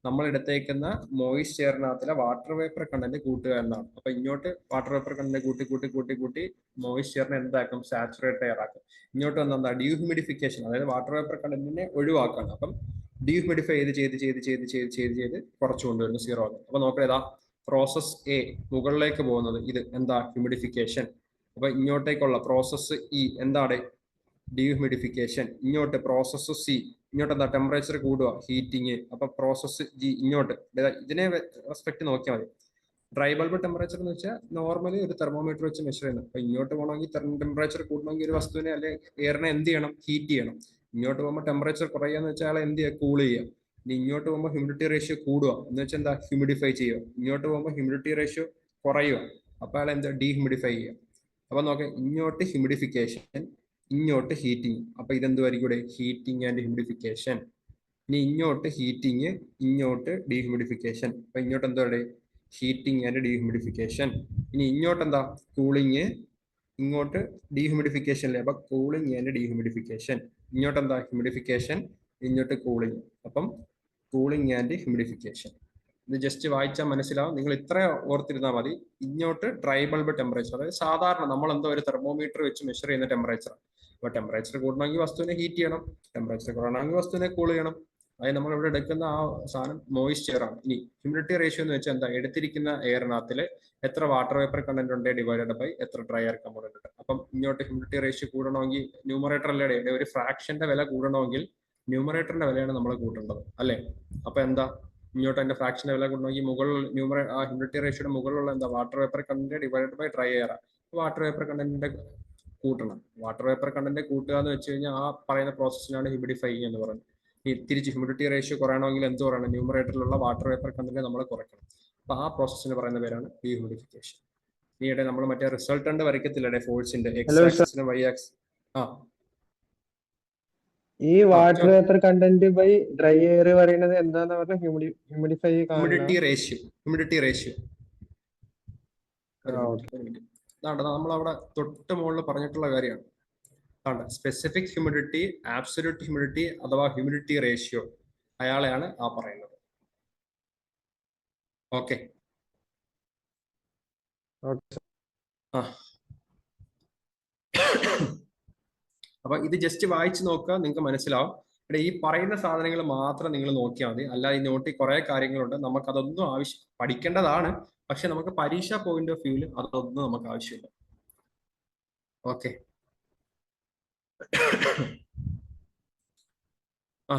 നമ്മൾ എടുത്തേക്കുന്ന മോയിസ്ചറിനകത്തിലെ വാട്ടർ വേപ്പർ കണ്ടന്റ് കൂട്ടുക എന്നാണ്. അപ്പൊ ഇങ്ങോട്ട് വാട്ടർ വേപ്പർ കണ്ടന്റ് കൂട്ടി മോയിസ്ചറിനെ എന്താക്കും? സാച്ചുറേറ്റ് എയർ ആക്കും. ഇങ്ങോട്ട് വന്ന ഡീഹ്യൂമിഡിഫിക്കേഷൻ, അതായത് വാട്ടർ വേപ്പർ കണ്ടന്റിനെ ഒഴിവാക്കാണ്. അപ്പം ഡീഹ്യൂമിഡിഫൈ ചെയ്ത് കുറച്ചു കൊണ്ടുവരുന്നു 0 ആക്കും. അപ്പൊ നോക്കാം, പ്രോസസ് എ മുകളിലേക്ക് പോകുന്നത് ഇത് ഹ്യൂമിഡിഫിക്കേഷൻ. അപ്പൊ ഇങ്ങോട്ടേക്കുള്ള പ്രോസസ് ഇ ഡീഹ്യൂമിഡിഫിക്കേഷൻ. ഇങ്ങോട്ട് പ്രോസസ് സി, ഇങ്ങോട്ട് ടെമ്പറേച്ചർ കൂടുക, ഹീറ്റിംഗ്. അപ്പൊ പ്രോസസ് ജി ഇങ്ങോട്ട്, ഇതിനെ റെസ്പെക്ട് നോക്കിയാൽ മതി. ഡ്രൈ ബൾബ് ടെമ്പറേച്ചർ എന്ന് വെച്ചാൽ നോർമലി ഒരു തെർമോമീറ്റർ വെച്ച് മെഷർ ചെയ്യുന്നത്. അപ്പൊ ഇങ്ങോട്ട് പോകണമെങ്കിൽ ടെമ്പറേച്ചർ കൂടണമെങ്കിൽ ഒരു വസ്തുവിനെ അല്ലെങ്കിൽ എയറിനെ എന്ത് ചെയ്യണം? ഹീറ്റ് ചെയ്യണം. ഇങ്ങോട്ട് പോകുമ്പോൾ ടെമ്പറേച്ചർ കുറയുക വെച്ചാൽ അയാൾ എന്ത് ചെയ്യുക? കൂൾ ചെയ്യുക. ഇനി ഇങ്ങോട്ട് പോകുമ്പോൾ ഹ്യൂമിഡിറ്റി റേഷ്യോ കൂടുക എന്ന് വെച്ചാൽ ഹ്യൂമിഡിഫൈ ചെയ്യുക. ഇങ്ങോട്ട് പോകുമ്പോൾ ഹ്യൂമിഡിറ്റി റേഷ്യോ കുറയുക, അപ്പൊ അയാൾ ഡീഹ്യൂമിഡിഫൈ ചെയ്യുക. അപ്പൊ നോക്കാം, ഇങ്ങോട്ട് ഹ്യൂമിഡിഫിക്കേഷൻ, ഇങ്ങോട്ട് ഹീറ്റിംഗ്. അപ്പൊ ഇതെന്തുമായിരിക്കും ഇവിടെ? Heating and humidification. ഇനി ഇങ്ങോട്ട് ഹീറ്റിംഗ്, ഇങ്ങോട്ട് ഡീഹ്യൂമിഡിഫിക്കേഷൻ. അപ്പൊ ഇങ്ങോട്ട് എന്താണ്? Heating and dehumidification. ഇനി ഇങ്ങോട്ട് കൂളിംഗ്, ഇങ്ങോട്ട് ഡീഹ്യൂമിഡിഫിക്കേഷൻ അല്ലേ? അപ്പൊ കൂളിംഗ് ആൻഡ് ഡീഹ്യൂമിഡിഫിക്കേഷൻ. ഇങ്ങോട്ട് ഹ്യൂമിഡിഫിക്കേഷൻ, ഇങ്ങോട്ട് കൂളിംഗ്. അപ്പം കൂളിംഗ് ആൻഡ് ഹ്യൂമിഡിഫിക്കേഷൻ. ഇത് ജസ്റ്റ് വായിച്ചാൽ മനസ്സിലാവും. നിങ്ങൾ ഇത്ര ഓർത്തിരുന്നാൽ മതി. ഇങ്ങോട്ട് ഡ്രൈ ബൾബ് ടെമ്പറേച്ചർ, അതായത് സാധാരണ നമ്മൾ എന്തോ ഒരു തെർമോമീറ്റർ വെച്ച് മെഷർ ചെയ്യുന്ന ടെമ്പറേച്ചർ. അപ്പൊ ടെമ്പറേച്ചർ കൂടണമെങ്കിൽ വസ്തുവിനെ ഹീറ്റ് ചെയ്യണം, ടെമ്പറേച്ചർ കുറയണമെങ്കിൽ വസ്തുവിനെ കൂൾ ചെയ്യണം. അതായത് നമ്മൾ ഇവിടെ എടുക്കുന്ന ആ സാധനം മോയിസ്ചർ ആണ്. ഇനി ഹ്യൂമിഡിറ്റി റേഷ്യോ എന്ന് വെച്ചാൽ എന്താ, എടുത്തിരിക്കുന്ന എയറിനകത്തിൽ എത്ര വാട്ടർ വേപ്പർ കണ്ടന്റ് ഉണ്ട് ഡിവൈഡഡ് ബൈ എത്ര ഡ്രൈ എയർ കമ്പോണന്റ് ഉണ്ട്. അപ്പം ഇങ്ങോട്ട് ഹ്യൂമിഡിറ്റി റേഷ്യോ കൂടണമെങ്കിൽ ന്യൂമറേറ്ററിലെ ഒരു ഫ്രാക്ഷന്റെ വില കൂടണമെങ്കിൽ ന്യൂമറേറ്ററിന്റെ വിലയാണ് നമ്മൾ കൂട്ടേണ്ടത്, അല്ലേ? അപ്പൊ എന്താ, ഇങ്ങോട്ട് അതിന്റെ ഫ്രാക്ഷന്റെ വില കൂടണമെങ്കിൽ മുകളിൽ ആ ഹ്യൂമിഡിറ്റി റേഷ്യോയുടെ മുകളിലുള്ള എന്താ water vapour content divided by dry air. Water vapour കണ്ടന്റിന്റെ കൂട്ടണം. വാട്ടർ വേപ്പർ കണ്ടന്റ് കൂട്ടുക എന്ന് വെച്ച് കഴിഞ്ഞാൽ ആ പറയുന്ന പ്രോസസ്സിനാണ് ഹ്യൂമിഡിഫൈയിങ് എന്ന് പറയുന്നത്. ഈ തിരിച്ച് ഹ്യൂമിഡിറ്റി റേഷ്യോ കുറയണമെങ്കിൽ എന്ത് പറയണം, ന്യൂമറേറ്ററിലുള്ള വാട്ടർ വേപ്പർ കണ്ടന്റ് നമ്മൾ കുറയ്ക്കണം. അപ്പൊ ആ പ്രോസസ്സിന് പറയുന്ന പേരാണ് ഡീഹ്യൂമിഡിഫിക്കേഷൻ. ഈയിടെ നമ്മൾ മറ്റേ റിസൾട്ടന്റ് വരയ്ക്കത്തില്ലേ ഫോഴ്സിന്റെ, എക്സ് ആക്സിസിന് വൈ ആക്സ്. ഈ water vapour content by dry air പറയുന്നത് എന്താന്ന് പറഞ്ഞാൽ ഹ്യൂമിഡിറ്റി റേഷ്യോ. നമ്മളവിടെ തൊട്ട് മുകളിൽ പറഞ്ഞിട്ടുള്ള കാര്യമാണ്. സ്പെസിഫിക് ഹ്യൂമിഡിറ്റി, ആബ്സല്യൂട്ട് ഹ്യൂമിഡിറ്റി അഥവാ ഹ്യൂമിഡിറ്റി റേഷ്യോ, അയാളെയാണ് ആ പറയുന്നത്. ഓക്കെ. അപ്പൊ ഇത് ജസ്റ്റ് വായിച്ചു നോക്കുക, നിങ്ങൾക്ക് മനസ്സിലാവും. ഇവിടെ ഈ പറയുന്ന സാധനങ്ങൾ മാത്രം നിങ്ങൾ നോക്കിയാൽ മതി. അല്ല, ഈ നോട്ടിൽ കുറെ കാര്യങ്ങളുണ്ട്, നമുക്ക് അതൊന്നും പഠിക്കേണ്ടതാണ്. പക്ഷെ നമുക്ക് പരീക്ഷ പോയിന്റ് ഓഫ് വ്യൂവിൽ അതൊന്നും നമുക്ക് ആവശ്യമില്ല. ഓക്കെ.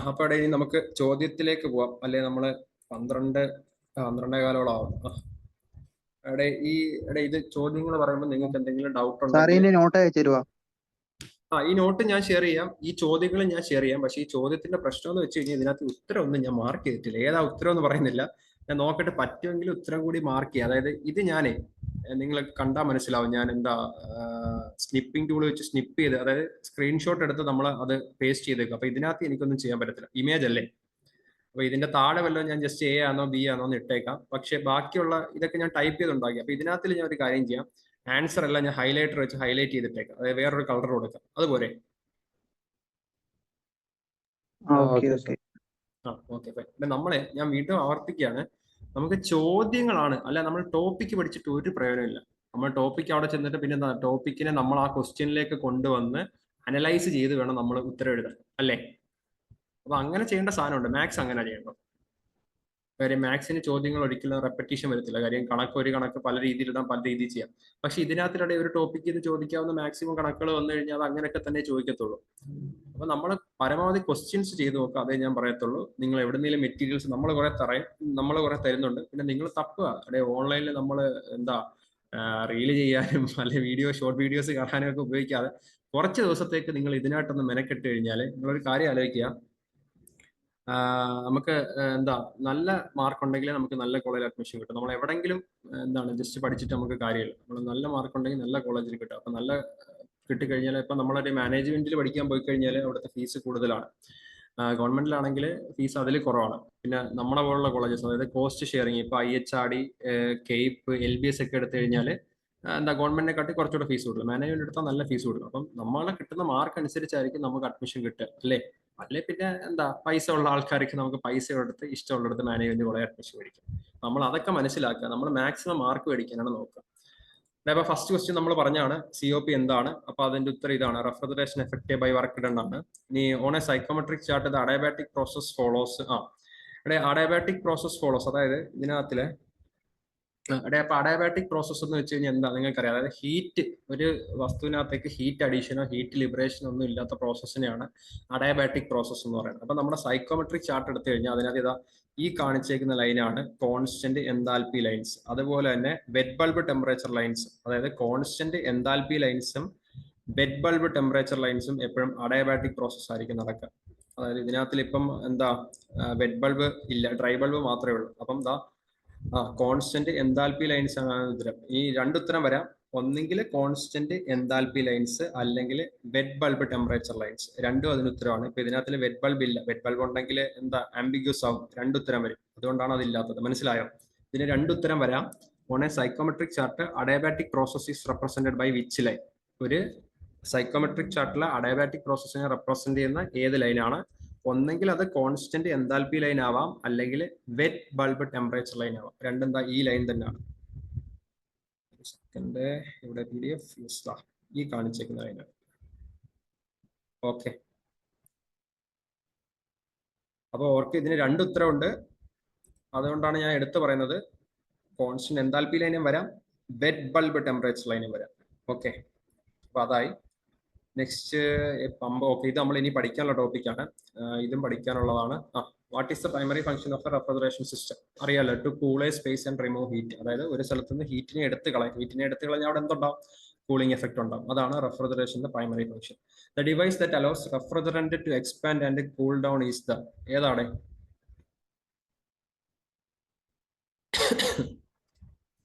അപ്പൊ ഇവിടെ ഇനി നമുക്ക് ചോദ്യത്തിലേക്ക് പോവാം. അല്ലെ, നമ്മള് 12 കാലോളാവും. ഇവിടെ ഇത് ചോദ്യങ്ങൾ പറയുമ്പോൾ നിങ്ങൾക്ക് എന്തെങ്കിലും ഡൗട്ട് ഉണ്ടോ? ഈ നോട്ട് ഞാൻ ഷെയർ ചെയ്യാം, ഈ ചോദ്യങ്ങൾ ഞാൻ ഷെയർ ചെയ്യാം. പക്ഷെ ഈ ചോദ്യത്തിന്റെ പ്രശ്നം എന്ന് വെച്ച് കഴിഞ്ഞാൽ ഇതിനകത്ത് ഉത്തരം ഒന്നും ഞാൻ മാർക്ക് ചെയ്തിട്ടില്ല. ഏതാ ഉത്തരം എന്ന് പറയുന്നില്ല. ഞാൻ നോക്കട്ടെ, പറ്റുമെങ്കിൽ ഉത്തരം കൂടി മാർക്ക് ചെയ്യാം. അതായത് ഇത് ഞാനേ, നിങ്ങൾ കണ്ടാൽ മനസ്സിലാവും, ഞാൻ എന്താ സ്നിപ്പിംഗ് ടൂൾ വെച്ച് സ്നിപ്പ് ചെയ്ത്, അതായത് സ്ക്രീൻഷോട്ട് എടുത്ത് നമ്മൾ അത് പേസ്റ്റ് ചെയ്തേക്കും. അപ്പൊ ഇതിനകത്ത് എനിക്കൊന്നും ചെയ്യാൻ പറ്റത്തില്ല, ഇമേജ് അല്ലേ. അപ്പൊ ഇതിന്റെ താഴെ വല്ലതും ഞാൻ ജസ്റ്റ് എ ആണോ ബി ആണോ എന്ന് ഇട്ടേക്കാം. പക്ഷെ ബാക്കിയുള്ള ഇതൊക്കെ ഞാൻ ടൈപ്പ് ചെയ്തുണ്ടാക്കി. അപ്പൊ ഇതിനകത്ത് ഞാൻ ഒരു കാര്യം ചെയ്യാം, ആൻസർ എല്ലാം ഞാൻ ഹൈലൈറ്റർ വെച്ച് ഹൈലൈറ്റ് ചെയ്തിട്ടേക്കാം, അതായത് വേറൊരു കളർ കൊടുക്കാം. അതുപോലെ ഞാൻ വീണ്ടും ആവർത്തിക്കുകയാണ്, നമുക്ക് ചോദ്യങ്ങളാണ്, അല്ല നമ്മൾ ടോപ്പിക്ക് പഠിച്ചിട്ട് ഒരു പ്രയോജനമില്ല. നമ്മൾ ടോപ്പിക്ക് അവിടെ ചെന്നിട്ട് പിന്നെ എന്താ, ടോപ്പിക്കിനെ നമ്മൾ ആ ക്വസ്റ്റ്യനിലേക്ക് കൊണ്ടുവന്ന് അനലൈസ് ചെയ്ത് വേണം നമ്മൾ ഉത്തരം എഴുതാൻ, അല്ലേ? അപ്പൊ അങ്ങനെ ചെയ്യേണ്ട സാധനമുണ്ട്. മാത്സ് അങ്ങനെ ചെയ്യണം. കാര്യം മാത്സിന് ചോദ്യങ്ങൾ ഒരിക്കലും റെപ്പറ്റീഷൻ വരത്തില്ല. കാര്യം ഒരു കണക്ക് പല രീതിയിൽ ഇടാം, പല രീതിയിൽ ചെയ്യാം. പക്ഷെ ഇതിനകത്തിടെ ഒരു ടോപ്പിക്ക് ഇത് ചോദിക്കാവുന്ന മാക്സിമം കണക്കുകൾ വന്നു കഴിഞ്ഞാൽ അത് അങ്ങനെയൊക്കെ തന്നെ ചോദിക്കത്തുള്ളൂ. അപ്പൊ നമ്മൾ പരമാവധി ക്വസ്റ്റ്യൻസ് ചെയ്ത് നോക്കുക, അതേ ഞാൻ പറയത്തുള്ളൂ. നിങ്ങൾ എവിടെന്നെങ്കിലും മെറ്റീരിയൽസ് നമ്മൾ കുറെ തരുന്നുണ്ട്. പിന്നെ നിങ്ങൾ തപ്പുക, അവിടെ ഓൺലൈനിൽ നമ്മൾ എന്താ റീല് ചെയ്യാനും അല്ലെ ഷോർട്ട് വീഡിയോസ് കാണാനും ഒക്കെ ഉപയോഗിക്കാതെ കുറച്ച് ദിവസത്തേക്ക് നിങ്ങൾ ഇതിനായിട്ടൊന്ന് മെനക്കെട്ട് കഴിഞ്ഞാൽ നിങ്ങളൊരു കാര്യം ആലോചിക്കുക, നമുക്ക് എന്താ നല്ല മാർക്ക് ഉണ്ടെങ്കിൽ നമുക്ക് നല്ല കോളേജിൽ അഡ്മിഷൻ കിട്ടും. നമ്മൾ എവിടെങ്കിലും ജസ്റ്റ് പഠിച്ചിട്ട് നമുക്ക് കാര്യമില്ല. നമ്മൾ നല്ല മാർക്ക് ഉണ്ടെങ്കിൽ നല്ല കോളേജിൽ കിട്ടും. അപ്പൊ നല്ല കിട്ടിക്കഴിഞ്ഞാൽ ഇപ്പൊ നമ്മളൊരു മാനേജ്മെന്റിൽ പഠിക്കാൻ പോയി കഴിഞ്ഞാൽ അവിടുത്തെ ഫീസ് കൂടുതലാണ്. ഗവൺമെന്റിലാണെങ്കിൽ ഫീസ് അതിൽ കുറവാണ്. പിന്നെ നമ്മളെ പോലുള്ള കോളേജസ്, അതായത് കോസ്റ്റ് ഷെയറിങ്, ഇപ്പൊ IHRD, KEIP, LBS ഒക്കെ എടുത്തു കഴിഞ്ഞാൽ ഗവൺമെന്റിനെ കാട്ടി കുറച്ചുകൂടെ ഫീസ് കൊടുക്കും. മാനേജ്മെന്റ് എടുത്താൽ നല്ല ഫീസ് കൊടുക്കും. അപ്പം നമ്മളെ കിട്ടുന്ന മാർക്ക് അനുസരിച്ചായിരിക്കും നമുക്ക് അഡ്മിഷൻ കിട്ടുക, അല്ലേ? പിന്നെ പൈസ ഉള്ള ആൾക്കാർക്ക് നമുക്ക് പൈസ എടുത്ത് ഇഷ്ടമുള്ളിടത്ത് മാനേജ്മെന്റ് കുറെ അഡ്മിഷൻ മേടിക്കും. നമ്മൾ അതൊക്കെ മനസ്സിലാക്കുക, നമ്മൾ മാക്സിമം മാർക്ക് മേടിക്കാനാണ് നോക്കുക. അപ്പൊ ഫസ്റ്റ് ക്വസ്റ്റ്യൻ നമ്മൾ പറഞ്ഞാണ് COP എന്താണ്. അപ്പൊ അതിന്റെ ഉത്തരം ഇതാണ്, refrigeration effected by work done ആണ്. ഇനി on a psychometric chart the adiabatic process follows. ഇവിടെ അഡയാബാറ്റിക് പ്രോസസ് ഫോളോസ്, അതായത് ഇതിനകത്തില് അപ്പൊ അഡയാബാറ്റിക് പ്രോസസ് എന്ന് വെച്ച് കഴിഞ്ഞാൽ എന്താ നിങ്ങൾക്കറിയാം, അതായത് ഹീറ്റ്, ഒരു വസ്തുവിനകത്തേക്ക് ഹീറ്റ് അഡീഷനോ ഹീറ്റ് ലിബറേഷനോ ഒന്നും ഇല്ലാത്ത പ്രോസസ്സിനെയാണ് അഡയാബാറ്റിക് പ്രോസസ് എന്ന് പറയുന്നത്. അപ്പൊ നമ്മുടെ സൈക്കോമെട്രിക് ചാർട്ട് എടുത്തു കഴിഞ്ഞാൽ അതിനകത്ത് ഈ കാണിച്ചേക്കുന്ന ലൈനാണ് കോൺസ്റ്റന്റ് എൻതാൽപി ലൈൻസ്. അതുപോലെ തന്നെ വെറ്റ് ബൾബ് ടെമ്പറേച്ചർ ലൈൻസ്, അതായത് കോൺസ്റ്റന്റ് എൻതാൽപി ലൈൻസും വെറ്റ് ബൾബ് ടെമ്പറേച്ചർ ലൈൻസും എപ്പോഴും അഡയാബാറ്റിക് പ്രോസസ് ആയിരിക്കും നടക്കുക. അതായത് ഇതിനകത്തിൽ ഇപ്പം വെറ്റ് ബൾബ് ഇല്ല, ഡ്രൈ ബൾബ് മാത്രമേ ഉള്ളൂ. അപ്പം കോൺസ്റ്റന്റ് എൻതാൽപി ലൈൻസ് ആണ് ഉത്തരം. ഈ രണ്ടുത്തരം വരാം, ഒന്നെങ്കിൽ കോൺസ്റ്റന്റ് എൻതാൽപി ലൈൻസ് അല്ലെങ്കിൽ വെറ്റ് ബൾബ് ടെമ്പറേച്ചർ ലൈൻസ്, രണ്ടും അതിന് ഉത്തരമാണ്. ഇപ്പൊ ഇതിനകത്തിൽ വെറ്റ് ബൾബ് ഇല്ല, വെറ്റ് ബൾബ് ഉണ്ടെങ്കിൽ ആംബിഗ്യൂസ് ആവും, രണ്ടുത്തരം വരും. അതുകൊണ്ടാണ് അതില്ലാത്തത്. മനസ്സിലായോ? ഇതിന് രണ്ടുത്തരം വരാം. On a psychometric chart adiabatic process is represented by which line? ഒരു സൈക്കോമെട്രിക് ചാർട്ടിലെ അഡയാബാറ്റിക് പ്രോസസ്സിനെ റെപ്രസെന്റ് ചെയ്യുന്ന ഏത് ലൈനാണ്? ഒന്നെങ്കിൽ അത് കോൺസ്റ്റന്റ് എൻതാൽപ്പി ലൈൻ ആവാം, അല്ലെങ്കിൽ വെറ്റ് ബൾബ് ടെമ്പറേച്ചർ ലൈൻ ആവാം. രണ്ടെന്താ ഈ ലൈൻ തന്നെയാണ്. സെക്കൻഡ്, ഇവിടെ PDF ഈ കാണിച്ചേക്കുന്ന ലൈനാണ്. ഓക്കെ, അപ്പോൾ ഓർക്ക് ഇതിന് രണ്ട് ഉത്തരവുണ്ട്. അതുകൊണ്ടാണ് ഞാൻ എടുത്തു പറയുന്നത്. കോൺസ്റ്റന്റ് എൻതാൽപ്പി ലൈനും വരാം, വെറ്റ് ബൾബ് ടെമ്പറേച്ചർ ലൈനും വരാം. ഓക്കെ, അപ്പൊ അതായി. Next pump. ഓക്കെ, ഇത് നമ്മൾ ഇനി പഠിക്കാനുള്ള ടോപ്പിക്കാണ്. ഇതും പഠിക്കാനുള്ളതാണ്. What is the primary function of a refrigeration system? അറിയാലോ, to cool a space and remove heat. അതായത് ഒരു സ്ഥലത്ത് നിന്ന് ഹീറ്റിനെ എടുത്ത് കളയും. ഹീറ്റിനെ എടുത്ത് കളഞ്ഞാൽ അവിടെ എന്തുണ്ടാവും? കൂളിംഗ് എഫക്ട് ഉണ്ടാവും. അതാണ് റെഫ്രിജറേഷന്റെ primary function. The device that allows refrigerant to expand and cool down is the ഏതാണ്?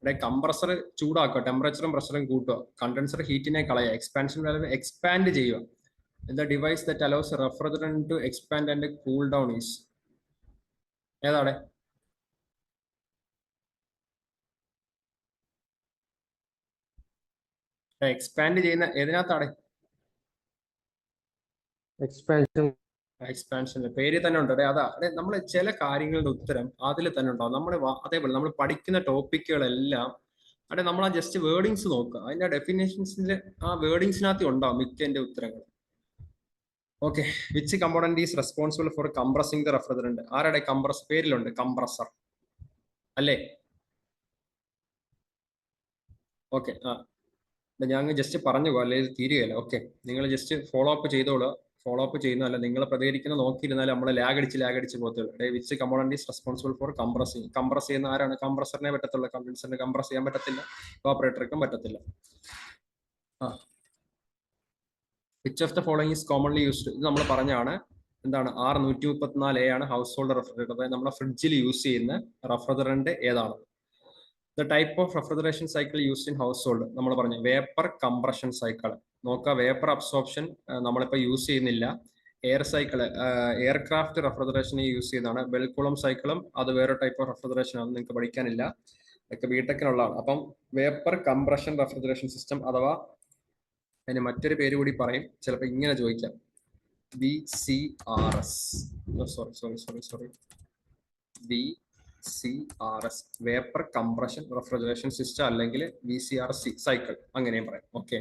ഇവിടെ കംപ്രസർ ചൂടാക്കുക, ടെമ്പറേച്ചറും പ്രഷറും കൂട്ടുക, കണ്ടൻസർ ഹീറ്റിനെ കളയുക, എക്സ്പാൻഷൻ വാൽവ് എക്സ്പാൻഡ് ചെയ്യുക. The device that allows refrigerant to expand and cool down is ഏതാണ്? എക്സ്പാൻഡ് ചെയ്യുന്ന ഏതിനകത്താണ്? എക്സ്പാൻഷന്റെ പേര് തന്നെ ഉണ്ട്. അതാ നമ്മൾ ചില കാര്യങ്ങളുടെ ഉത്തരം അതിൽ തന്നെ ഉണ്ടാവും. അതേപോലെ നമ്മൾ പഠിക്കുന്ന ടോപ്പിക്കുകളെല്ലാം നമ്മൾ ആ ജസ്റ്റ് വേർഡിങ്സ് നോക്കുക, അതിന്റെ ഡെഫിനേഷൻസിന്റെ ആ വേർഡിങ്സിനകത്ത് ഉണ്ടാവും മിക്കതിന്റെ ഉത്തരങ്ങൾ. Okay, which component is responsible for comprising the refrigerant? ആരുടെ കംപ്രസ് പേരിലുണ്ട്? കംപ്രസർ അല്ലേ? ഓക്കെ, ഞാൻ ജസ്റ്റ് പറഞ്ഞു പോകാം, അല്ലെങ്കിൽ തീരുകയല്ല. ഓക്കെ, നിങ്ങൾ ജസ്റ്റ് ഫോളോ അപ്പ് ചെയ്തോളൂ. ഫോളോ അപ്പ് ചെയ്യുന്നതല്ല, നിങ്ങൾ പ്രതികരിക്കുന്ന നോക്കിയിരുന്നാൽ നമ്മൾ ലാഗ് അടിച്ച് പോകത്തുള്ളൂ. Which component is responsible for comprising? Compress ചെയ്യുന്ന ആരാണ്? കംപ്രസറിനെ പറ്റത്തുള്ളൂ. കണ്ടൻസറിന് കംപ്രസ് ചെയ്യാൻ പറ്റത്തില്ല, ഓപ്പറേറ്റർക്കും പറ്റത്തില്ല. Which of the following is commonly used? ഇത് നമ്മൾ പറഞ്ഞാണ്. എന്താണ്? R134A ആണ് ഹൗസ് ഹോൾഡ് റെഫ്രിജറേറ്റർ. അതായത് നമ്മുടെ ഫ്രിഡ്ജിൽ യൂസ് ചെയ്യുന്ന റെഫ്രിജറന്റ് ഏതാണ്? The type of refrigeration cycle used in house hold നമ്മൾ പറഞ്ഞു വേപ്പർ കംപ്രഷൻ സൈക്കിൾ. നോക്കുക, വേപ്പർ അബ്സോർപ്ഷൻ നമ്മളിപ്പോൾ യൂസ് ചെയ്യുന്നില്ല. എയർ സൈക്കിൾ എയർക്രാഫ്റ്റ് റെഫ്രിജറേഷന് യൂസ് ചെയ്യുന്നതാണ്. ബെൽക്കുളം സൈക്കിളും അത് വേറെ ടൈപ്പ് ഓഫ് റെഫ്രിജറേഷൻ ആണ്, നിങ്ങൾക്ക് പഠിക്കാനില്ല, ഇതൊക്കെ ബിടെക്കിനുള്ളതാണ്. അപ്പം വേപ്പർ കംപ്രഷൻ റെഫ്രിജറേഷൻ സിസ്റ്റം, അഥവാ അതിന് മറ്റൊരു പേര് കൂടി പറയും, ചിലപ്പോൾ ഇങ്ങനെ ചോദിക്കാം, VCRS. Sorry VCRS, vapour compression refrigeration system, അല്ലെങ്കിൽ VCRS സൈക്കിൾ, അങ്ങനെയും പറയും. ഓക്കെ,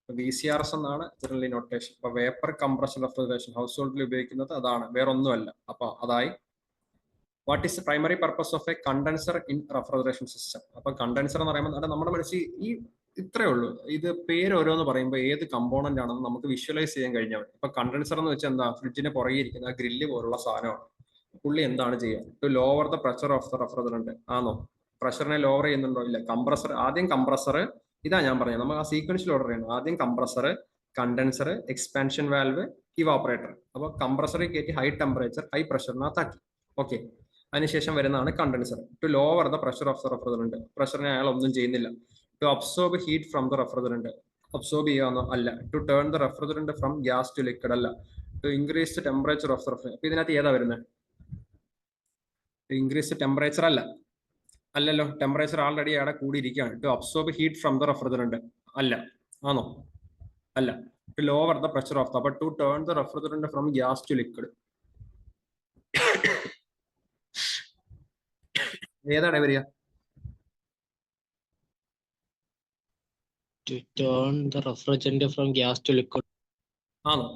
VCRS എന്നാണ് ജനറലി നൊട്ടേഷൻ. അപ്പൊ വേപ്പർ കംപ്രഷൻ റെഫ്രിജറേഷൻ ഹൗസ് ഹോൾഡിൽ ഉപയോഗിക്കുന്നത് അതാണ്, വേറൊന്നുമല്ല. അപ്പൊ അതായി. What is the primary purpose of A condenser in refrigeration system? അപ്പൊ കണ്ടൻസർ എന്ന് പറയുമ്പോൾ നമ്മുടെ മനസ്സിൽ ഇത്രയേ ഉള്ളൂ. ഇത് പേര് ഓരോന്ന് പറയുമ്പോൾ ഏത് കമ്പോണന്റ് ആണെന്ന് നമുക്ക് വിഷ്വലൈസ് ചെയ്യാൻ കഴിഞ്ഞാൽ മതി. ഇപ്പൊ കണ്ടൻസർ എന്ന് വെച്ചാൽ എന്താ? ഫ്രിഡ്ജിന് പുറകെ ഇരിക്കുന്ന ആ ഗ്രില്ല് പോലുള്ള സാധനമാണ്. പുള്ളി എന്താണ് ചെയ്യുക? To lower the pressure of the refrigerant. ആണോ? പ്രഷറിനെ ലോവർ ചെയ്യുന്നുണ്ടോ? ഇല്ല. കംപ്രസർ, ആദ്യം കംപ്രസർ, ഇതാ ഞാൻ പറഞ്ഞത്, നമ്മൾ ആ സീക്വൻസിൽ ഓർഡർ ചെയ്യണം. ആദ്യം compressor, condenser, expansion valve, evaporator. അപ്പോൾ കംപ്രസറിൽ കയറ്റി ഹൈ ടെമ്പറേച്ചർ ഹൈ പ്രഷറിനകത്താക്കി. ഓക്കെ, അതിനുശേഷം വരുന്നതാണ് condenser. To lower the pressure of the refrigerant. പ്രഷറിനെ അയാൾ ഒന്നും ചെയ്യുന്നില്ല. To absorb heat from the refrigerant. Absorb ചെയ്യാന്നോ? അല്ല. To turn the refrigerant from gas to liquid. അല്ല. To increase the temperature of the refrigerant. അപ്പൊ ഇതിനകത്ത് ഏതാ വരുന്നത്? ഇൻക്രീസ് ടെമ്പറേച്ചർ അല്ലല്ലോ. ടെമ്പറേച്ചർ ആൾറെഡി അവിടെ കൂടിയിരിക്കുകയാണ്. To absorb heat from the refrigerant അല്ല. ആണോ? അല്ല. To lower the pressure of the. അപ്പൊ to turn the refrigerant from gas to liquid. ഏതാണ് വരിക? To turn the refrigerant from gas to liquid. ആണോ?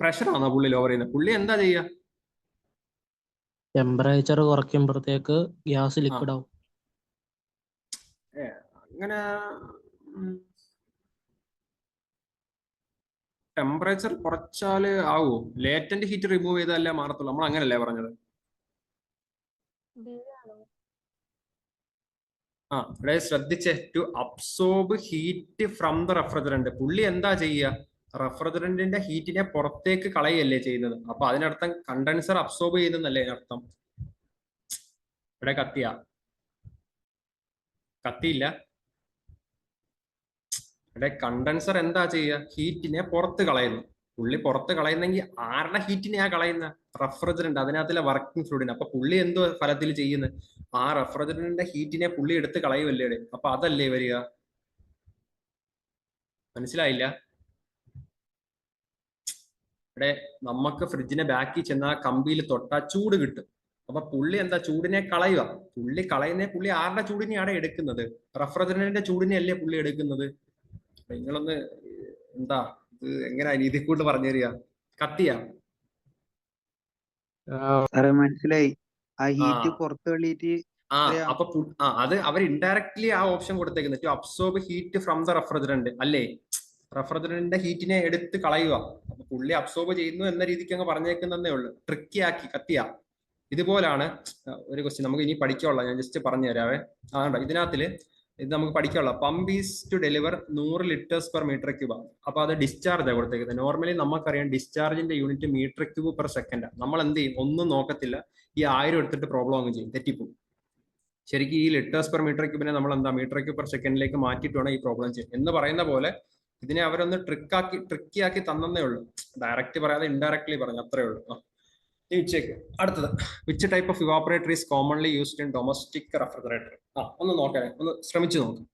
പ്രഷർ ആണോ പുള്ളി ലോവർ ചെയ്യുന്നത്? പുള്ളി എന്താ ചെയ്യുക? ടെമ്പറേച്ചർ കുറയ്ക്കുമ്പോഴത്തേക്ക് ഗ്യാസ് ലിക്വിഡ് ആവും. അങ്ങനെ ടെമ്പറേച്ചർ കുറച്ചാല് ആവോ? ലേറ്റന്റ് ഹീറ്റ് റിമൂവ് ചെയ്താലേ മാറത്തുള്ളൂ. നമ്മൾ അങ്ങനല്ലേ പറഞ്ഞത്? ഇവിടെ ശ്രദ്ധിച്ചേ. To absorb heat from the refrigerant. പുള്ളി എന്താ ചെയ്യുക? റെഫ്രിജറന്റിന്റെ ഹീറ്റിനെ പുറത്തേക്ക് കളയല്ലേ ചെയ്യുന്നത്. അപ്പൊ അതിനർത്ഥം കണ്ടൻസർ അബ്സോർബ് ചെയ്യുന്നല്ലേ അതിനർത്ഥം. ഇവിടെ കത്തിയില്ല. ഇവിടെ കണ്ടൻസർ എന്താ ചെയ്യുക? ഹീറ്റിനെ പുറത്ത് കളയുന്നു. പുള്ളി പുറത്ത് കളയുന്നെങ്കിൽ ആരുടെ ഹീറ്റിനെയാ കളയുന്ന? റെഫ്രിജറന്റ്, അതിനകത്തിലെ വർക്കിംഗ് ഫ്ലൂയിഡിന്. അപ്പൊ പുള്ളി എന്തോ ഫലത്തിൽ ചെയ്യുന്നത്? ആ റെഫ്രിജറന്റിന്റെ ഹീറ്റിനെ പുള്ളി എടുത്ത് കളയുമല്ലേ? അപ്പൊ അതല്ലേ വരിക? മനസ്സിലായില്ല? ഇവിടെ നമുക്ക് ഫ്രിഡ്ജിനെ ബാക്കിൽ ചെന്ന കമ്പിയിൽ തൊട്ടാ ചൂട് കിട്ടും. അപ്പൊ പുള്ളി എന്താ ചൂടിനെ കളയുക. പുള്ളി ആരുടെ ചൂടിനെയാണ് എടുക്കുന്നത്? റെഫ്രിജറന്റിന്റെ ചൂടിനെ അല്ലേ പുള്ളി എടുക്കുന്നത്? നിങ്ങളൊന്ന് എന്താ ഇത് എങ്ങനെയാ ഇതിൽ കൂട്ട് പറഞ്ഞു തരിക? കത്തിയാ മനസ്സിലായി. ആ ഹീറ്റ് പുറത്ത് തള്ളിയിട്ട് അപ്പൊ അത് അവർ ഇൻഡയറക്ട്ലി ആ ഓപ്ഷൻ കൊടുത്തേക്കുന്നത് to absorb heat from the refrigerant അല്ലേ? റെഫ്രിജറന്റിന്റെ ഹീറ്റിനെ എടുത്ത് കളയുക. അപ്പൊ പുള്ളി അബ്സോർബ് ചെയ്യുന്നു എന്ന രീതിക്ക് അങ്ങ് പറഞ്ഞേക്കുന്നതേ ഉള്ളൂ. ട്രിക്കി ആക്കി കത്തിയ. ഇതുപോലാണ് ഒരു ക്വസ്റ്റ്യൻ നമുക്ക് ഇനി പഠിക്കാനുള്ള. ഞാൻ ജസ്റ്റ് പറഞ്ഞു തരാവേ. അതുകൊണ്ട് ഇതിനകത്തില് ഇത് നമുക്ക് പഠിക്കാനുള്ള. Pump is to deliver 100 litres per metre cube. അപ്പൊ അത് ഡിസ്ചാർജ് ആണ് കൊടുത്തേക്കുന്നത്. നോർമലി നമുക്കറിയാം ഡിസ്ചാർജിന്റെ unit metre cube per second. നമ്മൾ എന്ത് ചെയ്യും? ഒന്നും നോക്കത്തില്ല, ഈ 1000 എടുത്തിട്ട് പ്രോബ്ലം അങ്ങ് ചെയ്യും, തെറ്റിപ്പോകും. ശരിക്കും ഈ ലിറ്റേഴ്സ് പെർ മീറ്റർ ക്യൂബിനെ നമ്മൾ എന്താ മീറ്റർ ക്യൂബ് പെർ സെക്കൻഡിലേക്ക് മാറ്റിയിട്ട് വേണം ഈ പ്രോബ്ലം ചെയ്യാൻ എന്ന് പറയുന്ന പോലെ ഇതിനെ അവരൊന്ന് ട്രിക്കി ആക്കി തന്നേ ഉള്ളൂ. ഡയറക്റ്റ് പറയാതെ ഇൻഡയറക്ട്ലി പറഞ്ഞു, അത്രേ ഉള്ളൂ. അടുത്തത്, which type of evaporator is commonly used in domestic refrigerator? ഒന്ന് നോക്കണേ, ഒന്ന് ശ്രമിച്ചു നോക്കാം.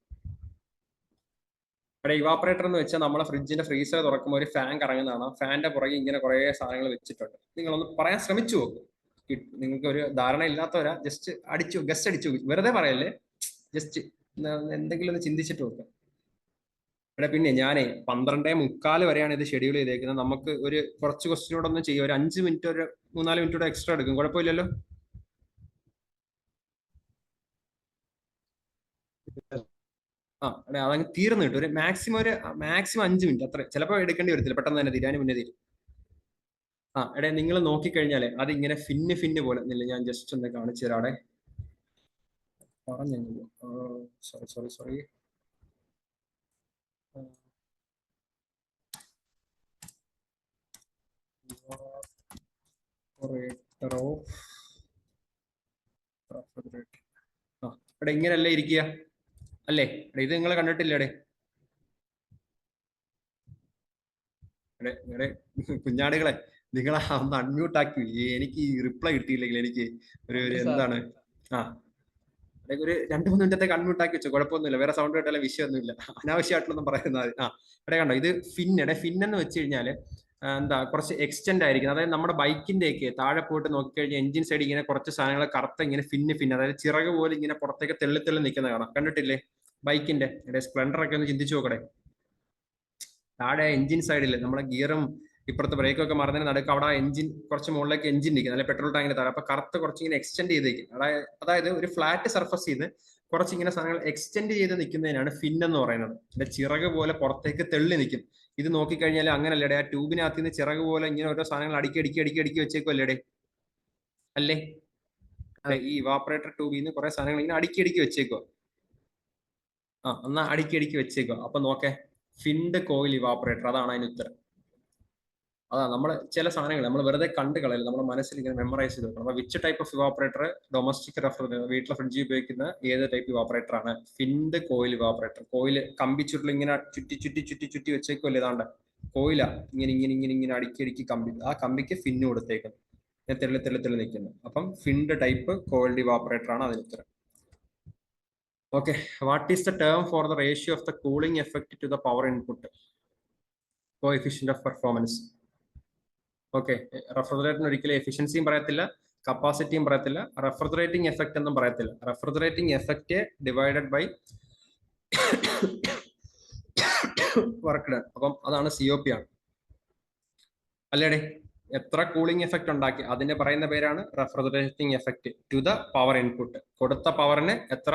ഇവിടെ ഇവാപറേറ്റർ എന്ന് വെച്ചാൽ നമ്മളെ ഫ്രിഡ്ജിന്റെ ഫ്രീസർ തുറക്കുമ്പോൾ ഒരു ഫാൻ കറങ്ങുന്നതാണ്. ഫാനിന്റെ പുറകെ ഇങ്ങനെ കുറെ സാധനങ്ങൾ വെച്ചിട്ടുണ്ട്. നിങ്ങളൊന്ന് പറയാൻ ശ്രമിച്ചു നോക്കും. നിങ്ങൾക്ക് ഒരു ധാരണ ഇല്ലാത്തവരാ, ജസ്റ്റ് ഗസ്റ്റ് അടിച്ചു, വെറുതെ പറയല്ലേ, ജസ്റ്റ് എന്തെങ്കിലും ഒന്ന് ചിന്തിച്ചിട്ട് നോക്കാം. ഇവിടെ പിന്നെ ഞാനേ 12:45 വരെയാണ് ഇത് ഷെഡ്യൂൾ ചെയ്തേക്കുന്നത്. നമുക്ക് ഒരു കുറച്ച് ക്വസ്റ്റ്യനോട് ഒന്ന് ചെയ്യാം. ഒരു 5 മിനിറ്റ്, ഒരു 3-4 മിനിറ്റ് എക്സ്ട്രാ എടുക്കും, കുഴപ്പമില്ലല്ലോ? അതെ, അതങ്ങ് തീർന്നു കിട്ടും. ഒരു മാക്സിമം 5 മിനിറ്റ് അത്ര, ചിലപ്പോൾ എടുക്കേണ്ടി വരത്തില്ല, പെട്ടെന്ന് തന്നെ തീരാനും മുന്നേ തീരും. എടേ നിങ്ങൾ നോക്കിക്കഴിഞ്ഞാലേ അത് ഇങ്ങനെ ഫിന്ന് പോലെ ഇല്ല. ഞാൻ ജസ്റ്റ് ഒന്ന് കാണിച്ചു തരാടെ. പറഞ്ഞു സോറി ഇവിടെ ഇങ്ങനല്ലേ ഇരിക്കുക അല്ലേ? ഇത് നിങ്ങൾ കണ്ടിട്ടില്ലേടെ? കുഞ്ഞാടുകളെ, നിങ്ങൾ ഒന്ന് അൺമ്യൂട്ട് ആക്കി. എനിക്ക് റിപ്ലൈ കിട്ടിയില്ലെങ്കിൽ എനിക്ക് ഒരു എന്താണ് ഒരു 2-3 മിനിറ്റത്തേക്ക് അൺമ്യൂട്ട് ആക്കി വെച്ചോ, കുഴപ്പമൊന്നുമില്ല. വേറെ സൗണ്ട് കേട്ടാലും വിഷയമൊന്നുമില്ല. അനാവശ്യമായിട്ടൊന്നും പറയുന്നത്. ഇവിടെ കണ്ടോ, ഇത് ഫിൻ എന്ന് വെച്ച് കഴിഞ്ഞാല് എന്താ കുറച്ച് എക്സ്റ്റെൻഡ് ആയിരിക്കും. അതായത് നമ്മുടെ ബൈക്കിന്റെ ഒക്കെ താഴെ പോയിട്ട് നോക്കിക്കഴിഞ്ഞാൽ എഞ്ചിൻ സൈഡ് ഇങ്ങനെ കുറച്ച് സാധനങ്ങൾ കറുത്ത ഇങ്ങനെ ഫിൻ, അതായത് ചിറക് പോലെ ഇങ്ങനെ പുറത്തേക്ക് തെള്ളി നിൽക്കുന്ന കാണാം. കണ്ടിട്ടില്ലേ ബൈക്കിന്റെ? സ്പ്ലെൻഡർ ഒക്കെ ഒന്ന് ചിന്തിച്ചു നോക്കടെ. താഴെ എഞ്ചിൻ സൈഡിൽ നമ്മുടെ ഗിയറും ഇപ്പുറത്തെ ബ്രേക്കൊക്കെ മറന്നതിന് നടുക്ക് അവിടെ എഞ്ചിൻ കുറച്ച് മുകളിലേക്ക് എഞ്ചിൻ നിൽക്കുന്നത്, അല്ലെ പെട്രോൾ ടാങ്കിന് താഴെ. അപ്പൊ കറുത്ത് കുറച്ച് ഇങ്ങനെ എക്സ്റ്റെൻഡ് ചെയ്തേക്കും. അതായത് ഒരു ഫ്ലാറ്റ് സർഫസ് ചെയ്ത് കുറച്ച് ഇങ്ങനെ സാധനങ്ങൾ എക്സ്റ്റെൻഡ് ചെയ്ത് നിൽക്കുന്നതിനാണ് ഫിൻ എന്ന് പറയുന്നത്. ഇതിന്റെ ചിറക് പോലെ പുറത്തേക്ക് തെള്ളി നിൽക്കും. ഇത് നോക്കിക്കഴിഞ്ഞാൽ അങ്ങനല്ലേടെ, ആ ട്യൂബിനകത്ത് നിന്ന് ചിറക് പോലെ ഇങ്ങനെ ഓരോ സാധനങ്ങൾ അടുക്കി വെച്ചേക്കുമല്ലേടെ, അല്ലേ? ഈ ഇവാപറേറ്റർ ട്യൂബിൽ നിന്ന് കുറെ സാധനങ്ങൾ ഇങ്ങനെ അടുക്കി വെച്ചേക്കോ. എന്നാ അടുക്കി വെച്ചേക്കോ. അപ്പൊ നോക്കേ, ഫിൻഡ് കോയിൽ ഇവാപറേറ്റർ, അതാണ് അതിന് ഉത്തരം. നമ്മൾ ചില സാധനങ്ങൾ നമ്മൾ വെറുതെ കണ്ടു കളയില്ല, നമ്മുടെ മനസ്സിൽ ഇങ്ങനെ മെമ്മറൈസ് ചെയ്ത് വെക്കണം. അപ്പൊ which type of evaporator domestic refrigerator, വീട്ടിലെ ഫ്രിഡ്ജിൽ ഉപയോഗിക്കുന്ന ഏത് ടൈപ്പ് ഇവാപറേറ്റർ ആണ്? Finned coil evaporator. കോയിൽ കമ്പി ചുരുൾ ഇങ്ങനെ ചുറ്റി വെച്ചേക്കുമല്ലേ, ഏതാണ്ട് കോയില ഇങ്ങനെ അടുക്കി കമ്പി, ആ കമ്പിക്ക് ഫിന്ന് കൊടുത്തേക്കുന്നത്, തെള്ളി നിൽക്കുന്നത്. അപ്പം ഫിൻഡ് ടൈപ്പ് കോയിൽഡ് ഇവാപറേറ്റർ ആണ് അതിന് ഉത്തരം. Okay, what is the term for the ratio of the cooling effect to the power input coefficient of performance? Okay, റെഫ്രിജറേറ്ററിന് ഒരിക്കലും എഫിഷ്യൻസിയും പറയത്തില്ല, കപ്പാസിറ്റിയും പറയത്തില്ല, റെഫ്രിജറേറ്റിംഗ് എഫക്ട് എന്നും പറയത്തില്ല. Refrigerating effect divided by work done. അപ്പം അതാണ് COP ആണ്, അല്ലേടെ? എത്ര കൂളിംഗ് എഫക്ട് ഉണ്ടാക്കി അതിന്റെ പറയുന്ന പേരാണ് refrigerating effect to the power input. കൊടുത്ത പവറിന് എത്ര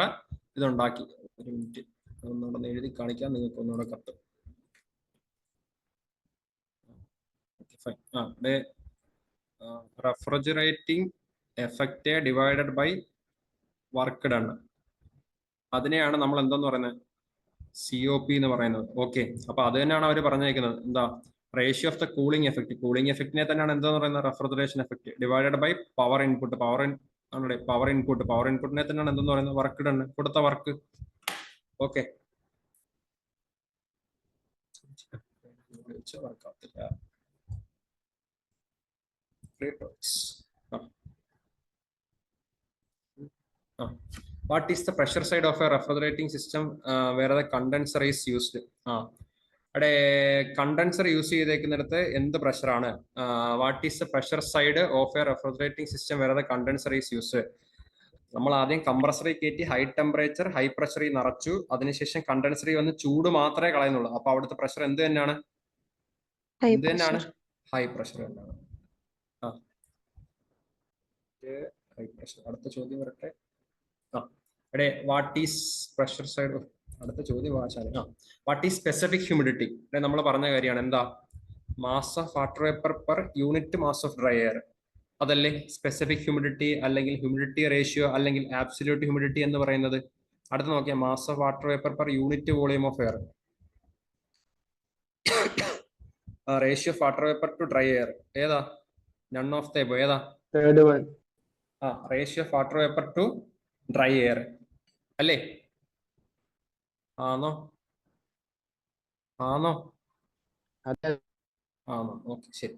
ഇതുണ്ടാക്കി. ഒരു മിനിറ്റ് ഒന്നുകൂടെ എഴുതി കാണിക്കാം, നിങ്ങൾക്ക് ഒന്നുകൂടെ കത്തും. Refrigerating effect divided by work done, അതിനെയാണ് നമ്മൾ എന്തെന്ന് പറയുന്നത്? COP എന്ന് പറയുന്നത്. ഓക്കെ, അപ്പൊ അത് തന്നെയാണ് അവർ പറഞ്ഞേക്കുന്നത്. എന്താ? Ratio of the cooling effect. Cooling എഫക്റ്റിനെ തന്നെയാണ് എന്താന്ന് പറയുന്നത്? Refrigeration effect divided by power input. Power ഇൻപുട്ടിനെ തന്നെയാണ് എന്തെന്ന് പറയുന്നത്? വർക്ക് ഡൺ, കൊടുത്ത വർക്ക്. ഓക്കെ, വർക്കാത്തില്ല. What is the pressure side of a refrigerating system where the condenser is used? അവിടെ കണ്ടൻസർ യൂസ് ചെയ്തേക്കുന്നിടത്ത് എന്ത് പ്രഷറാണ്? What is the pressure side of a refrigerating system where the condenser is used? നമ്മൾ ആദ്യം കംപ്രസറിൽ കയറ്റി high temperature high പ്രഷറിൽ നിറച്ചു, അതിനുശേഷം കണ്ടൻസറിൽ വന്ന് ചൂട് മാത്രമേ കളയുന്നുള്ളൂ. അപ്പൊ അവിടുത്തെ പ്രഷർ എന്ത് തന്നെയാണ്? എന്ത് തന്നെയാണ്? ഹൈ പ്രഷർ തന്നെയാണ്. High pressure. അടുത്ത ചോദ്യം വരട്ടെ. ഇവിടെ വാട്ട് ഈസ് പ്രഷർ സൈഡ്? അടുത്ത ചോദ്യം വായിച്ചാൽ വാട്ട് ഈസ് സ്പെസിഫിക് ഹ്യൂമിഡിറ്റി? നമ്മൾ പറഞ്ഞ കാര്യമാണ്. എന്താ? Mass of water vapour per unit mass of dry air. അതല്ലേ സ്പെസിഫിക് ഹ്യൂമിഡിറ്റി, അല്ലെങ്കിൽ ഹ്യൂമിഡിറ്റി റേഷ്യോ, അല്ലെങ്കിൽ ആബ്സല്യൂട്ട് ഹ്യൂമിഡിറ്റി എന്ന് പറയുന്നത്. അടുത്ത് നോക്കിയാൽ mass of water vapour per unit volume of air, ratio of water vapour to dry air. ഏതാ? None of the above. ഏതാ? Third one. Ratio of water vapour to dry air അല്ലേ? ആണോ? ആണോ? ആണോ? ഓക്കെ, ശരി.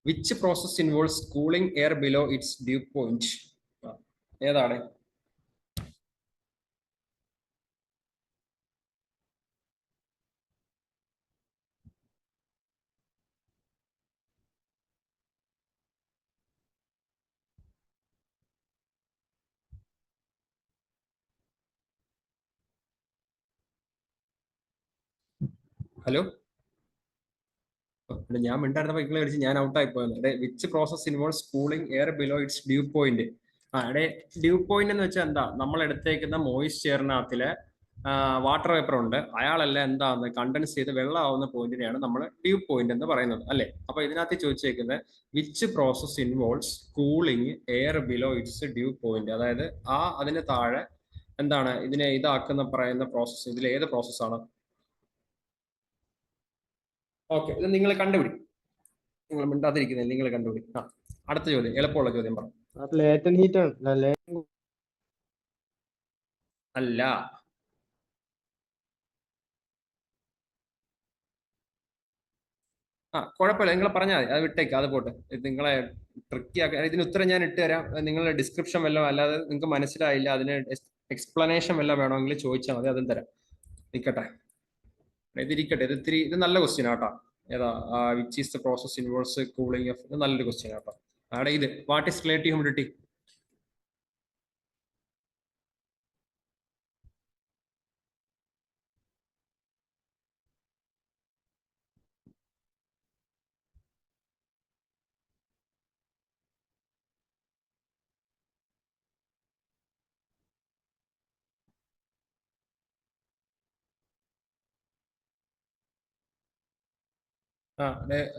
Which process involves cooling air below its dew point? ഏതാണ്? Hello, ഞാൻ മിണ്ടായിരുന്നപ്പോ നിങ്ങൾ കളിച്ച് ഞാൻ ഔട്ടായി പോയത്. Which process involves cooling air below its dew point? Due point എന്ന് വെച്ചാൽ എന്താ? നമ്മൾ എടുത്തേക്കുന്ന മോയിസ്ചറിനകത്തിലെ വാട്ടർ വേപ്പർ ഉണ്ട്, അയാളെല്ലാം എന്താന്ന് കണ്ടൻസ് ചെയ്ത് വെള്ളമാവുന്ന പോയിന്റിനെയാണ് നമ്മൾ ഡ്യൂ പോയിന്റ് എന്ന് പറയുന്നത് അല്ലെ? അപ്പൊ ഇതിനകത്ത് ചോദിച്ചേക്കുന്നത് which process involves cooling air below its dew point, അതായത് അതിന് താഴെ എന്താണ് ഇതിനെ ഇതാക്കുന്ന പറയുന്ന പ്രോസസ്, ഇതിൽ ഏത് പ്രോസസ്സാണ്? ഓക്കെ, ഇത് നിങ്ങൾ കണ്ടുപിടി. നിങ്ങൾ മിണ്ടാതിരിക്കുന്നില്ല, നിങ്ങൾ കണ്ടുപിടി. അടുത്ത ചോദ്യം, എളുപ്പമുള്ള ചോദ്യം പറ. ലേറ്റൻ ഹീറ്റ് ആണ്. അല്ല. കുഴപ്പമില്ല, നിങ്ങൾ പറഞ്ഞാൽ മതി, അത് വിട്ടേക്ക്, അത് പോട്ടെ. നിങ്ങളെ ട്രിക്കി ആക്കാൻ ഇതിന് ഉത്തരം ഞാൻ ഇട്ട് തരാം. നിങ്ങളുടെ ഡിസ്ക്രിപ്ഷൻ വല്ലതും, അല്ലാതെ നിങ്ങൾക്ക് മനസ്സിലായില്ല അതിന് എക്സ്പ്ലനേഷൻ വല്ലതും വേണമെങ്കിൽ ചോദിച്ചാൽ മതി, അതും തരാം. നിൽക്കട്ടെ, ഇതിരിക്കട്ടെ. ഇത് നല്ല ക്വസ്റ്റ്യൻ ആട്ടോ. ഏതാ? Which is the process involves cooling of? ഇത് നല്ലൊരു ക്വസ്റ്റ്യൻ ആട്ടോ. അവിടെ ഇത് what is relative humidity?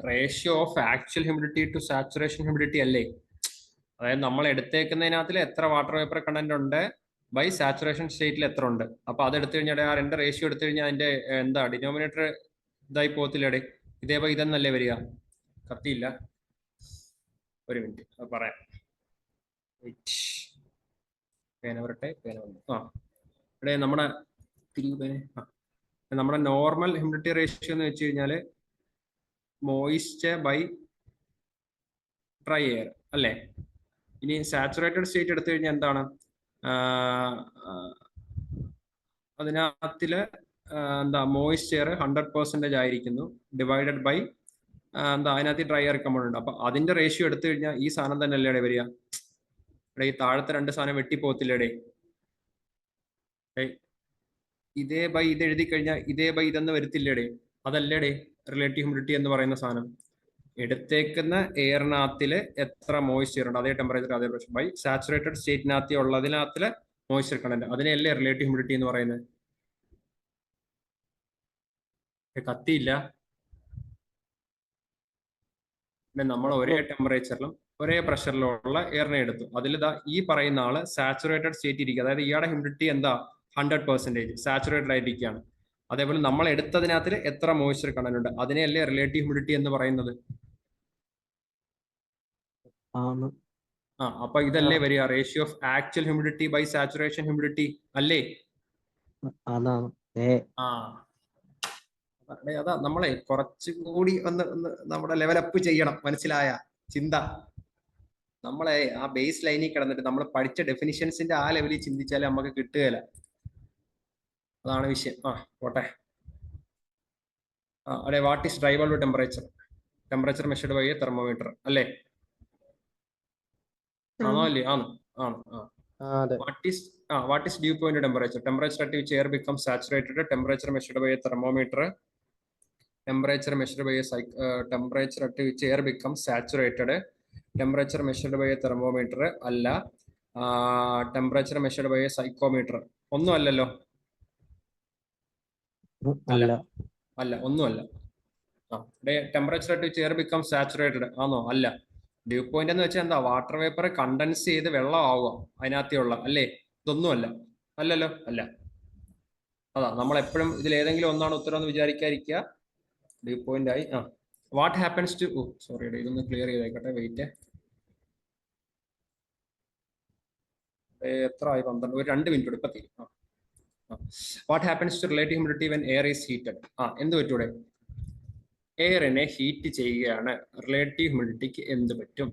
Ratio of actual humidity to saturation humidity അല്ലേ? അതായത് നമ്മൾ എടുത്തേക്കുന്നതിനകത്തിൽ എത്ര വാട്ടർ വേപ്പർ കണ്ടന്റ് ഉണ്ട് ബൈ സാച്ചുറേഷൻ സ്റ്റേറ്റിൽ എത്ര ഉണ്ട്. അപ്പൊ അത് എടുത്തു കഴിഞ്ഞാൽ ആ രണ്ട് റേഷ്യോ എടുത്തു കഴിഞ്ഞാൽ അതിന്റെ എന്താ ഡിനോമിനേറ്റർ ഇതായി പോകത്തില്ലേ? ഇതേപോ ഇതെന്നല്ലേ വരിക? കത്തിയില്ല, ഒരു മിനിറ്റ് പറയാം. പേന വരട്ടെ, പേന വന്നു. ഇവിടെ നമ്മുടെ നോർമൽ ഹ്യൂമിഡിറ്റി റേഷ്യോ എന്ന് വെച്ച് കഴിഞ്ഞാല് മോയിസ്ചർ ബൈ ഡ്രൈ എയർ അല്ലേ? ഇനി സാച്ചുറേറ്റഡ് സ്റ്റേറ്റ് എടുത്തു കഴിഞ്ഞാൽ എന്താണ്? അതിനകത്തില് എന്താ മോയിസ്ചർ 100% ആയിരിക്കുന്നു ഡിവൈഡഡ് ബൈ എന്താ അതിനകത്ത് ഡ്രൈ എയർ കമ്പോണന്റ്. അപ്പൊ അതിന്റെ റേഷ്യോ എടുത്തു കഴിഞ്ഞാൽ ഈ സാധനം തന്നെ അല്ലേ വരിക? ഈ താഴത്തെ രണ്ട് സാധനം വെട്ടിപ്പോകത്തില്ലേടേ? ഇതേ ബൈ ഇത് എഴുതി കഴിഞ്ഞാൽ ഇതേ ബൈ ഇതെന്ന് വരത്തില്ലേടേ? അതല്ലേടേ റിലേറ്റീവ് ഹ്യൂമിഡിറ്റി എന്ന് പറയുന്ന സാധനം. എടുത്തേക്കുന്ന എയറിനകത്തില് എത്ര മോയിസ്ചർ ഉണ്ട്, അതേ ടെമ്പറേച്ചർ അതേ പ്രഷർ ബൈ സാച്ചുറേറ്റഡ് സ്റ്റേറ്റിനകത്ത് ഉള്ളതിനകത്തില് മോയിസ്ചർ കണ്ടന്റ്, അതിനെയല്ലേ റിലേറ്റീവ് ഹ്യൂമിഡിറ്റി എന്ന് പറയുന്നത്. കത്തിയില്ല. നമ്മൾ ഒരേ ടെമ്പറേച്ചറിലും ഒരേ പ്രഷറിലുള്ള എയറിനെ എടുത്തു. അതിൽ ഈ പറയുന്ന ആള് സാച്ചുറേറ്റഡ് സ്റ്റേറ്റ് ഇരിക്കുക, അതായത് ഇയാളുടെ ഹ്യൂമിഡിറ്റി എന്താ 100% സാച്ചുറേറ്റഡ് ആയിരിക്കുകയാണ്. അതേപോലെ നമ്മൾ എടുത്തതിനകത്ത് എത്ര മോയിസ്ചർ കണ്ടന്റ് ഉണ്ട്, അതിനെയല്ലേ റിലേറ്റീവ് ഹ്യൂമിഡിറ്റി എന്ന് പറയുന്നത്. അപ്പൊ ഇതല്ലേ വരിക ratio of actual humidity by saturation humidity അല്ലേ? അതാ നമ്മളെ കുറച്ചുകൂടി ഒന്ന് നമ്മുടെ ലെവലപ്പ് ചെയ്യണം, മനസ്സിലായ ചിന്ത. നമ്മളെ ആ ബേസ് ലൈനിൽ കിടന്നിട്ട് നമ്മൾ പഠിച്ച ഡെഫിനിഷൻസിന്റെ ആ ലെവലിൽ ചിന്തിച്ചാലേ നമുക്ക് കിട്ടുകയില്ല. അതാണ് വിഷയം. പോട്ടെ. അതെ, what is dry bulb temperature? Temperature measured by a thermometer അല്ലേ? ആണോ അല്ലേ? ആണ്. What is dew point temperature? Temperature at which air becomes saturated. Temperature measured by a thermometer. Temperature measured by a temperature at which air becomes saturated. Temperature measured by a thermometer. Alla. Temperature measured by a psychometer. ഒന്നും അല്ലല്ലോ. അല്ല, ഒന്നുമല്ല. Temperature at which air becomes saturated ആണോ? അല്ല. Due point എന്ന് വെച്ചാൽ എന്താ? Water vapour contents ചെയ്ത് വെള്ളം ആവുക അതിനകത്തുള്ള, അല്ലേ? ഇതൊന്നുമല്ല. അല്ലല്ലോ. അല്ല. അതാ നമ്മൾ എപ്പോഴും ഇതിൽ ഏതെങ്കിലും ഒന്നാണ് ഉത്തരം എന്ന് വിചാരിക്കാതിരിക്കുക. ഡ്യൂ പോയിന്റ് ആയി. വാട്ട് ഹാപ്പൻസ് ടു സോറി, ഇതൊന്ന് ക്ലിയർ ചെയ്തേക്കട്ടെ. വെയിറ്റ്. എത്ര ആയി? 12. ഒരു 2 മിനിറ്റ് ഇപ്പൊ തീരും. What happens to relative humidity when air is heated? എന്ത് പറ്റൂടെ? എയറിനെ ഹീറ്റ് ചെയ്യുകയാണ്. റിലേറ്റീവ് ഹ്യൂമിഡിറ്റിക്ക് എന്ത് പറ്റും?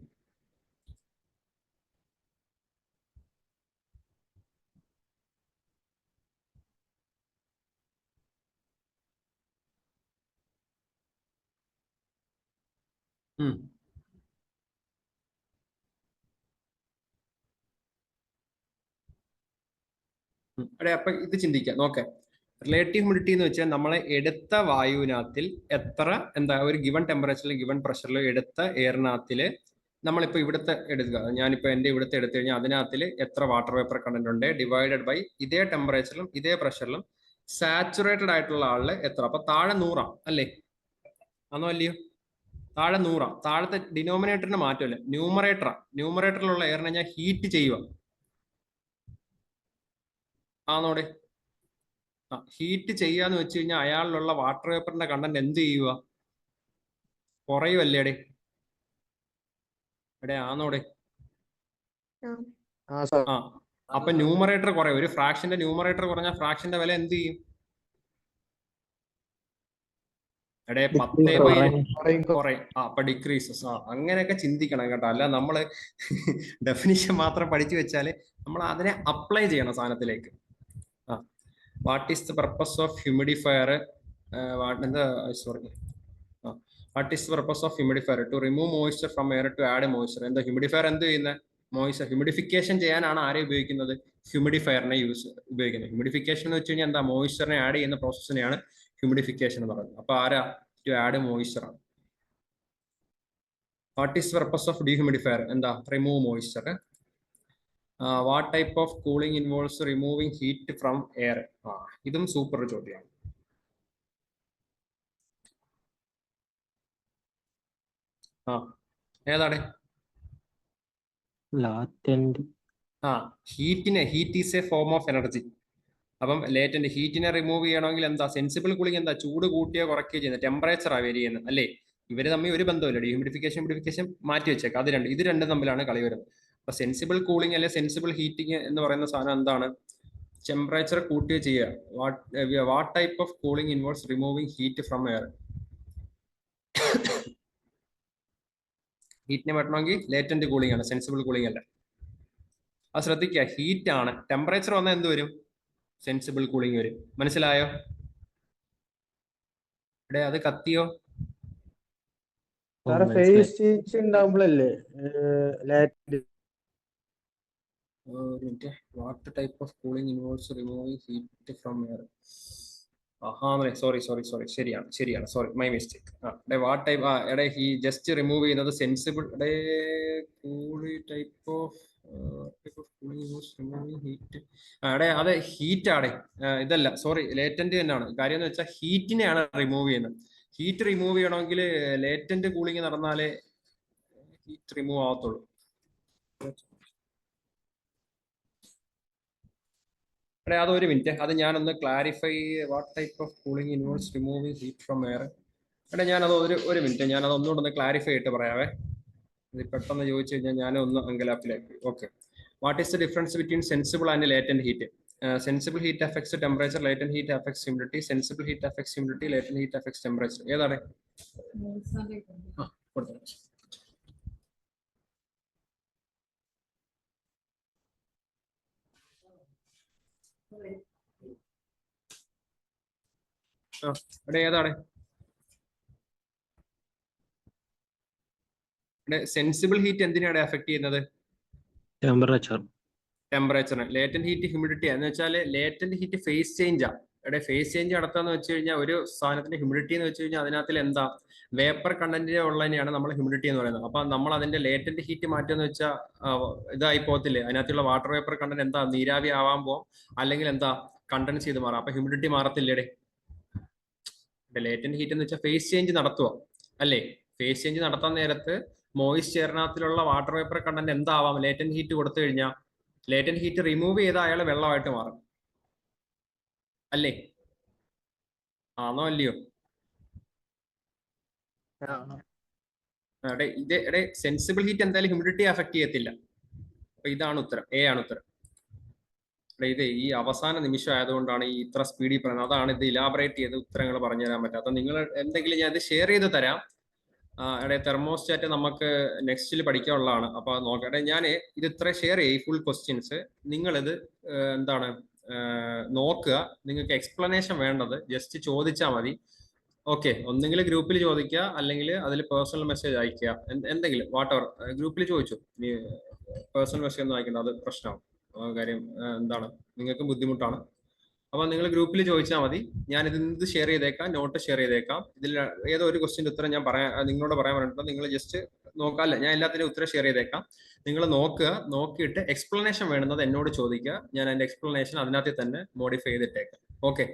അതെ, അപ്പൊ ഇത് ചിന്തിക്കാം. നോക്കെ, റിലേറ്റീവ് ഹ്യൂമിഡിറ്റി എന്ന് വെച്ചാൽ നമ്മളെ എടുത്ത വായുവിനകത്തിൽ എത്ര ഒരു ഗിവൺ ടെമ്പറേച്ചറിൽ ഗിവൺ പ്രഷറിൽ എടുത്ത എയറിനകത്തില് നമ്മളിപ്പോ ഇവിടുത്തെ എടുക്കുക, ഞാനിപ്പോ എന്റെ ഇവിടുത്തെ എടുത്തു കഴിഞ്ഞാൽ അതിനകത്തിൽ എത്ര വാട്ടർ വേപ്പർ കണ്ടന്റ് ഉണ്ട് ഡിവൈഡഡ് ബൈ ഇതേ ടെമ്പറേച്ചറിലും ഇതേ പ്രഷറിലും സാച്ചുറേറ്റഡ് ആയിട്ടുള്ള ആളില് എത്ര. അപ്പൊ താഴെ 100 അല്ലേ? ആണോ അല്ലയോ? താഴെ 100. താഴത്തെ ഡിനോമിനേറ്ററിന് മാറ്റമില്ല, ന്യൂമറേറ്ററിലുള്ള എയറിനെ ഞാൻ ഹീറ്റ് ചെയ്യുക. ആണോടെ? ഹീറ്റ് ചെയ്യാന്ന് വെച്ച് കഴിഞ്ഞാൽ അയാളിലുള്ള വാട്ടർ വേപ്പറിന്റെ കണ്ടന്റ് എന്ത് ചെയ്യുക? കുറയുമല്ലേടെ? ആണോടെ? അപ്പൊ ന്യൂമറേറ്റർ കുറയും. ഒരു ഫ്രാക്ഷന്റെ ന്യൂമറേറ്റർ കുറഞ്ഞാൽ ഫ്രാക്ഷന്റെ വില എന്ത് ചെയ്യും? 10/10 കുറയും. അപ്പൊ ഡിക്രീസസ്. അങ്ങനെയൊക്കെ ചിന്തിക്കണം കേട്ടോ. അല്ല നമ്മള് ഡെഫിനിഷൻ മാത്രം പഠിച്ചു വെച്ചാല് നമ്മൾ അതിനെ അപ്ലൈ ചെയ്യണം സാധനത്തിലേക്ക്. What is the purpose of humidifier? What is the purpose of humidifier? To remove moisture from air to add moisture. എന്താ ഹ്യൂമിഡിഫയർ എന്ത് ചെയ്യുന്നത്? മോയ്സ്ചർ ഹ്യൂമിഡിഫിക്കേഷൻ ചെയ്യാനാണ് ആരെ ഉപയോഗിക്കുന്നത്? ഹ്യൂമിഡിഫയറിനെ ഉപയോഗിക്കുന്നത്. ഹ്യൂമിഡിഫിക്കേഷൻ എന്ന് വെച്ച് കഴിഞ്ഞാൽ എന്താ? മോയ്സ്ചറിനെ ആഡ് ചെയ്യുന്ന പ്രോസസ്സിനെയാണ് ഹ്യൂമിഡിഫിക്കേഷൻ എന്ന് പറയുന്നത്. അപ്പൊ ആരാ? ടു ആഡ് മോയ്സ്ചർ ആണ്. What is the purpose of dehumidifier? എന്താ? Remove moisture. What type of cooling involves removing heat from air? ഇതും സൂപ്പർ ചോദ്യമാണ്. ഏതാണ്? Heat is a form of energy. അപ്പം ലേറ്റന്റ് ഹീറ്റിനെ റിമൂവ് ചെയ്യണമെങ്കിൽ എന്താ? സെൻസിബിൾ കൂളിംഗ് എന്താ? ചൂട് കൂട്ടിയോ കുറയ്ക്കുകയോ ചെയ്യുന്നത്, ടെമ്പറേച്ചറാണ് വേരി ചെയ്യുന്നത്, അല്ലേ? ഇവര് തമ്മിൽ ഒരു ബന്ധമില്ല. ഡീഹ്യൂമിഡിഫിക്കേഷൻ മാറ്റി വെച്ചേക്കാം. ഇത് രണ്ടും തമ്മിലാണ് കളി വരുന്നത്. അപ്പൊ സെൻസിബിൾ കൂളിംഗ് അല്ലെ സെൻസിബിൾ ഹീറ്റിംഗ് എന്ന് പറയുന്ന സാധനം എന്താണ്? ടെമ്പറേച്ചർ കൂട്ടുകയോ ചെയ്യുക. What type of cooling involves removing heat from air? ഹീറ്റിനെ പറ്റണമെങ്കിൽ ലേറ്റന്റ് കൂളിംഗ് ആണ്, സെൻസിബിൾ കൂളിംഗ് അല്ല. അത് ശ്രദ്ധിക്കുക. ഹീറ്റ് ആണ്. ടെമ്പറേച്ചർ വന്നാൽ എന്ത് വരും? സെൻസിബിൾ കൂളിംഗ് വരും. മനസ്സിലായോ? അത് കത്തിയോ? ഫേസ് ചേഞ്ച് ഉണ്ടാവുമ്പോഴല്ലേ what type of cooling involves removing heat from air? ശരിയാണ്. Sorry, my mistake. What type he just remove ചെയ്യുന്നത് സെൻസിബിൾ ടൈപ്പ് ഓഫ് ഹീറ്റ്. അതെ, ഹീറ്റ് ആടെ. ഇതല്ല, സോറി, ലേറ്റന്റ് തന്നെയാണ്. കാര്യം എന്ന് വെച്ചാൽ ഹീറ്റിനെയാണ് റിമൂവ് ചെയ്യുന്നത്. ഹീറ്റ് റിമൂവ് ചെയ്യണമെങ്കിൽ ലേറ്റന്റ് കൂളിംഗ് നടന്നാലേ ഹീറ്റ് റിമൂവ് ആവത്തുള്ളൂ. അതൊരു മിനിറ്റ്, അത് ഞാനൊന്ന് clarify. What type of cooling involves removing heat from air? ഞാനത് ഒരു മിനിറ്റ്, ഞാനത് ഒന്നുകൂടെ ക്ലാരിഫൈ ആയിട്ട് പറയാവേ. ഇത് പെട്ടെന്ന് ചോദിച്ചു കഴിഞ്ഞാൽ ഞാനൊന്ന് അങ്കലാപ്പിലാക്കി. Okay. What is the difference between sensible and latent heat? Sensible heat affects temperature, latent heat affects humidity. Sensible heat affects humidity, latent heat affects temperature. ഏതാണ്? ഇവിടെ ഏതാണ് ഇവിടെ സെൻസിബിൾ ഹീറ്റ് എന്തിനാണ് എഫക്ട് ചെയ്യുന്നത്? ടെമ്പറേച്ചർ. ടെമ്പറേച്ചറിന്. ലേറ്റന്റ് ഹീറ്റ് ഹ്യൂമിഡിറ്റി എന്ന് വെച്ചാൽ latent heat face ചേഞ്ചാ. ഇവിടെ ഫേസ് ചേഞ്ച് നടത്താന്ന് വെച്ച് കഴിഞ്ഞാൽ ഒരു സാധനത്തിന്റെ ഹ്യൂമിഡിറ്റി എന്ന് വെച്ച് കഴിഞ്ഞാൽ അതിനകത്തിൽ എന്താ വേപ്പർ കണ്ടന്റ് ഉള്ളതിനെയാണ് നമ്മൾ ഹ്യൂമിഡിറ്റി എന്ന് പറയുന്നത്. അപ്പൊ നമ്മൾ അതിന്റെ ലേറ്റന്റ് ഹീറ്റ് മാറ്റുമെന്ന് വെച്ചാൽ ഇതായി പോകത്തില്ലേ, അതിനകത്തുള്ള വാട്ടർ വേപ്പർ കണ്ടന്റ് എന്താ നീരാവി ആവാൻ പോവും, അല്ലെങ്കിൽ എന്താ കണ്ടൻസ് ചെയ്ത് മാറാം. അപ്പൊ ഹ്യൂമിഡിറ്റി മാറത്തില്ലേടെ. ലേറ്റന്റ് ഹീറ്റ് എന്ന് വെച്ചാൽ ഫേസ് ചേഞ്ച് നടത്തുക അല്ലേ? ഫേസ് ചേഞ്ച് നടത്താൻ നേരത്ത് മോയിസ്ചറിനകത്തിലുള്ള വാട്ടർ വേപ്പർ കണ്ടന്റ് എന്താവാം? ലേറ്റന്റ് ഹീറ്റ് കൊടുത്തു കഴിഞ്ഞാൽ ലേറ്റന്റ് ഹീറ്റ് റിമൂവ് ചെയ്ത അയാൾ വെള്ളമായിട്ട് മാറും അല്ലേ? ആണോ അല്ലയോ? ഇത് സെൻസിബിൾ ഹീറ്റ് എന്തായാലും ഹ്യൂമിഡിറ്റി അഫക്ട് ചെയ്യത്തില്ല. അപ്പൊ ഇതാണ് ഉത്തരം, എ ആണ് ഉത്തരം. ഇത് ഈ അവസാന നിമിഷം ആയതുകൊണ്ടാണ് ഈ ഇത്ര സ്പീഡിൽ പറയുന്നത്. അതാണ് ഇത് ഇലാബറേറ്റ് ചെയ്ത് ഉത്തരങ്ങൾ പറഞ്ഞു തരാൻ പറ്റാത്ത. നിങ്ങൾ എന്തെങ്കിലും ഞാൻ ഇത് ഷെയർ ചെയ്ത് തരാം. തെർമോസ്റ്റാറ്റ് നമുക്ക് നെക്സ്റ്റിൽ പഠിക്കാനുള്ളതാണ്. അപ്പൊ നോക്കട്ടെ, ഞാൻ ഇത് ഇത്ര ഷെയർ ചെയ്യും ഫുൾ ക്വസ്റ്റ്യൻസ്. നിങ്ങളിത് എന്താണ് നോക്കുക. നിങ്ങൾക്ക് എക്സ്പ്ലനേഷൻ വേണ്ടത് ജസ്റ്റ് ചോദിച്ചാൽ മതി. ഓക്കെ, ഒന്നെങ്കിൽ ഗ്രൂപ്പിൽ ചോദിക്കുക, അല്ലെങ്കിൽ അതിൽ പേഴ്സണൽ മെസ്സേജ് അയക്കുക. എന്തെങ്കിലും വാട്ടെവർ ഗ്രൂപ്പിൽ ചോദിച്ചു. പേഴ്സണൽ മെസ്സേജ് ഒന്നും അയക്കേണ്ട, അത് പ്രശ്നമാവും. കാര്യം എന്താണ് നിങ്ങൾക്ക് ബുദ്ധിമുട്ടാണ്. അപ്പൊ നിങ്ങൾ ഗ്രൂപ്പിൽ ചോദിച്ചാൽ മതി. ഞാൻ ഇത് ഷെയർ ചെയ്തേക്കാം, നോട്ട് ഷെയർ ചെയ്തേക്കാം. ഇതിൽ ഏതോ ഒരു ക്വസ്റ്റ്യൻ്റെ ഉത്തരം ഞാൻ നിങ്ങളോട് പറയാൻ പറഞ്ഞിട്ടുണ്ട്. നിങ്ങൾ ജസ്റ്റ് നോക്കാമല്ല, ഞാൻ എല്ലാത്തിനും ഉത്തരം ഷെയർ ചെയ്തേക്കാം. നിങ്ങൾ നോക്കുക, നോക്കിയിട്ട് എക്സ്പ്ലനേഷൻ വേണ്ടുന്നത് എന്നോട് ചോദിക്കുക. ഞാൻ അതിന്റെ എക്സ്പ്ലനേഷൻ അതിനകത്ത് തന്നെ മോഡിഫൈ ചെയ്തിട്ടേക്കാം. ഓക്കെ.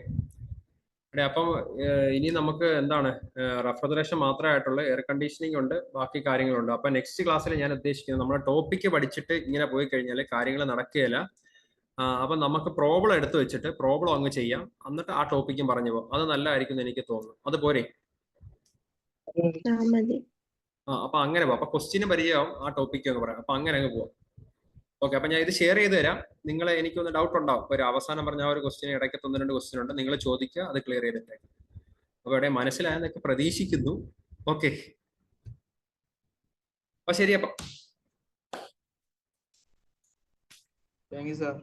അപ്പം ഇനി നമുക്ക് എന്താണ് റെഫ്രിജറേഷൻ മാത്രമായിട്ടുള്ള എയർ കണ്ടീഷനിങ് ഉണ്ട്, ബാക്കി കാര്യങ്ങളുണ്ട്. അപ്പൊ നെക്സ്റ്റ് ക്ലാസ്സിൽ ഞാൻ ഉദ്ദേശിക്കുന്നത് നമ്മുടെ ടോപ്പിക്ക് പഠിച്ചിട്ട് ഇങ്ങനെ പോയി കഴിഞ്ഞാൽ കാര്യങ്ങൾ നടക്കുകയില്ല. അപ്പൊ നമുക്ക് പ്രോബ്ലം എടുത്തു വെച്ചിട്ട് പ്രോബ്ലം അങ്ങ് ചെയ്യാം, എന്നിട്ട് ആ ടോപ്പിക്കും പറഞ്ഞു പോകും. അത് നല്ലതായിരിക്കും എന്ന് എനിക്ക് തോന്നുന്നു. അതുപോലെ അപ്പൊ അങ്ങനെ പോവാം. അപ്പൊ ക്വസ്റ്റ്യന് പരിചയമാവും, ആ ടോപ്പിക്ക് അങ്ങ് പറയാം. അപ്പൊ അങ്ങനെ അങ്ങ് പോവാം. ഓക്കെ. അപ്പൊ ഞാൻ ഇത് ഷെയർ ചെയ്ത് തരാം. നിങ്ങൾ എനിക്കൊന്ന് ഡൗട്ട് ഉണ്ടാവും. ഒരു അവസാനം പറഞ്ഞ ഒരു ക്വസ്റ്റ്യൻ ഇടയ്ക്ക് 1-2 ക്വസ്റ്റ്യൻ ഉണ്ട്. നിങ്ങൾ ചോദിക്കുക, അത് ക്ലിയർ ചെയ്തിട്ടേക്കാം. അപ്പൊ ഇവിടെ മനസ്സിലായെന്നൊക്കെ പ്രതീക്ഷിക്കുന്നു. ഓക്കെ, അപ്പൊ ശരി. അപ്പം താങ്ക് യു സാർ.